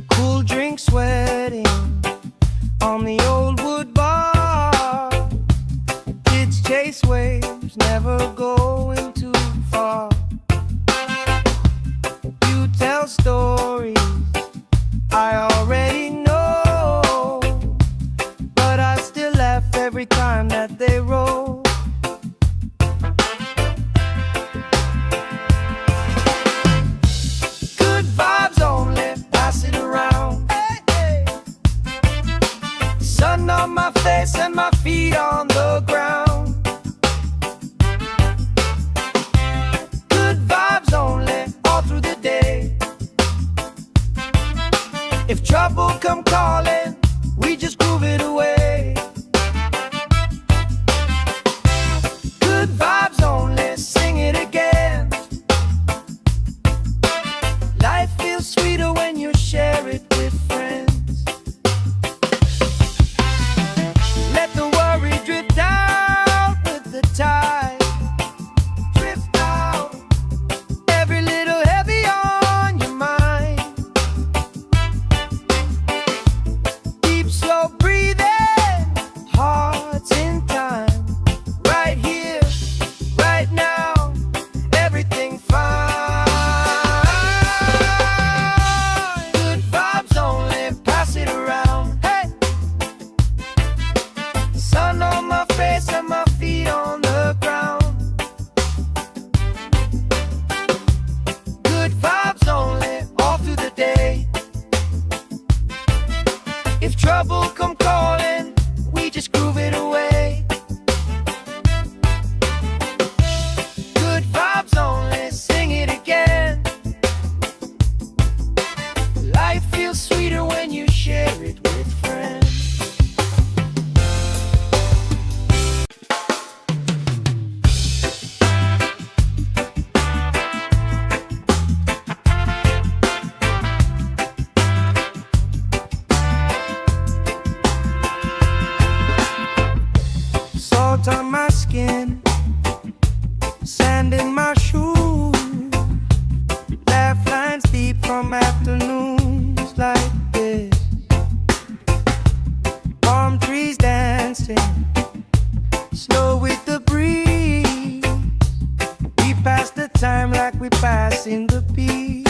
Cool drink sweating on the old wood bar. Kids chase waves, never going too far. You tell stories I already know, but I still laugh every time that they roll. Good vibes only, pass it around. Hey, hey. Sun on my face and my feet on the ground. Good vibes only, all through the day. If trouble come calling, we just groove it away. Good vibes only, sing it again. Life feels sweeter when you share it with friends. Let the worry drift out with the tide. Drift out, every little heavy on your mind. Deep, slow breathing, hearts in time. Right here, right now, everything fine. Good vibes only, pass it around. Hey! Sun on my face and my feet on the ground. Good vibes only, all through the day. If trouble come calling, we just groove it away. Good vibes only, sing it again. Life feels sweeter when you share it with friends. Salt on my skin, sand in my shoes. Laugh lines deep from afternoons like this. Palm trees dancing, slow with the breeze. We pass the time like we passing the peace.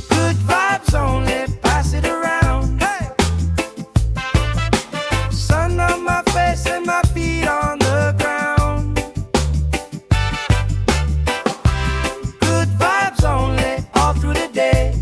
Good vibes only, pass it around. Hey! Sun on my face and my feet on the ground. Good vibes only, all through the day.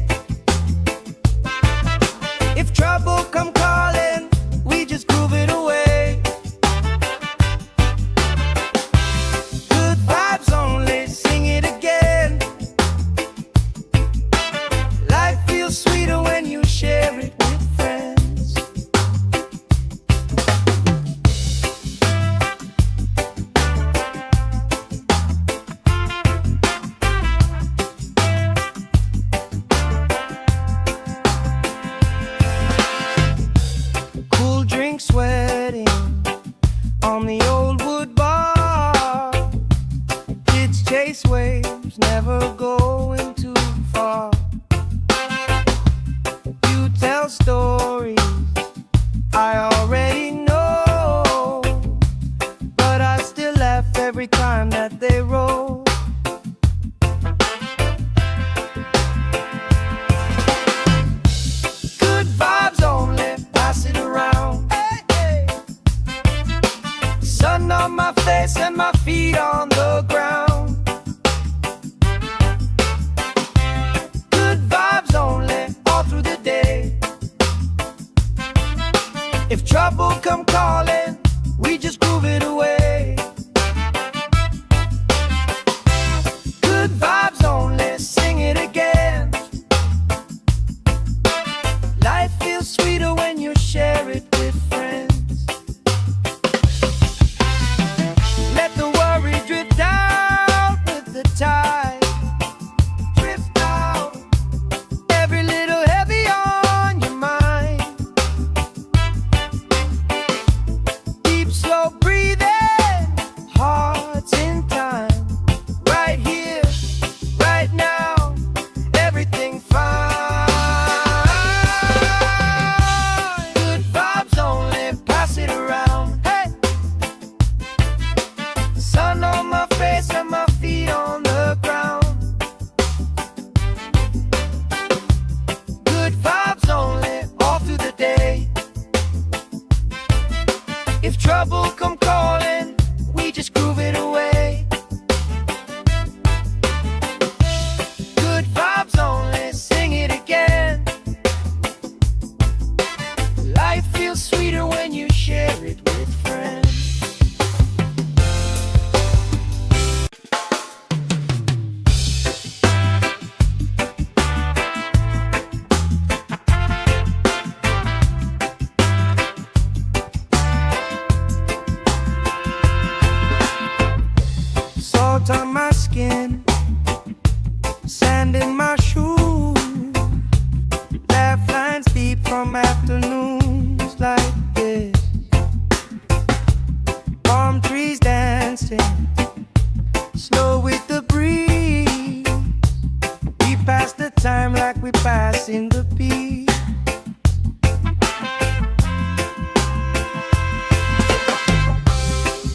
time like we passing the peace.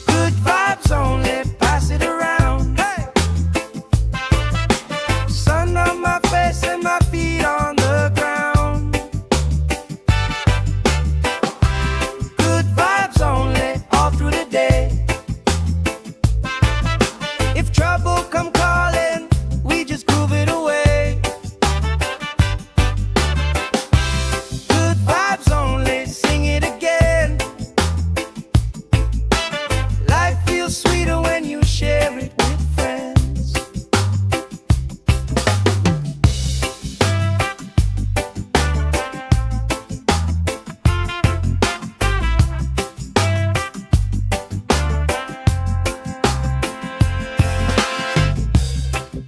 Good vibes only, pass it around. Hey! Sun on my face and my feet on the ground. Good vibes only, all through the day. If trouble come calling, we just groove it away. Good vibes only, sing it again. Life feels sweeter when you share it with friends.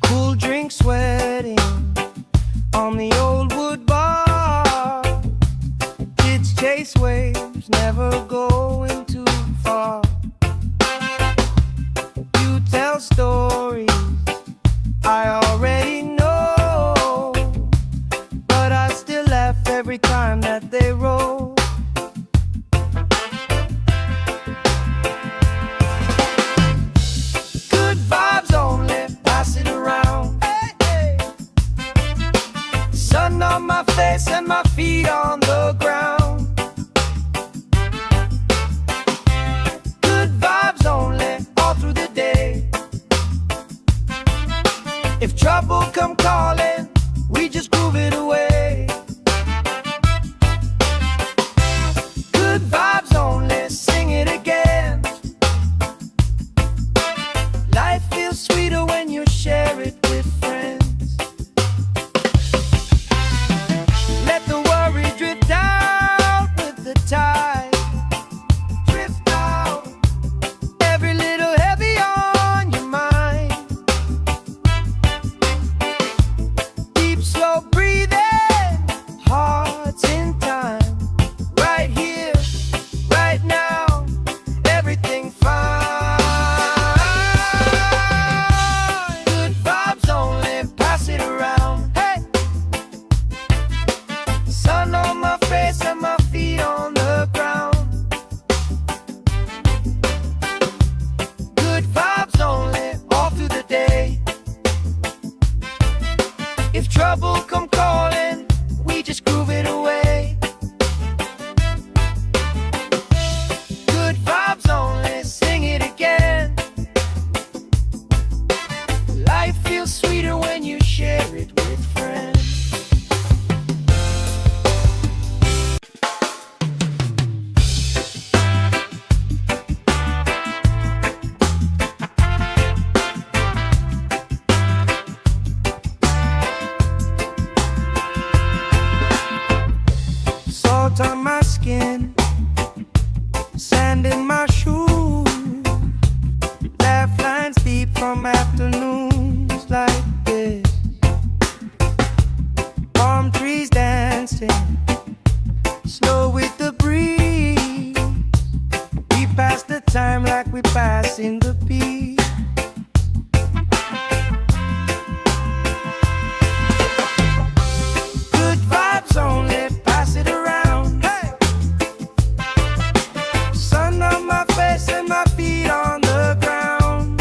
Cool drink sweating on the old wood bar. Kids chase waves, never going too far. You tell stories I already know, but I still laugh every time that they roll. Good vibes only, pass it around. Hey, hey. Sun on my face and my feet on the ground. Good vibes only, all through the day. If trouble come calling, we just groove it away. Good vibes only, sing it again. Life feels sweeter when you share it with friends. Let the worry drift out with the tide. Drift out, every little heavy on your mind. Deep, slow breathing, hearts in time. Right here, right now, everything fine. Good vibes only, pass it around. Hey! Sun on my face and my feet on the ground. Good vibes only, all through the day. If trouble come calling, we just groove it away. Good vibes only, sing it again. Life feels sweeter when you share it with friends. Salt on my skin, sand in my shoes. Laugh lines deep from afternoons like this. Palm trees dancing, slow with the breeze. We pass the time like we passing the peace. Good vibes only, pass it around. Hey! Sun on my face and my feet on the ground.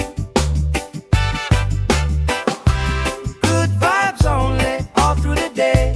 Good vibes only, all through the day.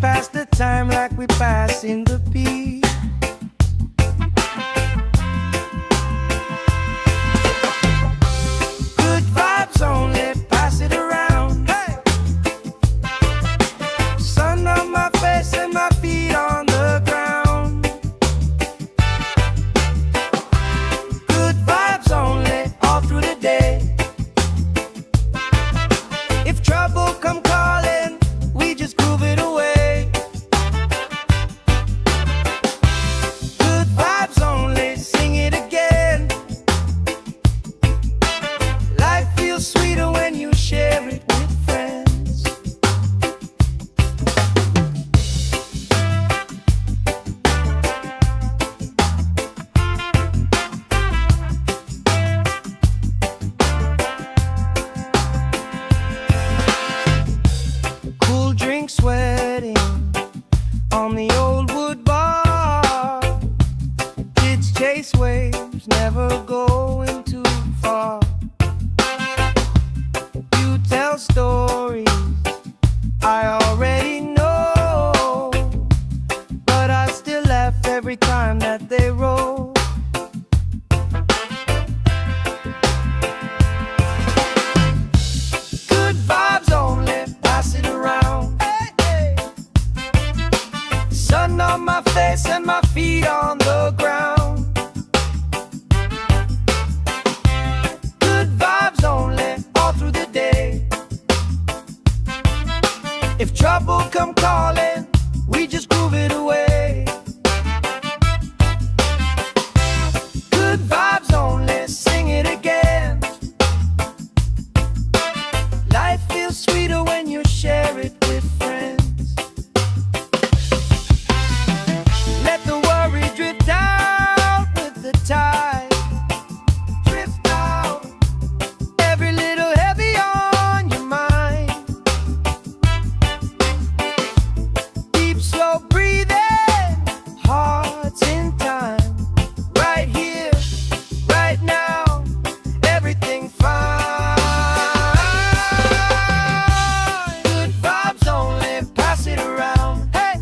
pass the time like we passing the peace. Good vibes only, pass it around. Hey! Sun on my face and my feet on the ground. Good vibes only, all through the day. If trouble come calling, we just groove it away. Good vibes only, sing it again. Life feels sweeter when you share it with friends. Cool drink sweating on the old wood bar. Kids chase waves, never going too far. You tell stories I already know, but I still laugh every time that they roll. Good vibes only, pass it around. Hey, hey. Sun on my face and my feet on the ground. Good vibes only, all through the day. If trouble come calling, we just groove it away. Good vibes only, sing it again. Life feels sweeter when you share it with friends. Let the worry drift out with the tide. Drift out, every little heavy on your mind. Deep, slow breathing, hearts in time. Right here, right now, everything fine. Good vibes only, pass it around. Hey!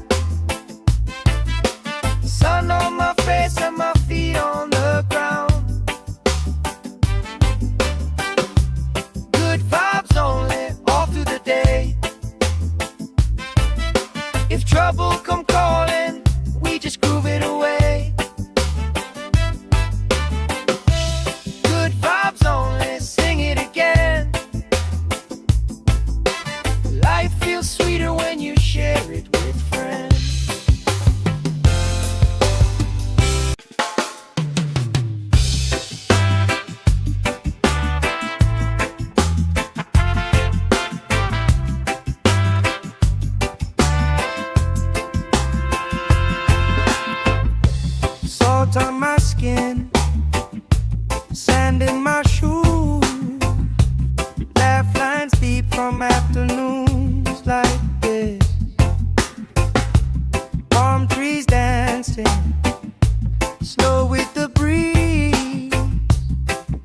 Sun on my face and my feet on the ground. Good vibes only, all through the day. If trouble come calling, we just groove it away. Good vibes only, sing it again. Life feels sweeter when you share it with friends. Salt on my skin, sand in my shoes. Laugh lines deep from afternoons like this. Palm trees dancing, slow with the breeze.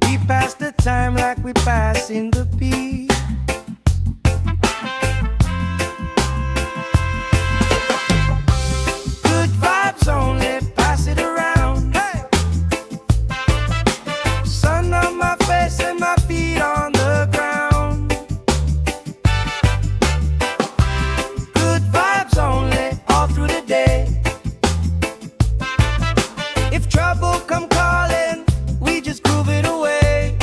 We pass the time like we passing the peace. Good vibes only, pass it around. Hey! Sun on my face and my feet on the ground. Good vibes only, all through the day. If trouble come calling, we just groove it away.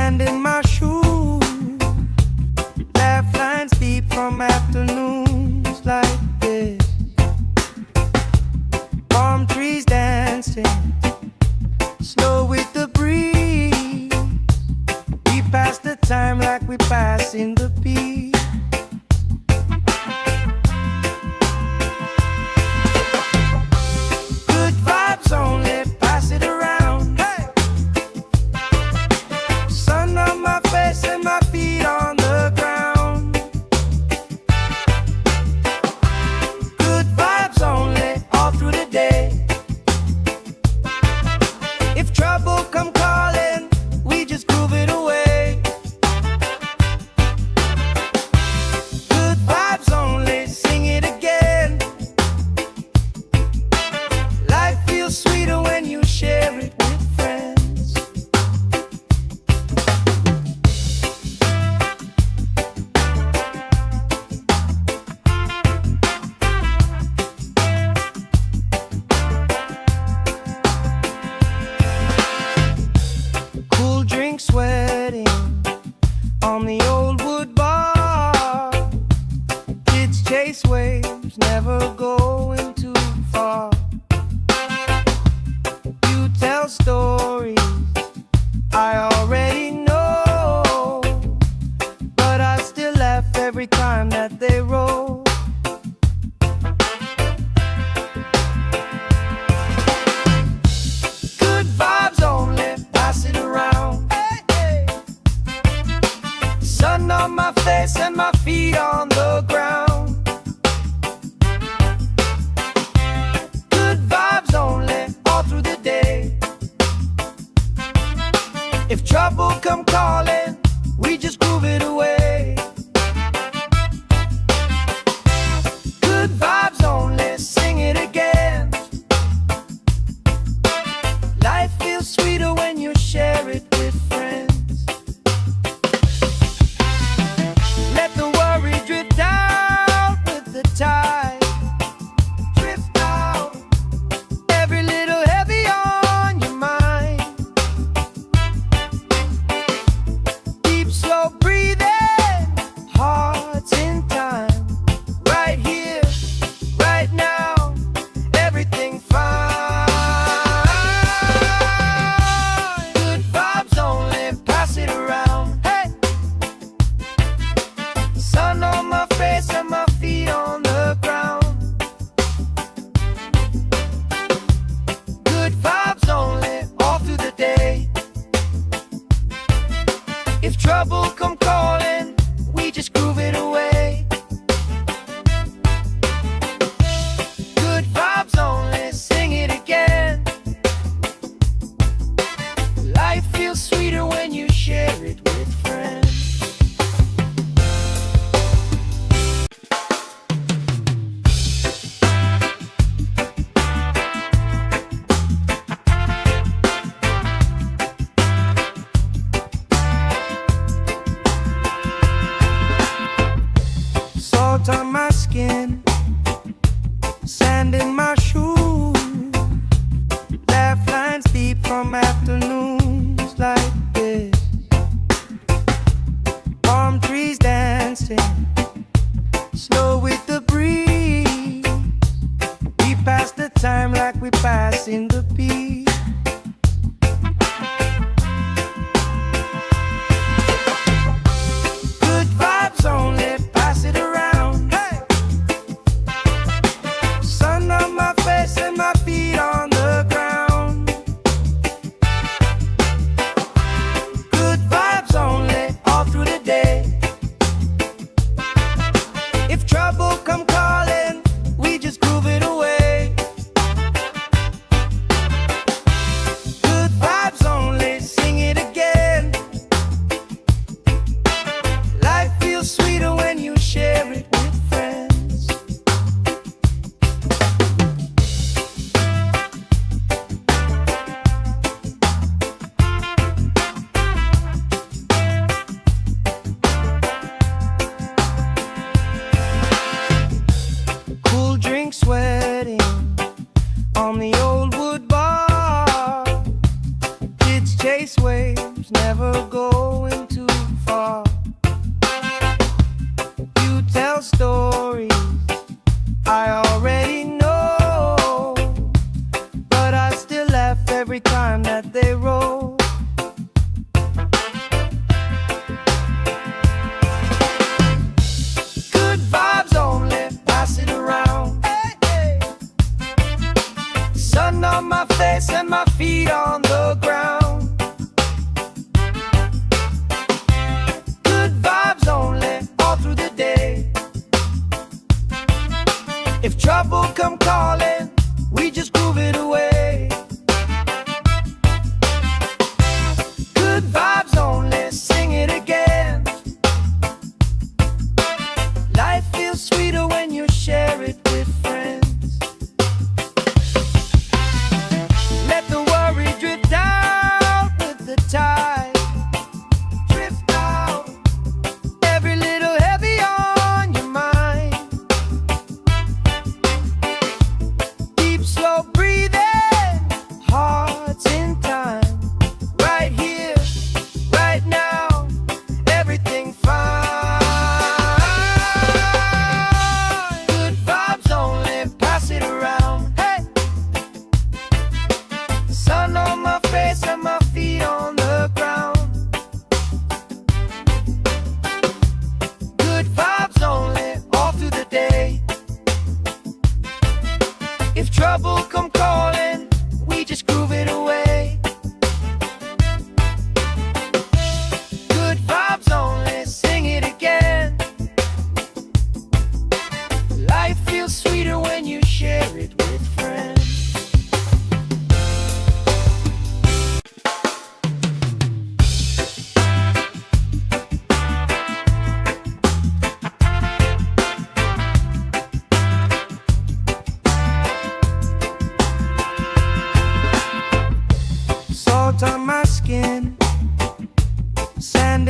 sand in my shoes, laugh lines deep from afternoons like this. Palm trees dancing, slow with the breeze. We pass the time like we pass in the beat. Good vibes only, pass it around. Hey! Sun on my face and my feet on the ground. Good vibes only, all through the day. If trouble come calling, we just groove it away. Good vibes only, sing it again. Life feels sweeter when you share it with friends. Cool drink sweating on the old wood bar. Kids chase waves, never going too far. You tell stories I already know, but I still laugh every time that they roll. Good vibes only, pass it around. Hey, hey. Sun on my face and my feet on the ground. Good vibes only, all through the day. If trouble come calling, we just groove it away. Good vibes only, sing it again. Life feels sweeter when you share it with friends. Let the worry drift out with the tide. Drift out, every little heavy on your mind. Deep, slow breathing, hearts in time. Right here, right now, everything fine. Good vibes only, pass it around. Hey! Sun on my face and my feet on the ground. Good vibes only, all through the day. If trouble come calling, we just groove it away. Good vibes only, sing it again. Life feels sweeter when you share it with friends. Salt on my skin, sand in my shoes, laugh lines deep from afternoons like this. Palm trees dancing, slow with the breeze. We pass the time like we pass in the beat. Good vibes only, pass it around. Hey! Sun on my face and my feet on the ground. Good vibes only, all through the day.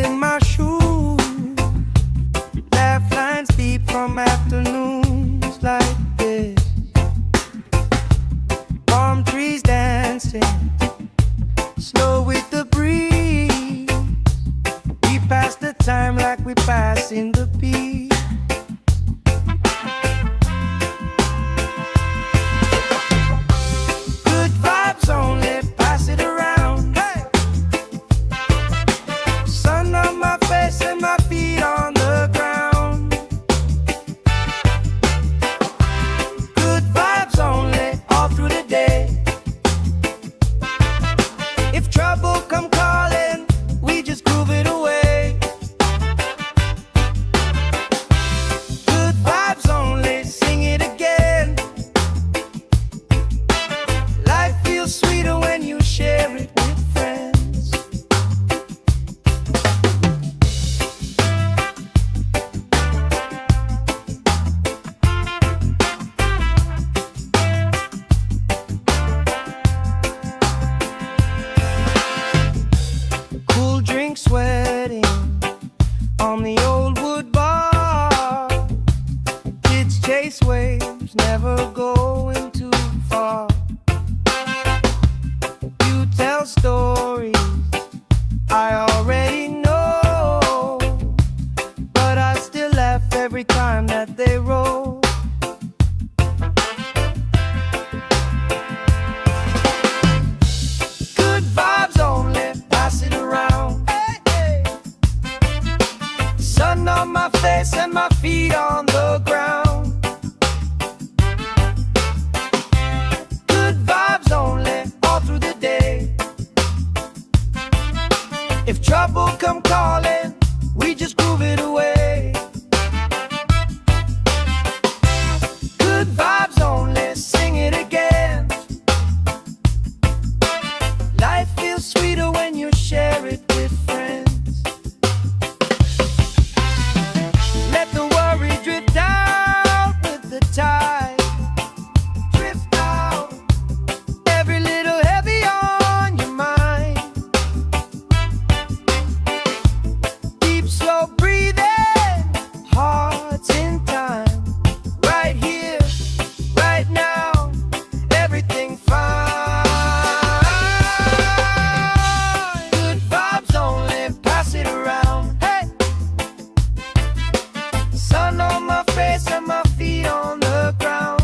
in my shoes, laugh lines deep from afternoons like this. Palm trees dancing, slow with the breeze. We pass the time like we pass in the beat. Good vibes only, pass it around. Hey! Sun on my face and my feet on the ground. Good vibes only, all through the day. If trouble come calling, we just groove it away. Good vibes only, sing it again. Life feels sweeter when you share it with friends. Cool drink sweating on the old wood bar. Kids chase waves, never going too far. You tell stories I already know, but I still laugh every time that they roll. Good vibes only, pass it around. Hey, hey. Sun on my face and my feet on the ground. Good vibes only, all through the day. If trouble come calling, we just groove it away. Good vibes only, sing it again. Life feels sweeter when you share it with friends. Let the worry drift out with the tide. Drift out, every little heavy on your mind. Deep, slow breathing, hearts in time. Right here, right now, everything fine. Good vibes only, pass it around. Hey! Sun on my face and my feet on the ground.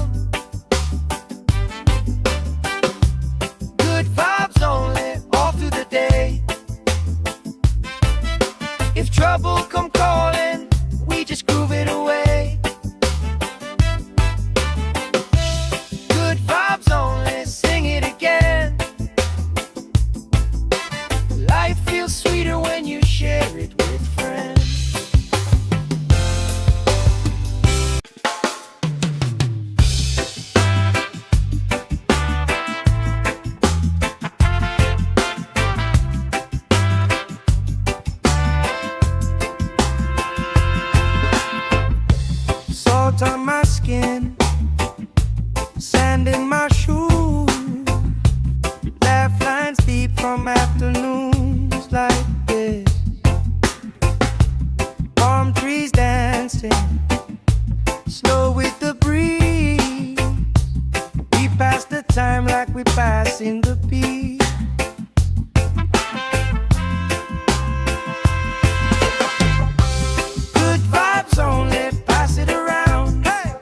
Good vibes only, all through the day. If trouble come calling, we just groove it away. Good vibes only, sing it again. Life feels sweeter when you share it with friends. Salt on my skin, sand in my shoes, laugh lines deep from afternoons like this. Palm trees dancing, slow with the breeze. We pass the time like we pass in the beat. Good vibes only, pass it around. Hey!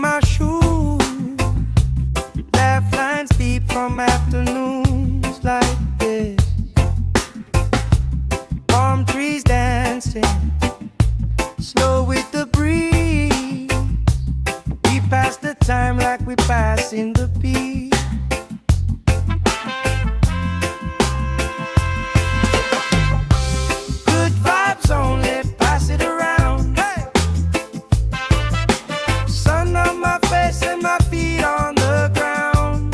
my shoes. Laugh lines deep from afternoons like this. Palm trees dancing slow with the breeze. We pass the time like we pass in the beat. Good vibes only, pass it around. Hey! Sun on my face and my feet on the ground.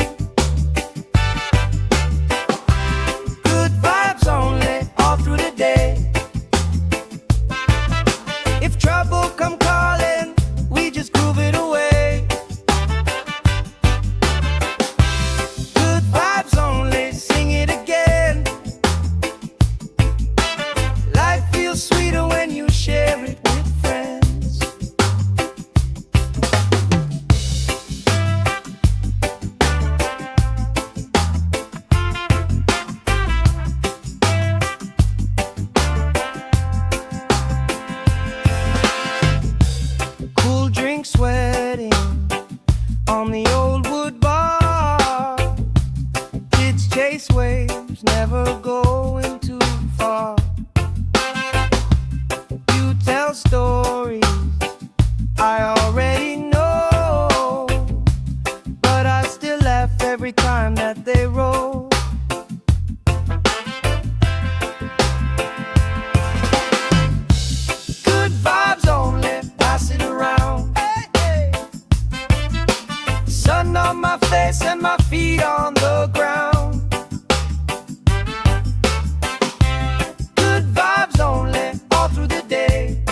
Good vibes only, all through the day. If trouble come calling, we just groove it away. Good vibes only, sing it again. Life feels sweeter when you share it with friends. Cool drink sweating on the old wood bar. Kids chase waves, never going too far. You tell stories I already know, but I still laugh every time that they roll. Good vibes only, pass it around. Hey, hey. Sun on my face and my feet on the ground. Good vibes only, all through the day.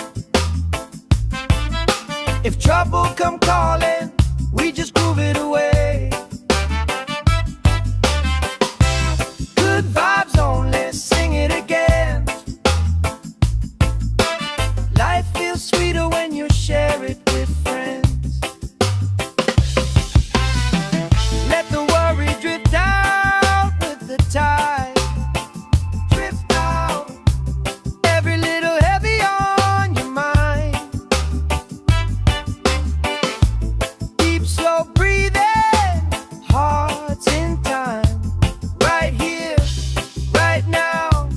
If trouble come calling, we just groove it away. Good vibes only, sing it again. Life feels sweeter when you share it with friends. Let the worry drift out with the tide. Drift out, every little heavy on your mind. Deep, slow breathing, hearts in time. Right here, right now,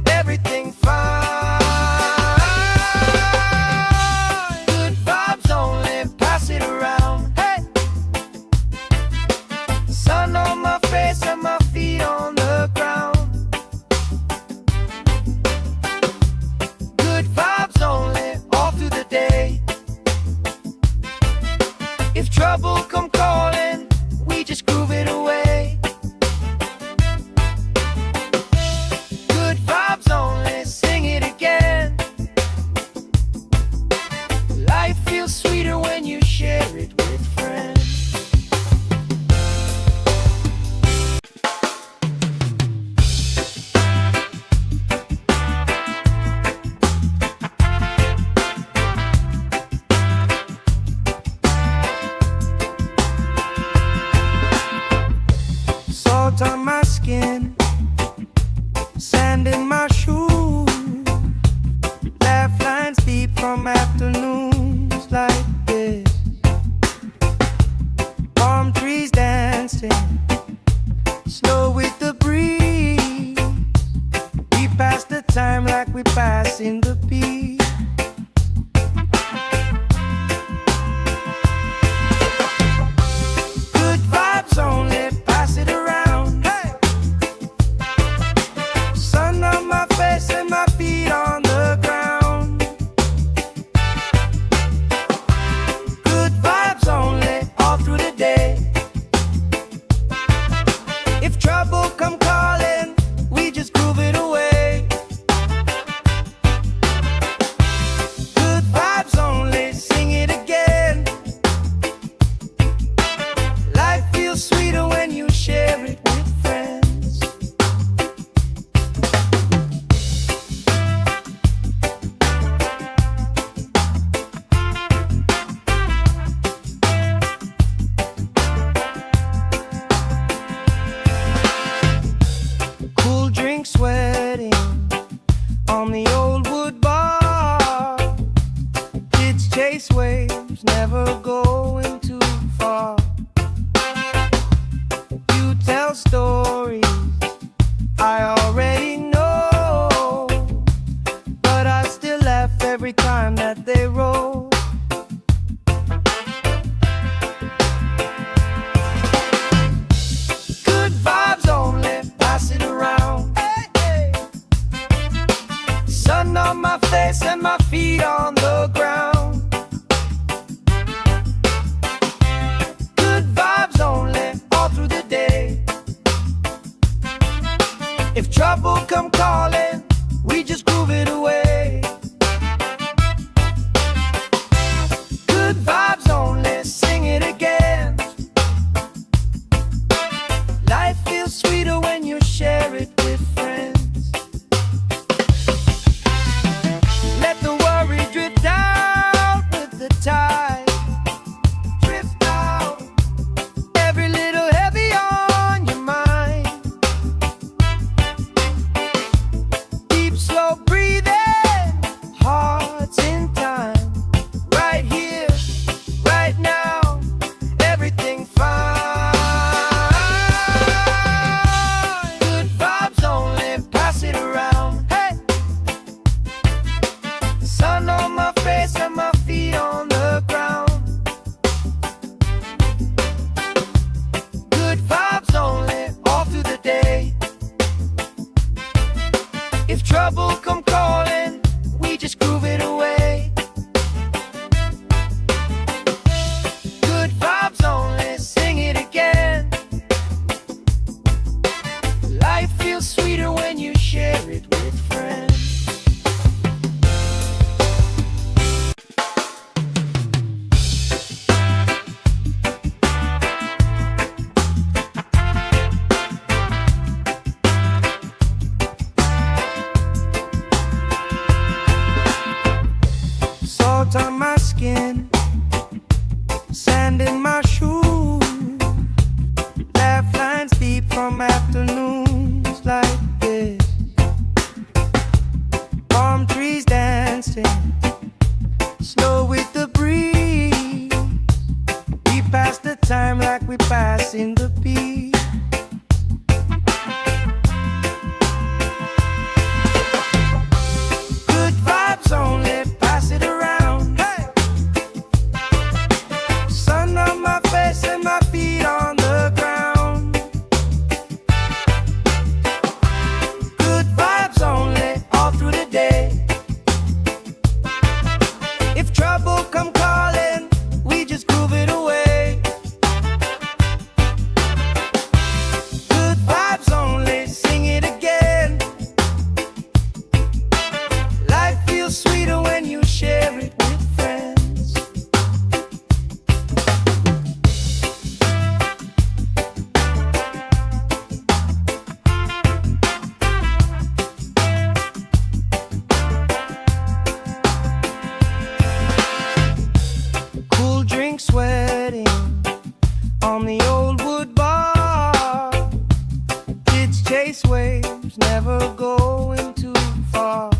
everything fine. Good vibes only, pass it around. Hey! Sun on my face and my feet on the ground. Good vibes only, all through the day. If trouble come calling, we just groove it away. Good vibes only, sing it again. Life feels sweeter when you share it with friends. Salt on my skin, sand in my shoes. Laugh lines deep from afternoons like this. Palm trees dancing slow with the breeze. We pass the time like we pass in the beat. Good vibes only, pass it around. Hey! Sun on my face and my feet on the ground. Good vibes only, all through the day. we passing the beat. Good vibes only, pass it around. Hey! Sun on my face and my feet on the ground. Good vibes only, all through the day. If trouble come calling, we just groove it away. Good vibes only, sing it again. Life feels sweeter when you share it with friends. Cool drink sweating on the old wood bar. Kids chase waves, never going too far.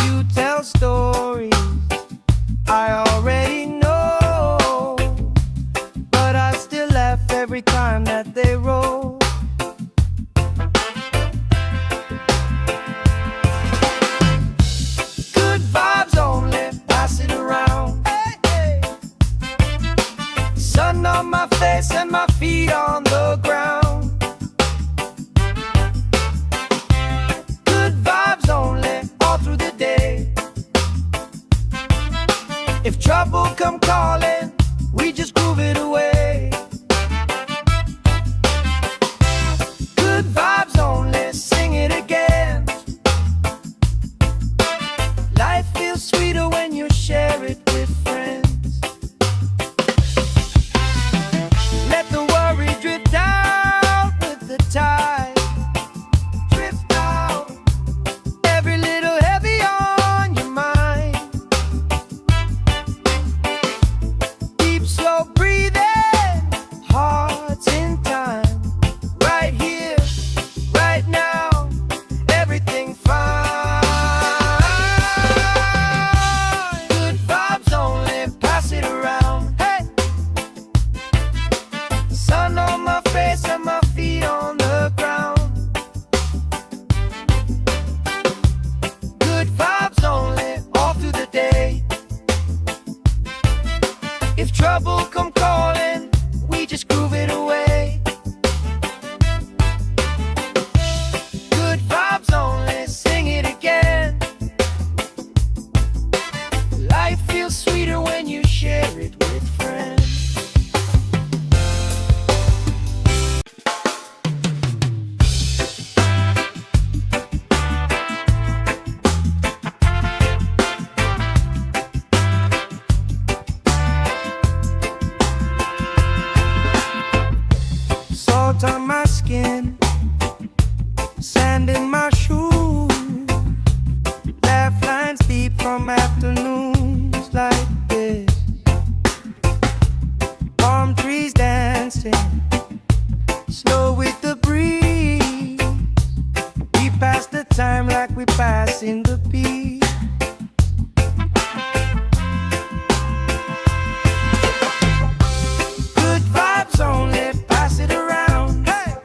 You tell stories I already know, but I still laugh every time that they roll. Good vibes only, pass it around. Hey, hey. Sun on my face and my feet on the ground. Good vibes only, all through the day. If trouble come calling, we just groove it away. Good vibes only, sing it again. Life feels sweeter when you share it with friends. Let the worry drift out with the tide. Drift out, every little heavy on your mind. Deep, slow breathing, hearts in time. Right here, right now, everything fine. Good vibes only, pass it around. Hey! Sun on my face and my feet on the ground. Good vibes only, all through the day. If trouble come calling, we just groove it away. Good vibes only, sing it again. Life feels sweeter when you share it with friends. Salt on my skin, sand in my shoes. Laugh lines deep from afternoons like this. Palm trees dancing, slow with the breeze. We pass the time like we passing the beat. Good vibes only, pass it around. Hey!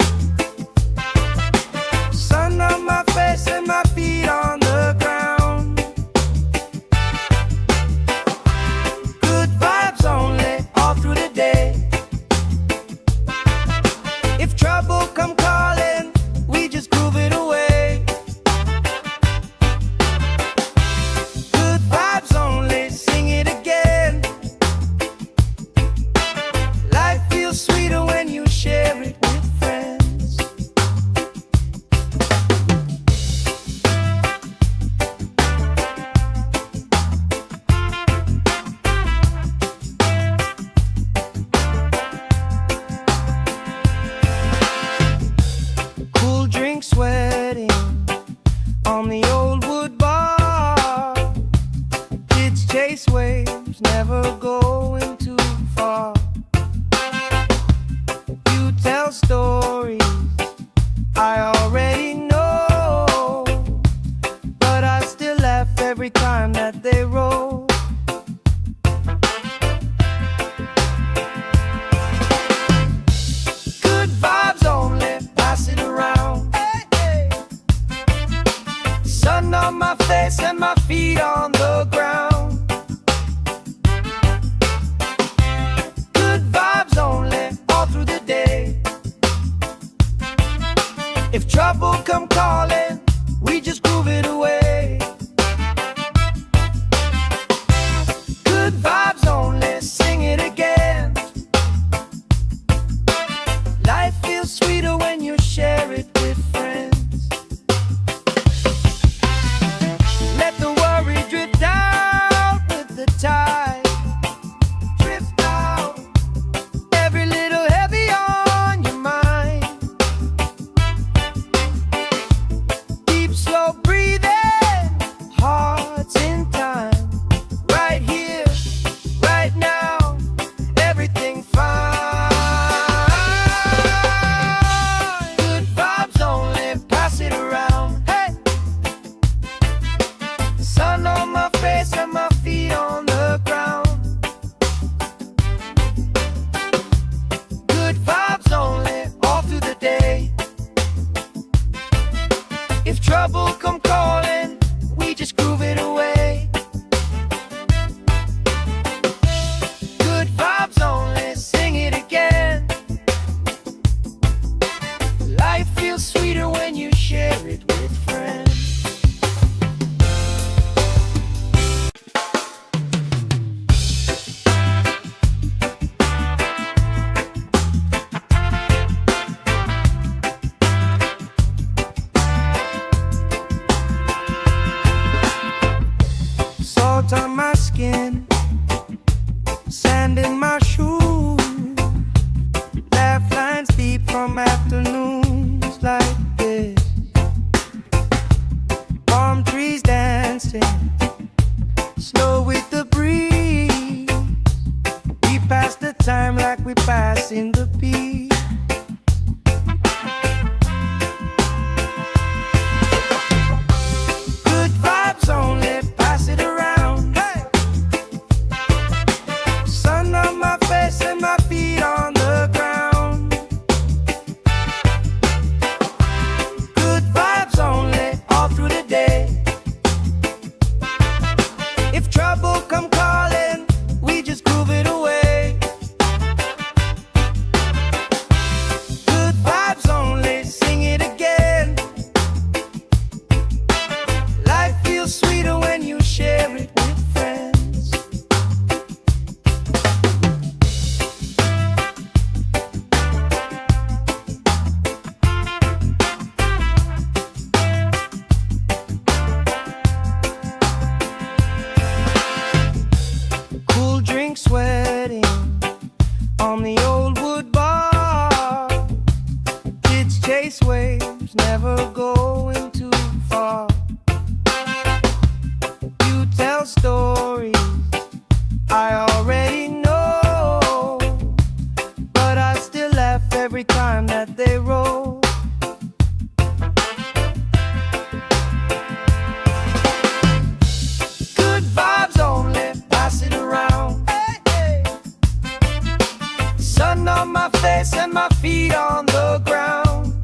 Sun on my face and my feet on the ground. Good vibes only, all through the day. pass the time like we pass in the beat. Good vibes only, pass it around. Hey! Sun on my face and my feet on the ground. Good vibes only, all through the day. If trouble come calling, we just groove it away. Good vibes only, sing it again. Life feels sweeter when you share it with friends. Cool drink sweating on the old wood bar. Kids chase waves, never going too far. You tell stories I already know, but I still laugh every time that they roll. Good vibes only, pass it around. Hey, hey. Sun on my face and my feet on the ground.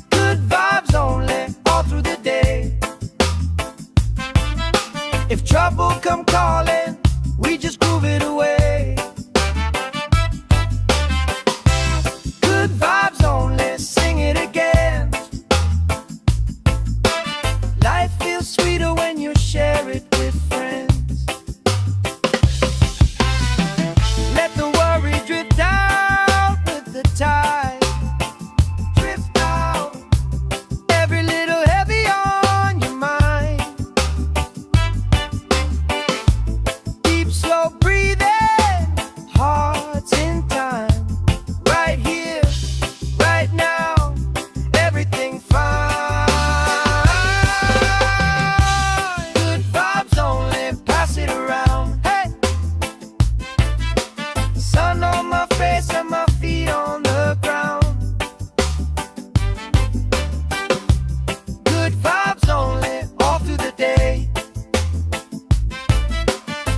Good vibes only, all through the day. If trouble come calling, we just groove it away. Good vibes only, sing it again. Life feels sweeter when you share it with friends. Let the worry drift out with the tide. Drift out, every little heavy on your mind. Deep, slow breathing, hearts in time. Right here, right now, everything fine. Good vibes only, pass it around. Hey! Sun on my face and my feet on the ground. Good vibes only, all through the day.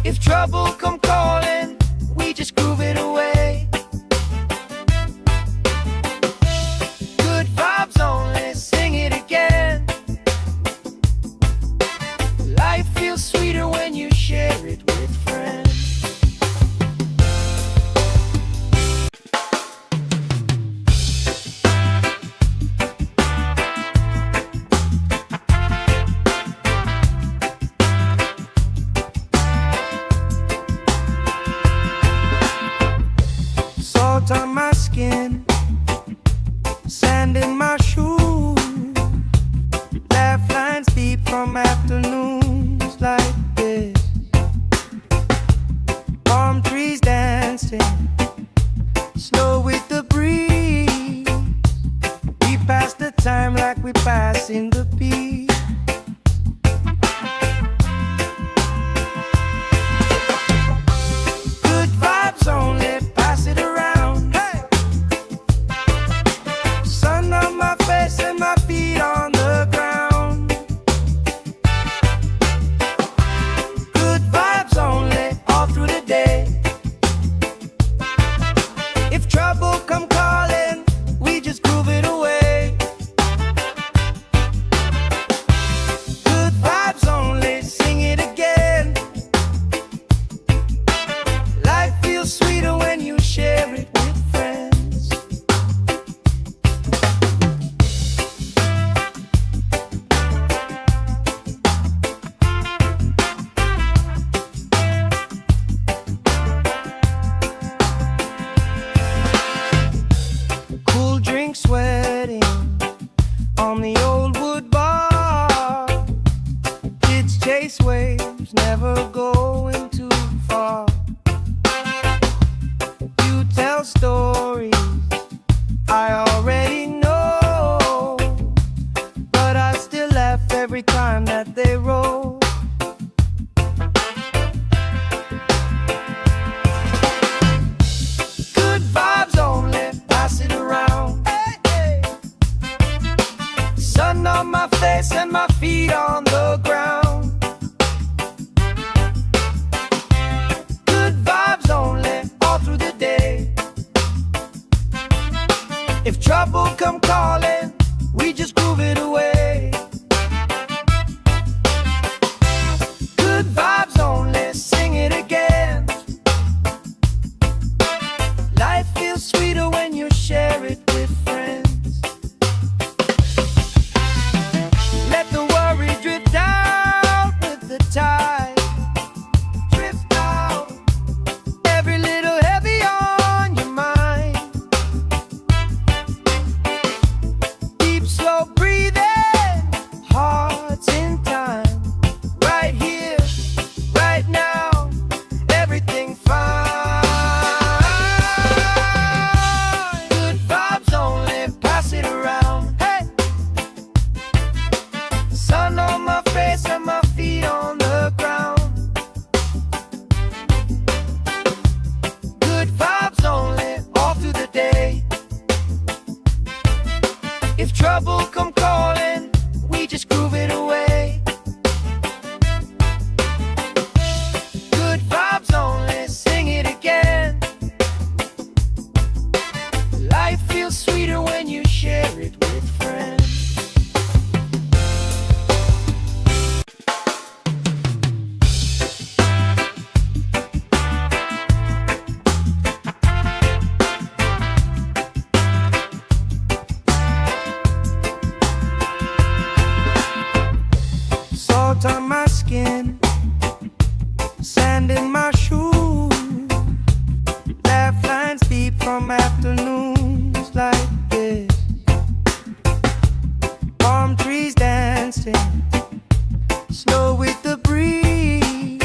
If trouble come calling, we just groove it away. Good vibes only, sing it again. Life feels sweeter when you share it with friends. Salt on my skin, sand in my shoes. Laugh lines deep from afternoons like this. Palm trees dancing, slow with the breeze. We pass the time like we pass in the beat. Good vibes only, pass it around. Hey! Sun on my face and my feet on the ground. Good vibes only, all through the day. If trouble come calling, we just groove it away. Good vibes only, sing it again. Life feels sweeter when you share it with friends. Cool drink sweating on the old wood bar. Kids chase waves, never going too far. You tell stories I already know, but I still laugh every time that they roll. sand in my shoes, laugh lines deep from afternoons like this. Palm trees dancing, slow with the breeze.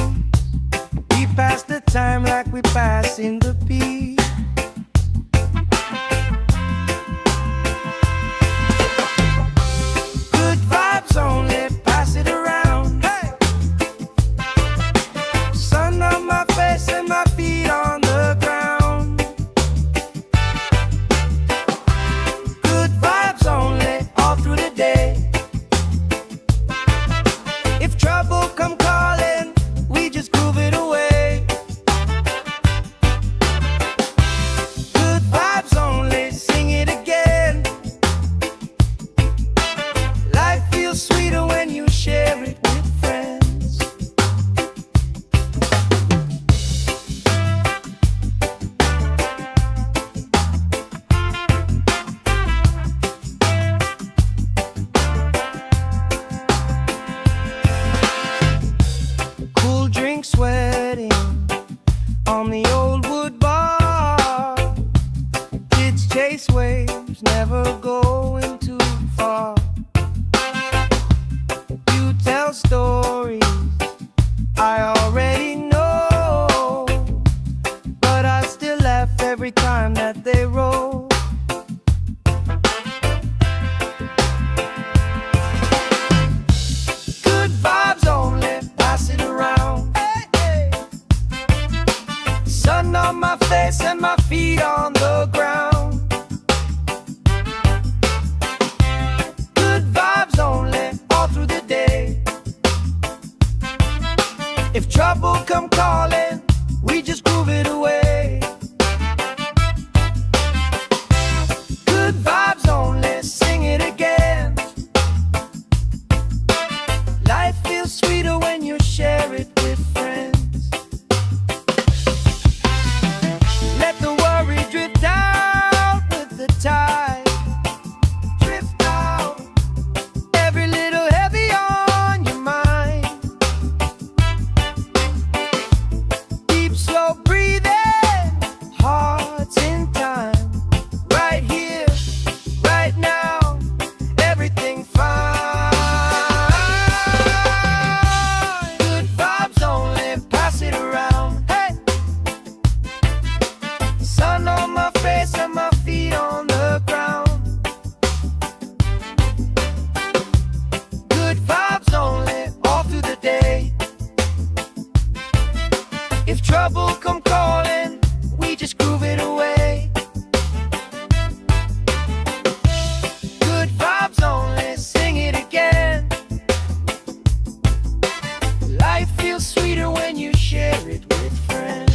We pass the time like we pass in the beat. Good vibes only, pass it around. Hey! Sun on my face and my feet on the ground. Good vibes only, all through the day. If trouble come calling, we just groove it away. Good vibes only, sing it again. Life feels sweeter when you share it with friends. Cool drink sweating on the old wood bar. Kids chase waves, never going too far. You tell stories I already know, but I still laugh every time that they roll. Good vibes only, pass it around. Hey, hey. Sun on my face and my feet on the ground. Good vibes only, all through the day. If trouble come calling, we just groove it away. Good vibes only, sing it again. Life feels sweeter when you share it with friends. Let the worry drift out with the tide. Drift out, every little heavy on your mind. Deep, slow breathing, hearts in time. Right here, right now, everything fine. Good vibes only, pass it around. Hey! Sun on my face and my feet on the ground. Good vibes only, all through the day. If trouble come calling, we just groove it away. Good vibes only, sing it again. Life feels sweeter when you share it with friends.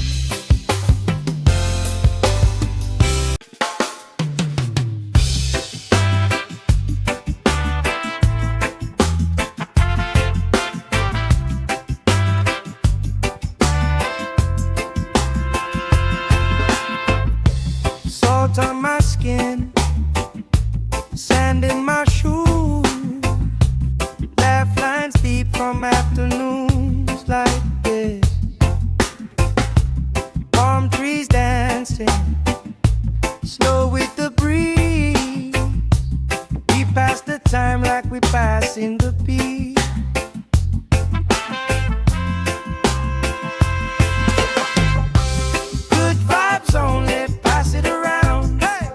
Salt on my skin, sand in my shoes, laugh lines deep from afternoons like this. Palm trees dancing, slow with the breeze. We pass the time like we pass in the beat. Good vibes only, pass it around. Hey!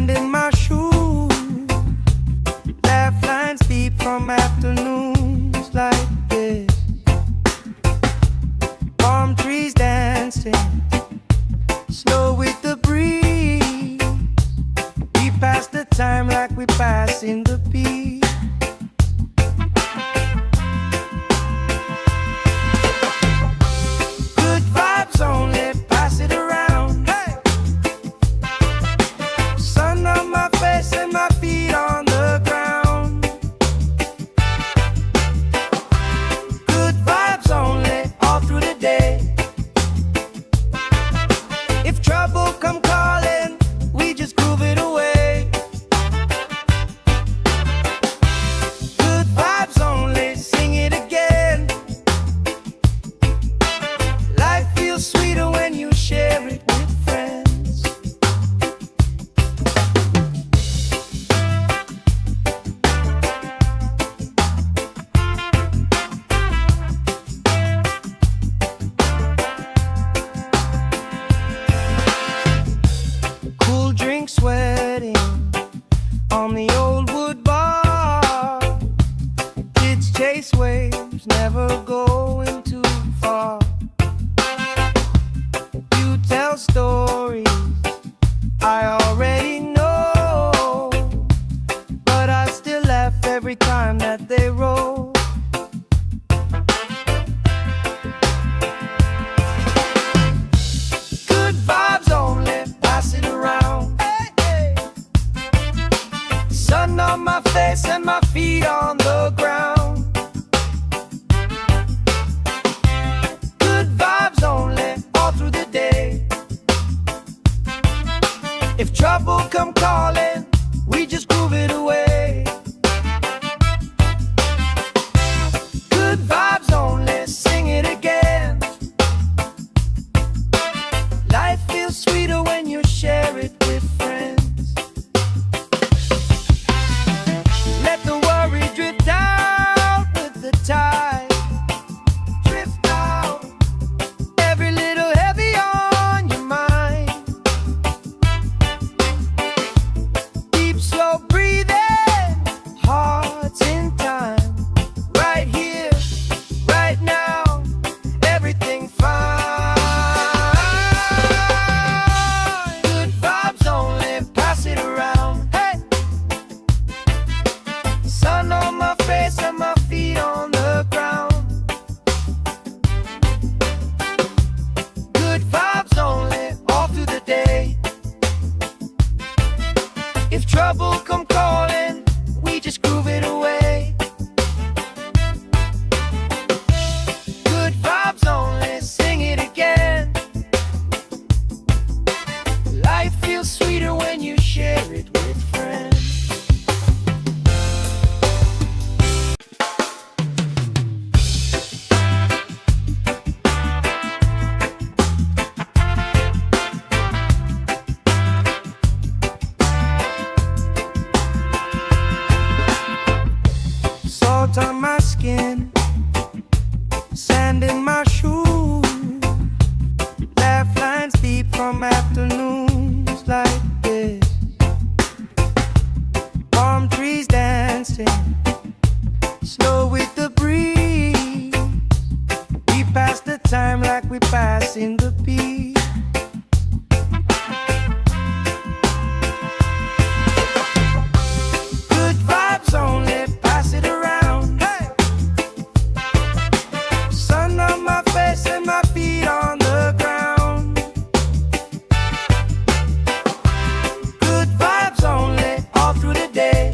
sand in my shoes, laugh lines deep from afternoons like this. Palm trees dancing, slow with the breeze. We pass the time like we pass in the peace. Good vibes only, pass it around. Hey! Sun on my face and my feet on the ground. Good vibes only, all through the day. If trouble come calling, we just groove it away. Good vibes only, sing it again. Life feels sweeter when you share it with friends. Cool drink sweating on the old wood bar. Kids chase waves, never going too far. You tell stories I already know, but I still laugh every time that they roll. Good vibes only, pass it around. Hey, hey. Sun on my face and my feet on the ground. Good vibes only, all through the day. If trouble come calling, we just groove it away. Good vibes only, sing it again. Life feels sweeter when you share it with friends. Let the worry drift out with the tide. Drift out, every little heavy on your mind. Deep, slow breathing, hearts in time. Right here, right now, everything fine. Good vibes only, pass it around. Hey! Sun on my face and my feet on the ground. Good vibes only, all through the day. If trouble come calling, we just groove it away. Good vibes only, sing it again. Life feels sweeter when you share it with friends. Salt on my skin, sand in my shoes, laugh lines deep from afternoons like this. Palm trees dancing, slow with the breeze. We pass the time like we pass in the peace. Good vibes only, pass it around. Hey! Sun on my face and my feet on the ground. Good vibes only, all through the day.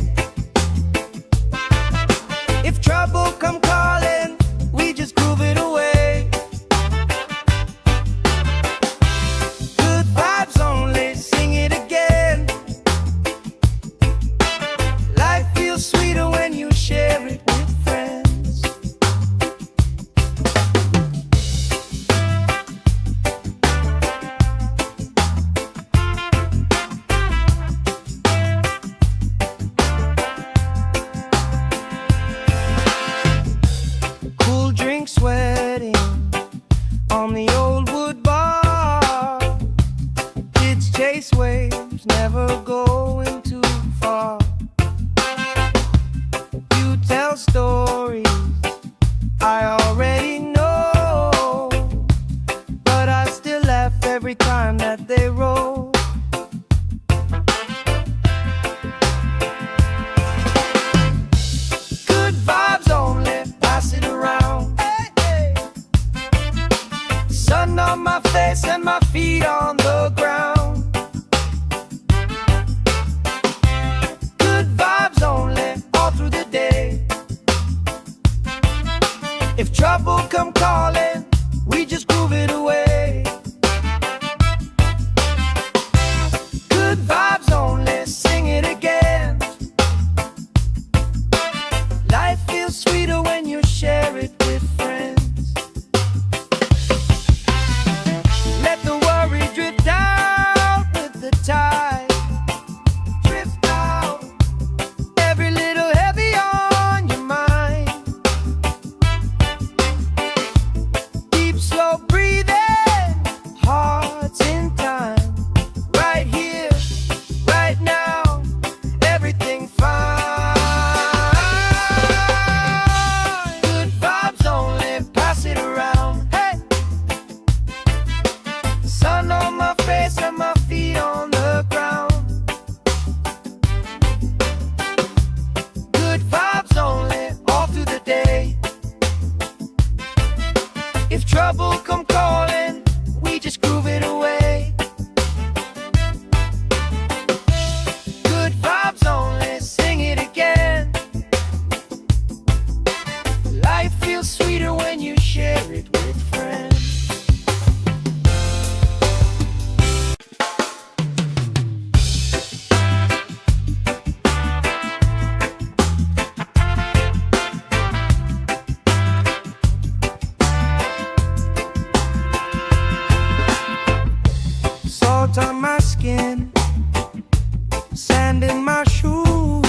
in my shoes,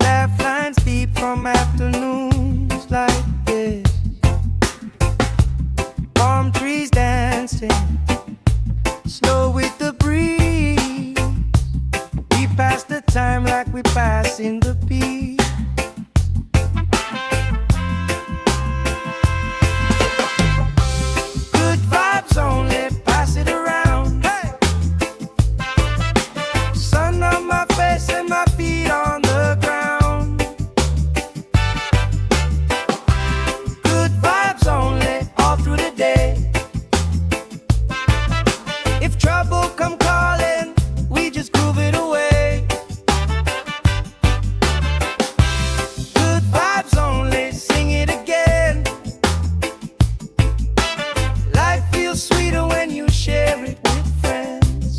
laugh lines deep from afternoons like this. Palm trees dancing, slow with the breeze. We pass the time like we pass in the beat. Good vibes only, pass it around. Hey! Sun on my face and my feet on the ground. Good vibes only, all through the day. If trouble come calling, we just groove it away. Good vibes only, sing it again. Life feels sweeter when you share it with friends.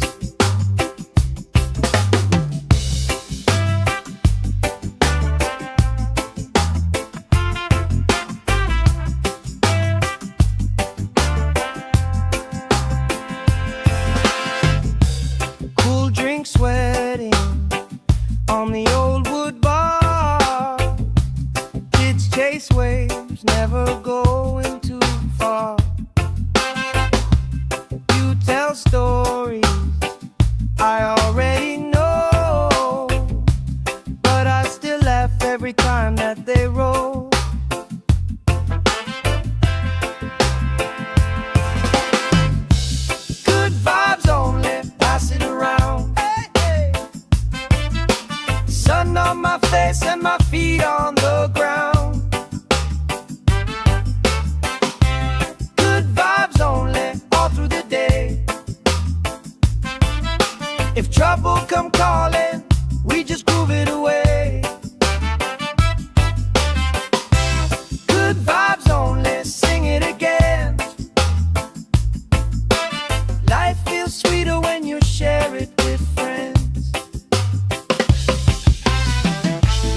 Cool drink sweating on the old wood bar. Kids chase waves, never going too far. You tell stories I already know, but I still laugh every time that they roll. Good vibes only, pass it around. Hey, hey. Sun on my face and my feet on the ground. Good vibes only, all through the day. If trouble come calling, we just groove it away. Good vibes only, sing it again. Life feels sweeter when you share it with friends.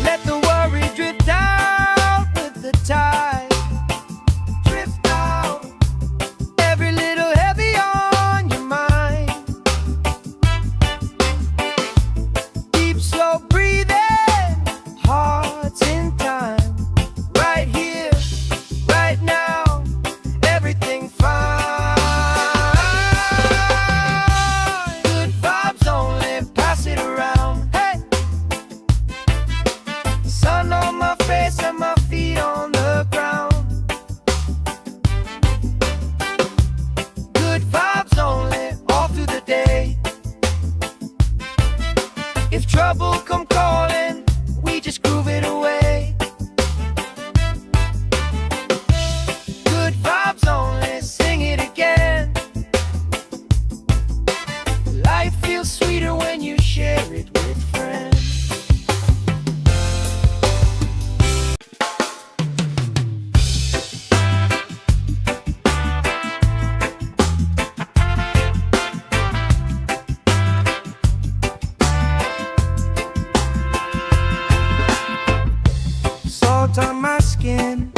Let the worry drift out with the tide. Drift out, every little heavy on your mind. Deep, slow breathing, hearts in time. Right here, right now, everything fine. Good vibes only, pass it around. Hey! Sun on my face and my feet on the ground. Good vibes only, all through the day. If trouble come calling, we just groove it away. Good vibes only, sing it again. Life feels sweeter when you share it with friends. Salt on my skin,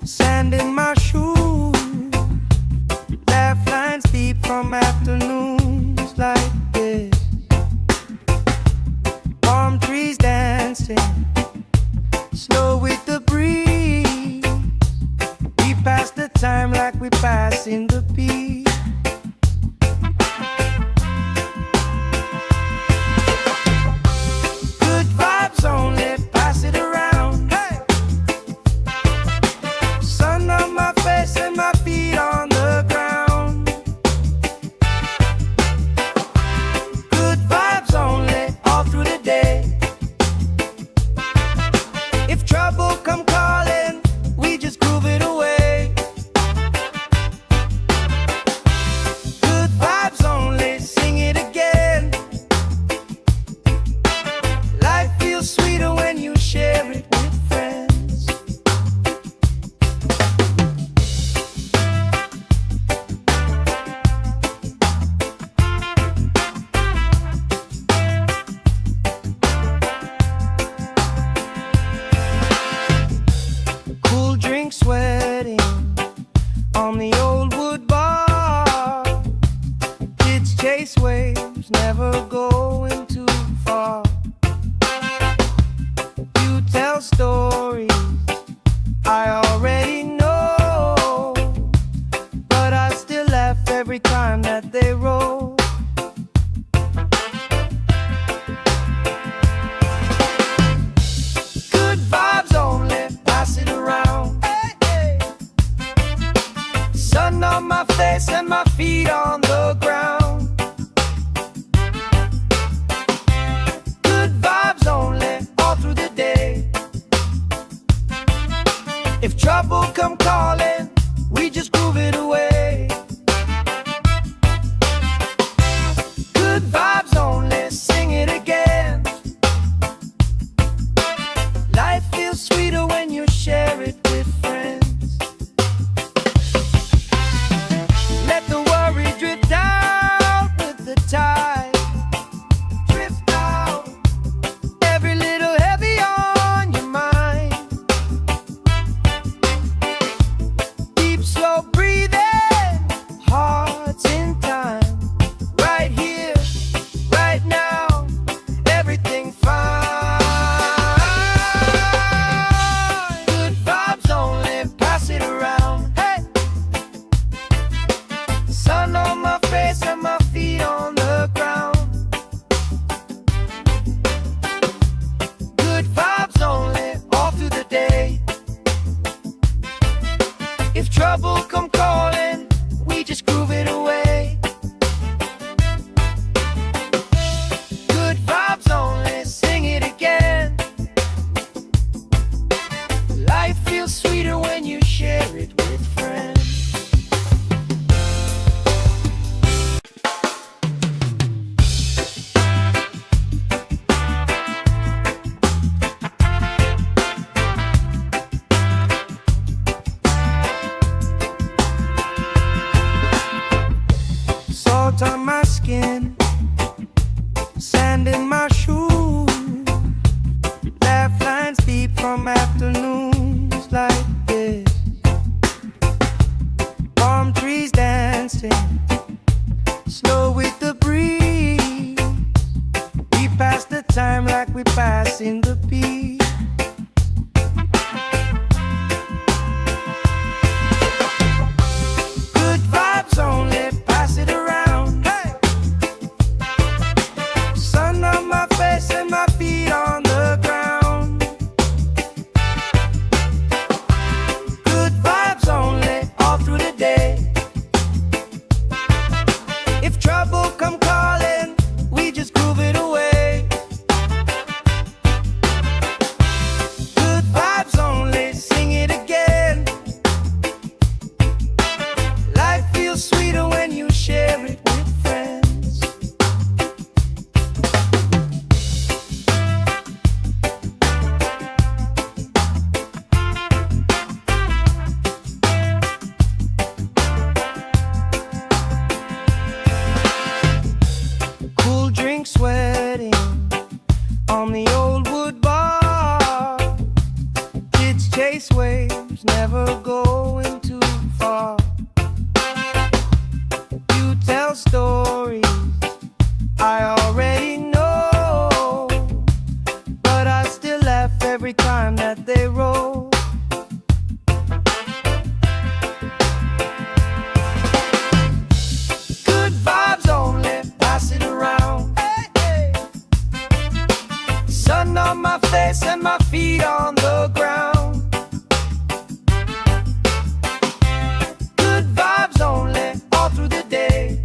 sand in my shoes, laugh lines deep from afternoons like this. Palm trees dancing, slow with the breeze. We pass the time like we pass in the beat. Good vibes only, pass it around. Hey! Sun on my face and my feet on the ground. Good vibes only, all through the day. If trouble come calling, we just groove it away. Sand in my shoes, laugh lines deep from afternoons like this. Palm trees dancing, slow with the breeze. We pass the time like we pass in the beat. Good vibes only, pass it around. Hey! Sun on my face and my feet on the ground. Good vibes only, all through the day. If trouble come calling, we just groove it away. Good vibes only, sing it again. Life feels sweeter when you share it with friends. Cool drink sweating on the old wood bar. Kids chase waves, never going too far. You tell stories I already know, but I still laugh every time that they roll. Good vibes only, pass it around. Hey, hey. Sun on my face and my feet on the ground. Good vibes only, all through the day.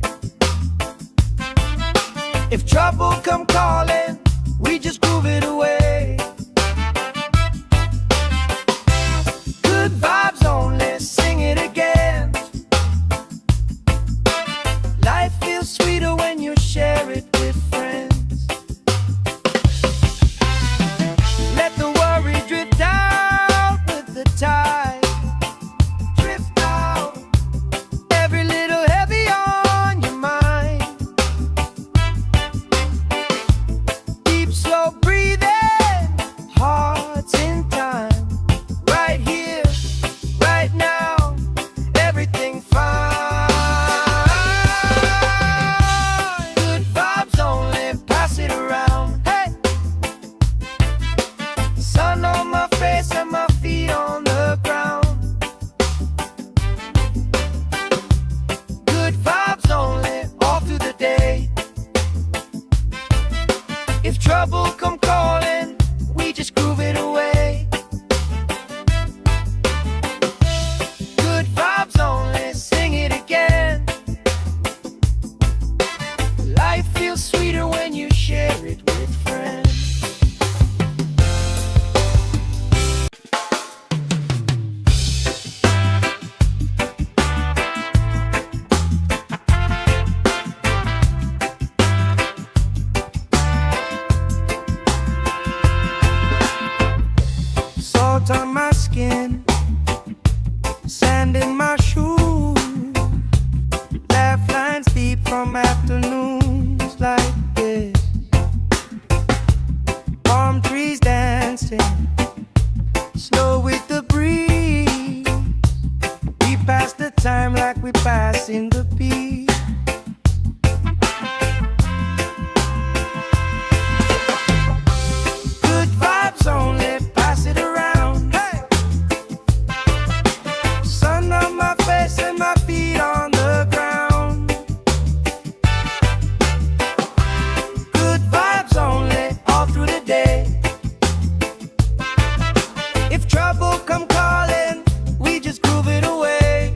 If trouble come calling, we just groove it away. Good vibes only, sing it again. Life feels sweeter when you share it with friends. Let the worry drift out with the tide. Drift out, every little heavy on your mind. Deep, slow breathing, hearts in time. Right here, right now, everything fine. Good vibes only, pass it around. Hey! Sun on my face and my feet on the ground. Good vibes only, all through the day. If trouble come calling, we just groove it away. Good vibes only, sing it again. Life feels sweeter when you share it with friends. Salt on my skin, sand in my shoes, laugh lines deep from afternoons like this. Palm trees dancing, slow with the breeze. We pass the time like we pass in the beat. Good vibes only, pass it around. Hey! Sun on my face and my feet on the ground. Good vibes only, all through the day. If trouble come calling, we just groove it away.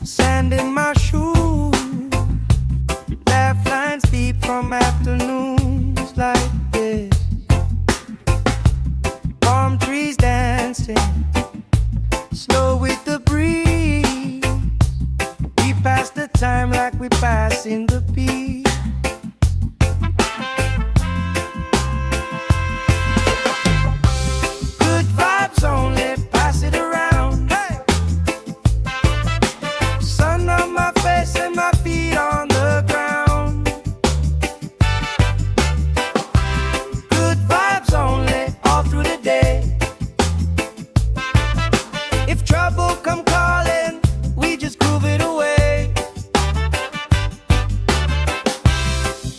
Sand in my shoes, laugh lines deep from afternoons like this. Palm trees dancing, slow with the breeze. We pass the time like we pass in the peace. Good vibes only, pass it around. Hey! Sun on my face and my feet on the ground. Good vibes only, all through the day. If trouble come calling, we just groove it away.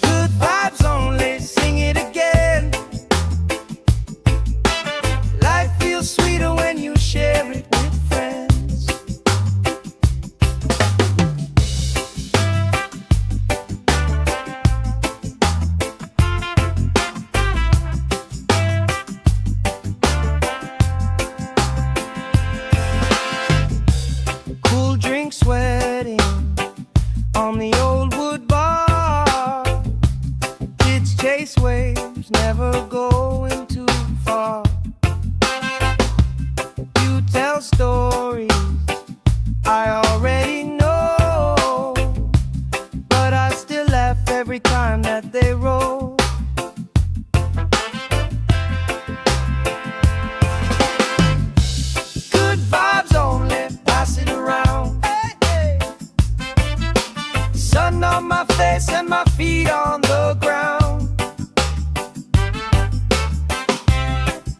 Good vibes only, sing it again. Life feels sweeter when you share it with friends. Cool drink sweating on the old wood bar. Kids chase waves, never going too far. You tell stories I already know, but I still laugh every time that they roll. Good vibes only, pass it around. Hey, hey. Sun on my face and my feet on the ground.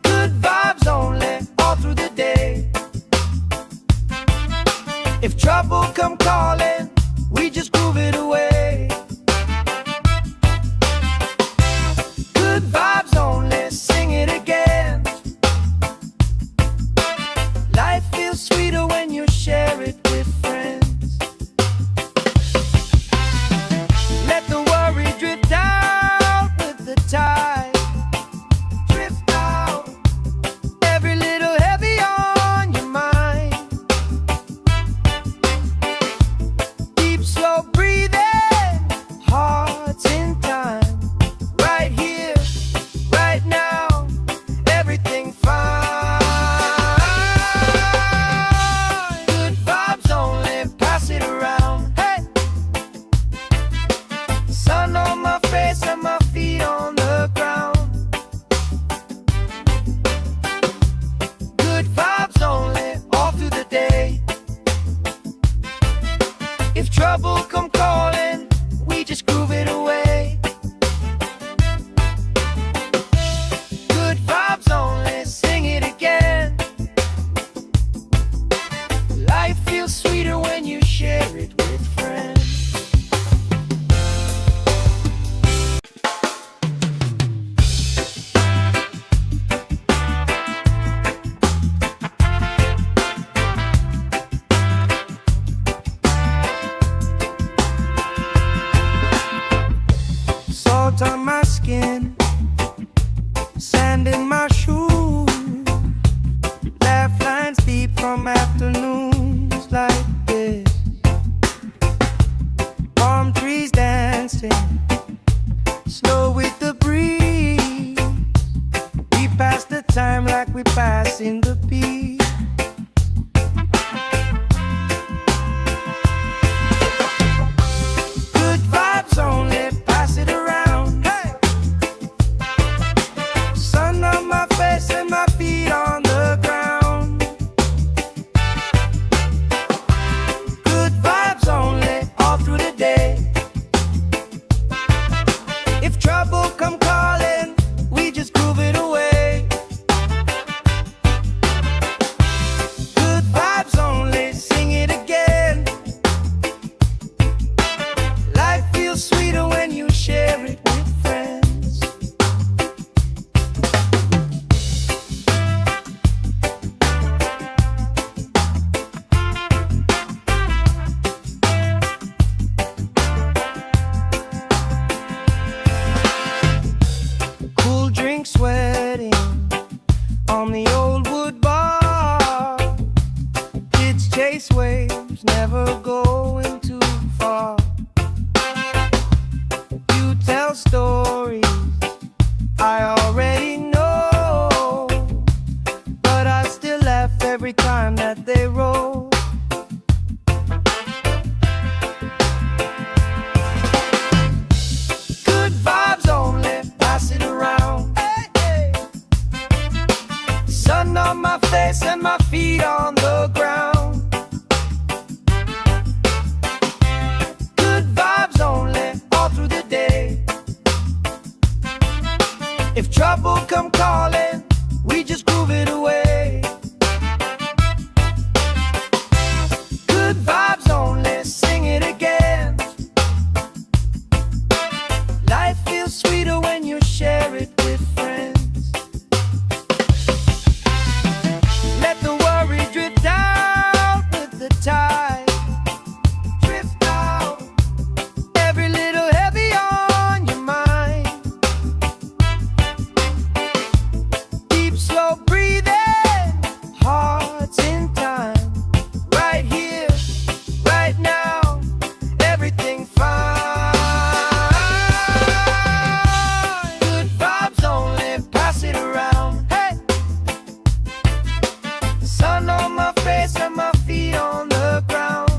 Good vibes only, all through the day. If trouble come calling, we just groove it away. Good vibes only, sing it again. Life feels sweeter when you share it with friends. Let the worry drift out with the tide. Drift out, every little heavy on your mind. Deep, slow breathing, hearts in time. Right here, right now, everything fine. Good vibes only, pass it around. Hey! Sun on my face and my feet on the ground. Good vibes only, all through the day. If trouble come calling, we just groove it away. Good vibes only, sing it again. Life feels sweeter when you share it with friends. Salt on my skin, sand in my shoes, laugh lines deep from afternoons like this. Palm trees dancing, slow with the breeze. We pass the time like we pass in the peace. Good vibes only, pass it around. Hey! Sun on my face and my feet on the ground. Good vibes only, all through the day. going too far. You tell stories I already know, but I still laugh every time that they roll. Good vibes only, pass it around. Hey, hey. Sun on my face and my feet on the ground. Good vibes only, all through the day. If trouble come calling, we just groove it away. Good vibes only, sing it again. Life feels sweeter when you share it with friends. Let the worry drift out with the tide. Drift out, every little heavy on your mind. Deep, slow breathing, hearts in time. Right here, right now, everything fine. Good vibes only, pass it around. Hey, sun on my face and my feet on the ground.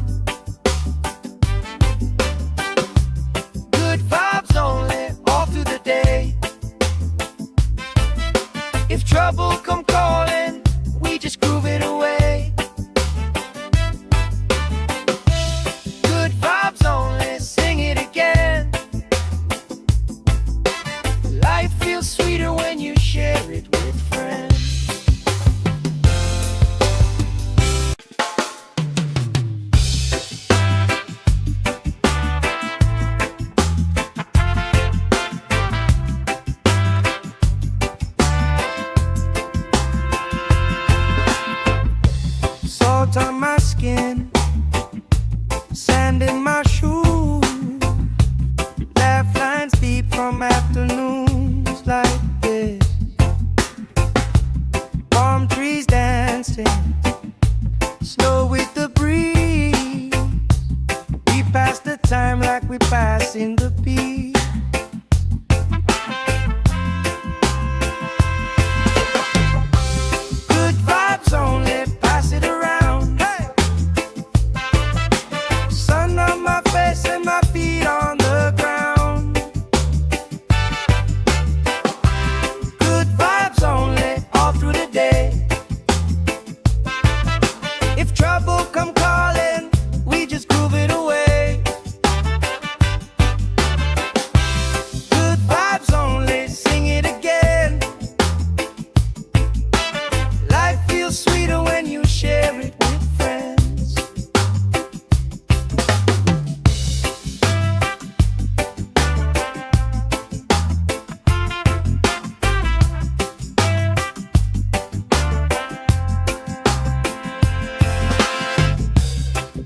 Good vibes only, all through the day. If trouble come calling, we just groove it away. Good vibes only, sing it again. Life feels sweeter when you share it with friends. Salt on my skin, sand in my shoes. Laugh lines deep from afternoons like this. Palm trees dancing, snow with the breeze. We pass the time like we pass in the beat. Good vibes only, pass it around. Hey, sun on my face and my feet on the ground. Good vibes only, all through the day. If trouble come calling, we just groove it away. Good vibes only, sing it again. Life feels sweeter when you share it with friends.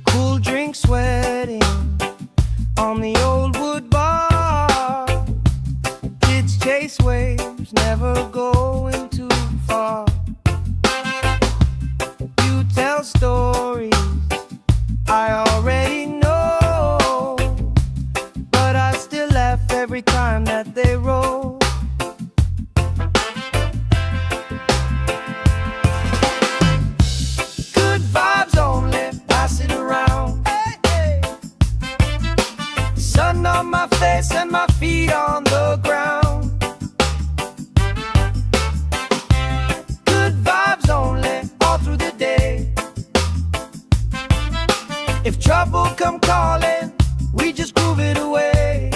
Cool drink sweating on the old wood bar. Kids chase waves, never going too far. You tell stories I already know, but I still laugh every time that they roll. Good vibes only, pass it around. Hey, hey. Sun on my face and my feet on the ground. Good vibes only, all through the day. If trouble come calling, we just groove it away.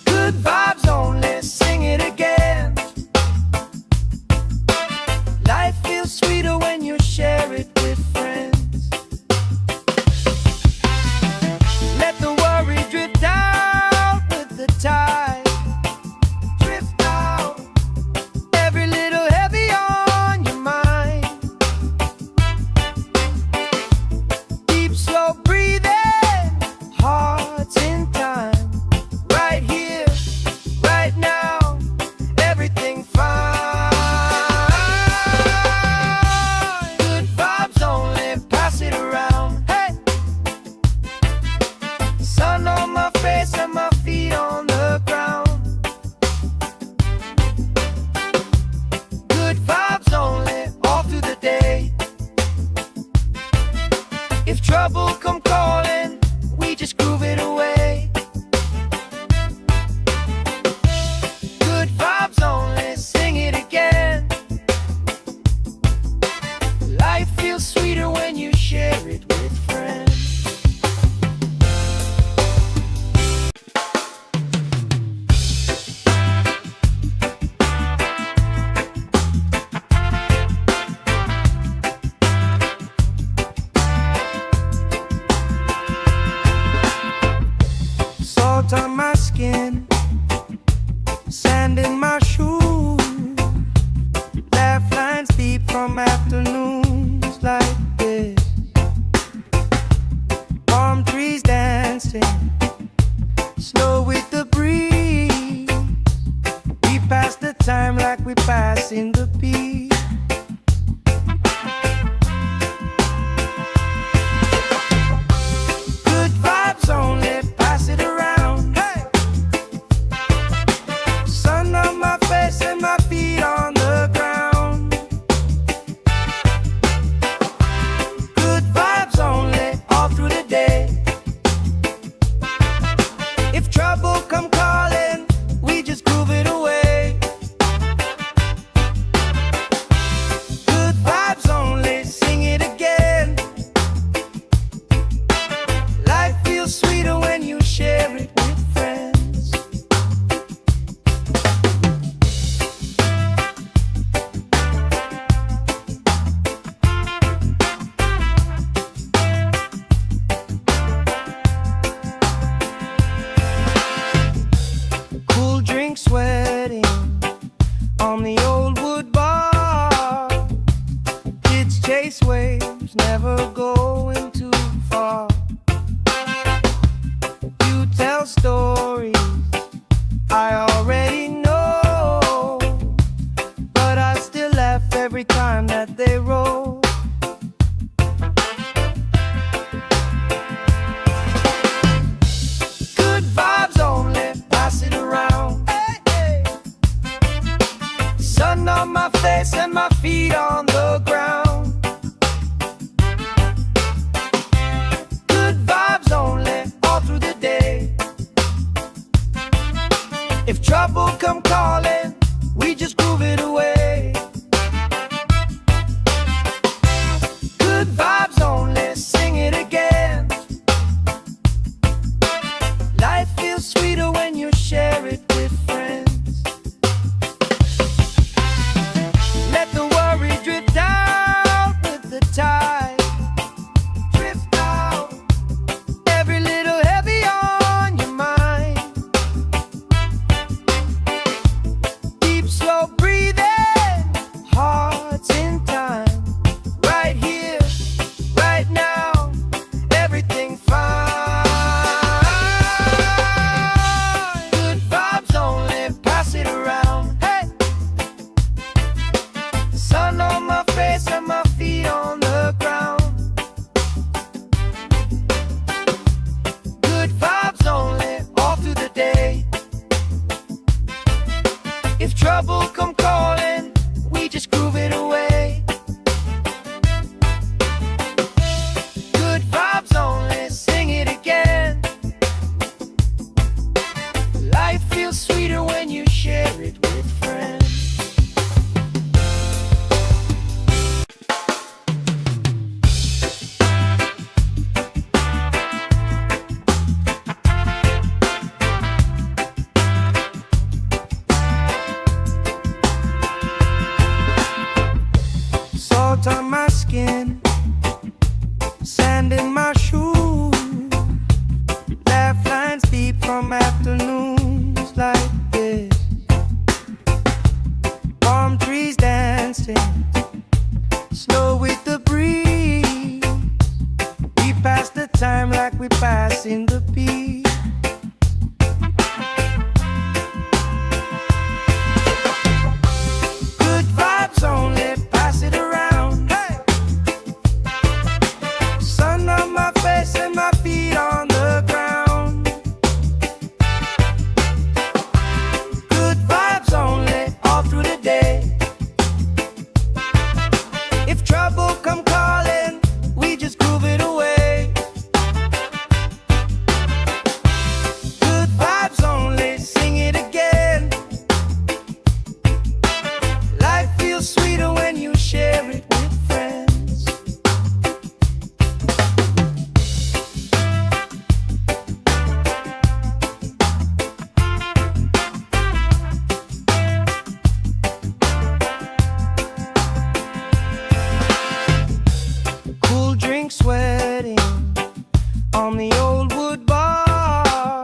Good vibes only, sing it again. Life feels sweeter when you share it with friends. Let the worry drift out with the tide. Drift out, every little heavy on your mind. Deep, slow breathing, trouble come calling, we just groove it away. Good vibes only, sing it again. Life feels sweeter when you share it with friends. Salt on my skin, sand in my shoes, laugh lines deep from afternoons like this. Palm trees dancing, slow with the breeze. We pass the time like we pass in the beat. Good vibes only, pass it around. Hey! Sun on my face and my feet on the ground. Good vibes only, all through the day. If trouble come calling, we just groove it away. Good vibes only, sing it again. Life feels sweeter when you share it with friends. Cool drink sweating on the old wood bar. Kids chase waves, never going too far. You tell stories I already know, but I still laugh every time that they roll. Good vibes only, pass it around. Hey, hey. Sun on my face and my feet on the ground. Good vibes only, all through the day. If trouble come calling, we just groove it away. Good vibes only, sing it again. Life feels sweeter when you share it with friends. Let the worry drift out with the tide. Drift out, every little heavy on your mind. Deep, slow breathing, hearts in time. Right here, right now, everything fine. Good vibes only, pass it around. Hey! Sun on my face and my feet on the ground. Good vibes only, all through the day. If trouble come calling, we just groove it away. Good vibes only, sing it again. Life feels sweeter when you share it with friends. Salt on my skin, sand in my shoes, laugh lines deep from afternoons like this. Palm trees dancing, slow with the breeze. We pass the time like we pass in the beat. Good vibes only, pass it around. Hey! Sun on my face and my feet on the ground. Good vibes only, all through the day. If trouble come calling, we just groove it away. drink sweating on the old wood bar.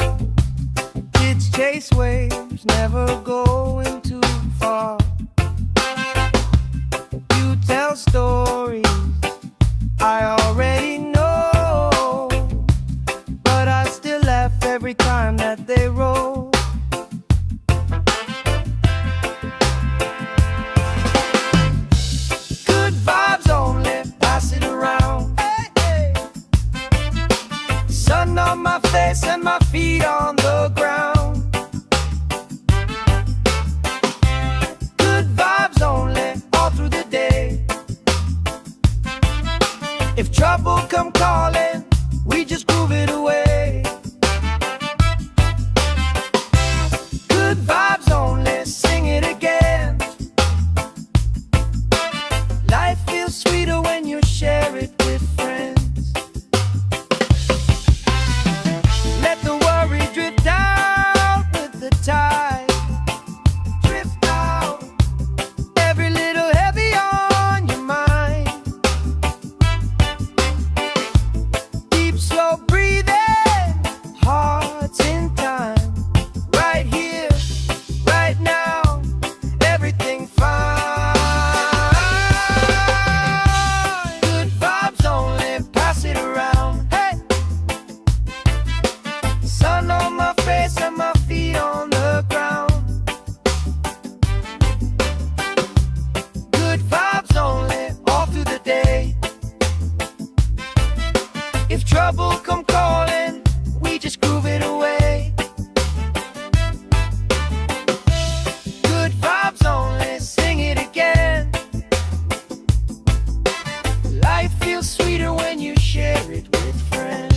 Kids chase waves, never going too far. You tell stories I already know, but I still laugh every time that they roll. Good vibes only, pass it around. Hey, hey. Sun on my face and my feet on the ground. Good vibes only, all through the day. If trouble come calling, we just groove it away. Good vibes only, sing it again. Life feels sweeter when you share it with friends. Let the worry drift out with the tide. Drift out, every little heavy on your mind. Deep, slow breathing, hearts in time. Right here, right now, everything fine. Good vibes only, pass it around. Hey, sun on my face and my feet on the ground. Good vibes only, all through the day. If trouble come calling, we just groove it away. Good vibes only, sing it again. Life feels sweeter when you share it with friends.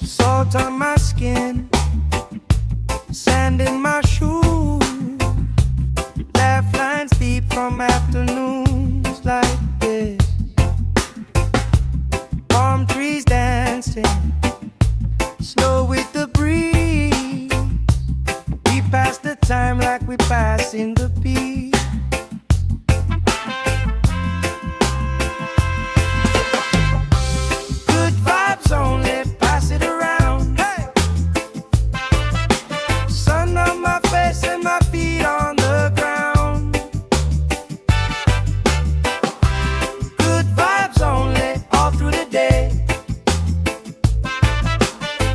Salt on my skin, sand in my shoes, laugh lines deep from afternoons like this. Palm trees dancing, slow with the breeze. We pass the time like we pass in the beat. Good vibes only, pass it around. Hey, sun on my face and my feet on the ground. Good vibes only, all through the day.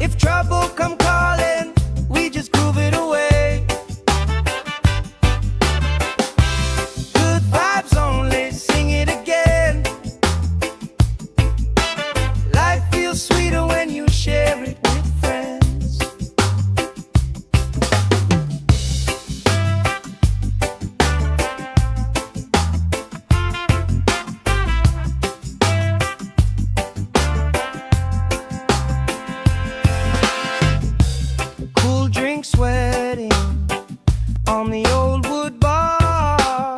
If trouble come calling, we just groove it away. Good vibes only, sing it again. Life feels sweeter when you share it with friends. Cool drink sweating on the old wood bar.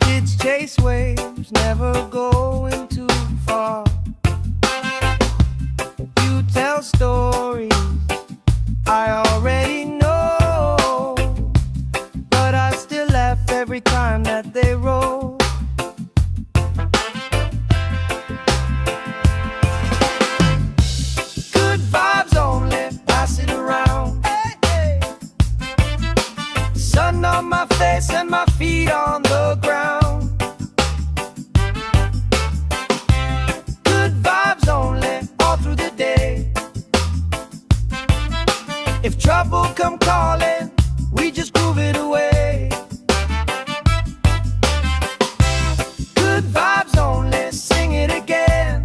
Kids chase waves, never going too far. You tell stories I already know, but I still laugh every time that they roll. Good vibes only, pass it around. Hey, hey. Sun on my face and my feet on the ground. Good vibes only, all through the day. If trouble come calling, we just groove it away. Good vibes only, sing it again.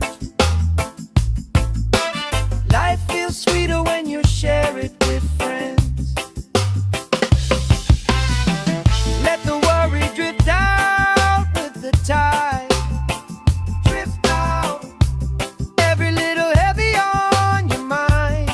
Life feels sweeter when you share it with friends. Let the worry drift out with the tide. Drift out, every little heavy on your mind.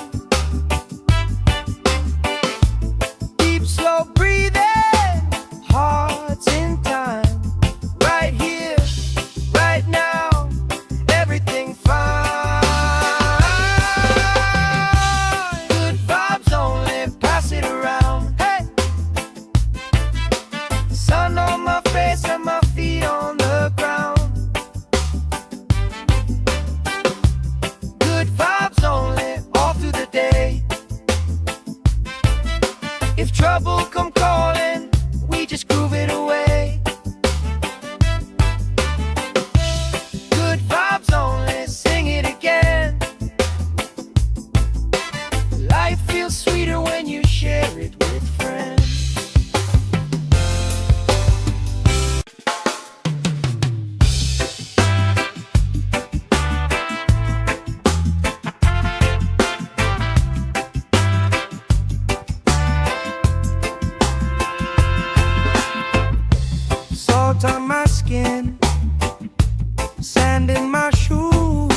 Sand in my shoes,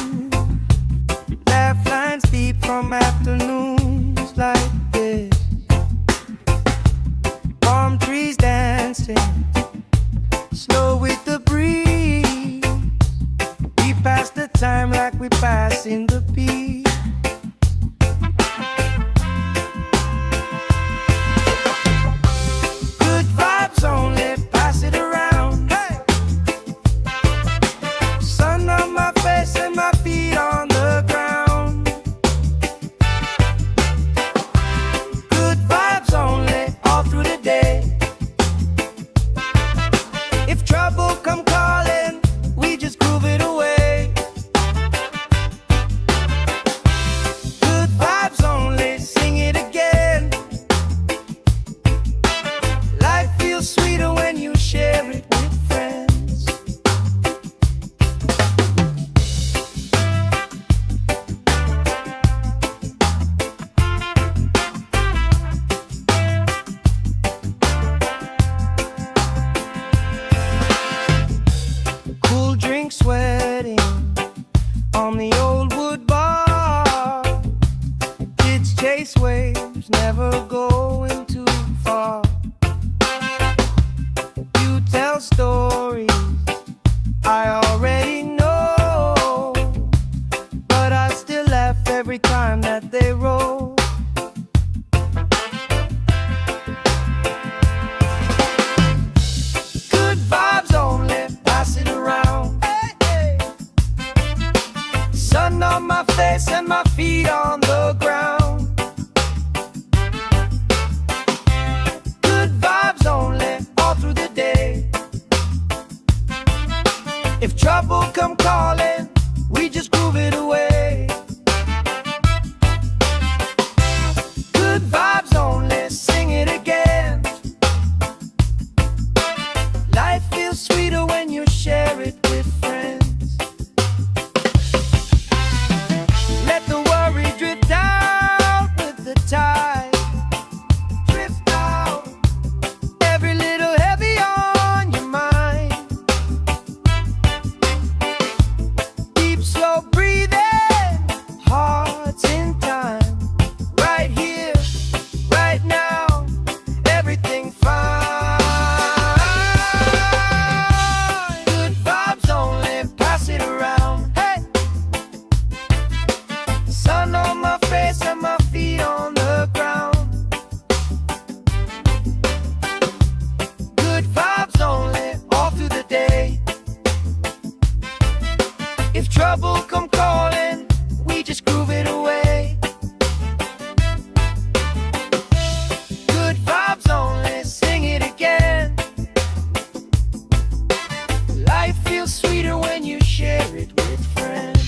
laugh lines deep from afternoons like this. Palm trees dancing, slow with the breeze. We pass the time like we pass in the beat. Good vibes only, pass it around. Hey! Sun on my face and my feet on the ground. Good vibes only, all through the day. If trouble come calling, we just groove it away. Good vibes only, sing it again. Life feels sweeter when you share it with friends. Cool drink sweating on the old wood bar. Kids chase waves, never going too far. You tell stories I already know, but I still laugh every time that they roll. Good vibes only, pass it around. Hey, hey. Sun on my face and my feet on the ground. Good vibes only, all through the day. If trouble come calling, we just groove it away. Good vibes only, sing it again. Life feels sweeter when you share it with friends. Let the worry drift out with the tide. Drift out, every little heavy on your mind. Deep, slow breathing, hearts in time. Right here, right now, everything fine. Good vibes only, pass it around. Hey! Sun on my face and my feet on the ground. Good vibes only, all through the day. If trouble come calling, we just groove it away. Good vibes only, sing it again. Life feels sweeter when you share it with friends.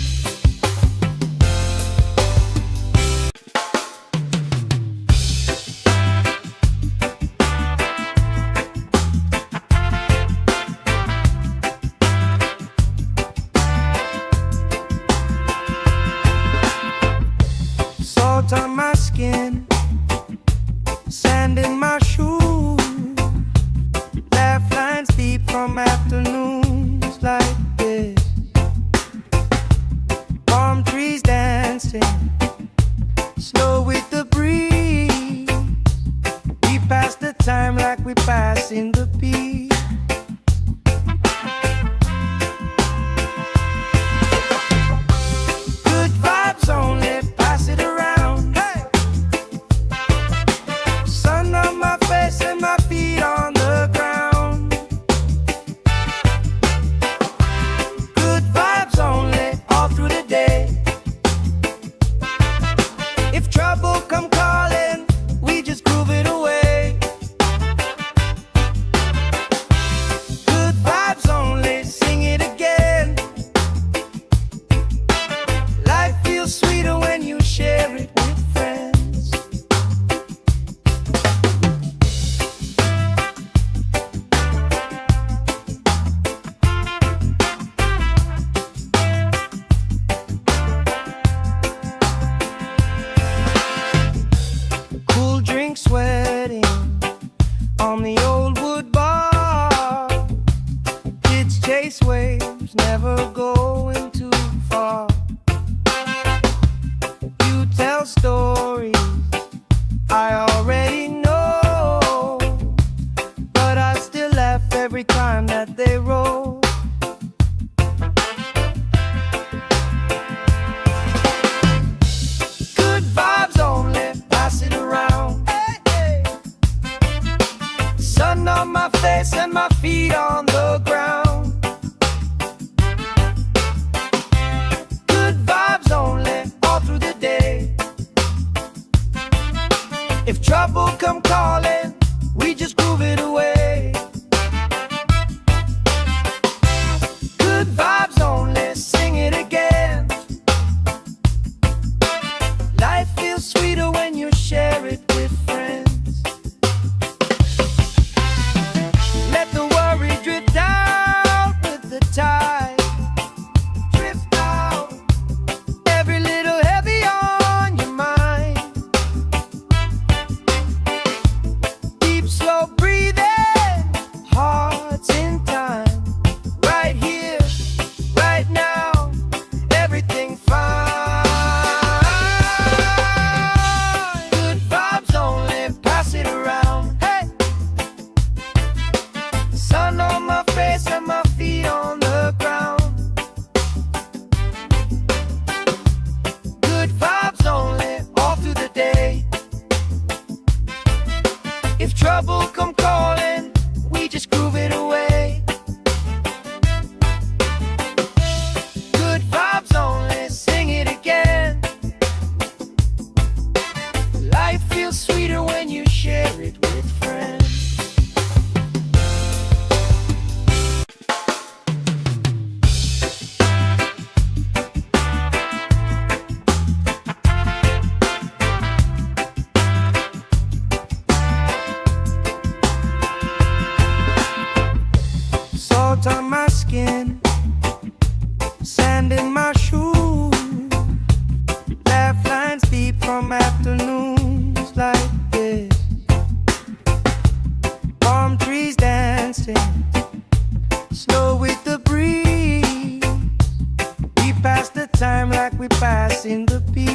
trouble come calling, we just groove it away. Good vibes only, sing it again. Life feels sweeter when you share it with friends. Let the worry drift out with the tide. Drift out, every little heavy on your mind. Deep, slow breathing, hearts in time. Right here, right now, everything fine. Good vibes only, pass it around. Hey, sun on my face and my feet on the ground. Good vibes only, all through the day. If trouble come calling, we just groove it away. Good vibes only, sing it again. Life feels sweeter when you share it with friends. Salt on my skin, sand in my shoes, laugh lines deep from afternoons like this. Palm trees dancing, slow with the breeze. We pass the time like we passing the peace.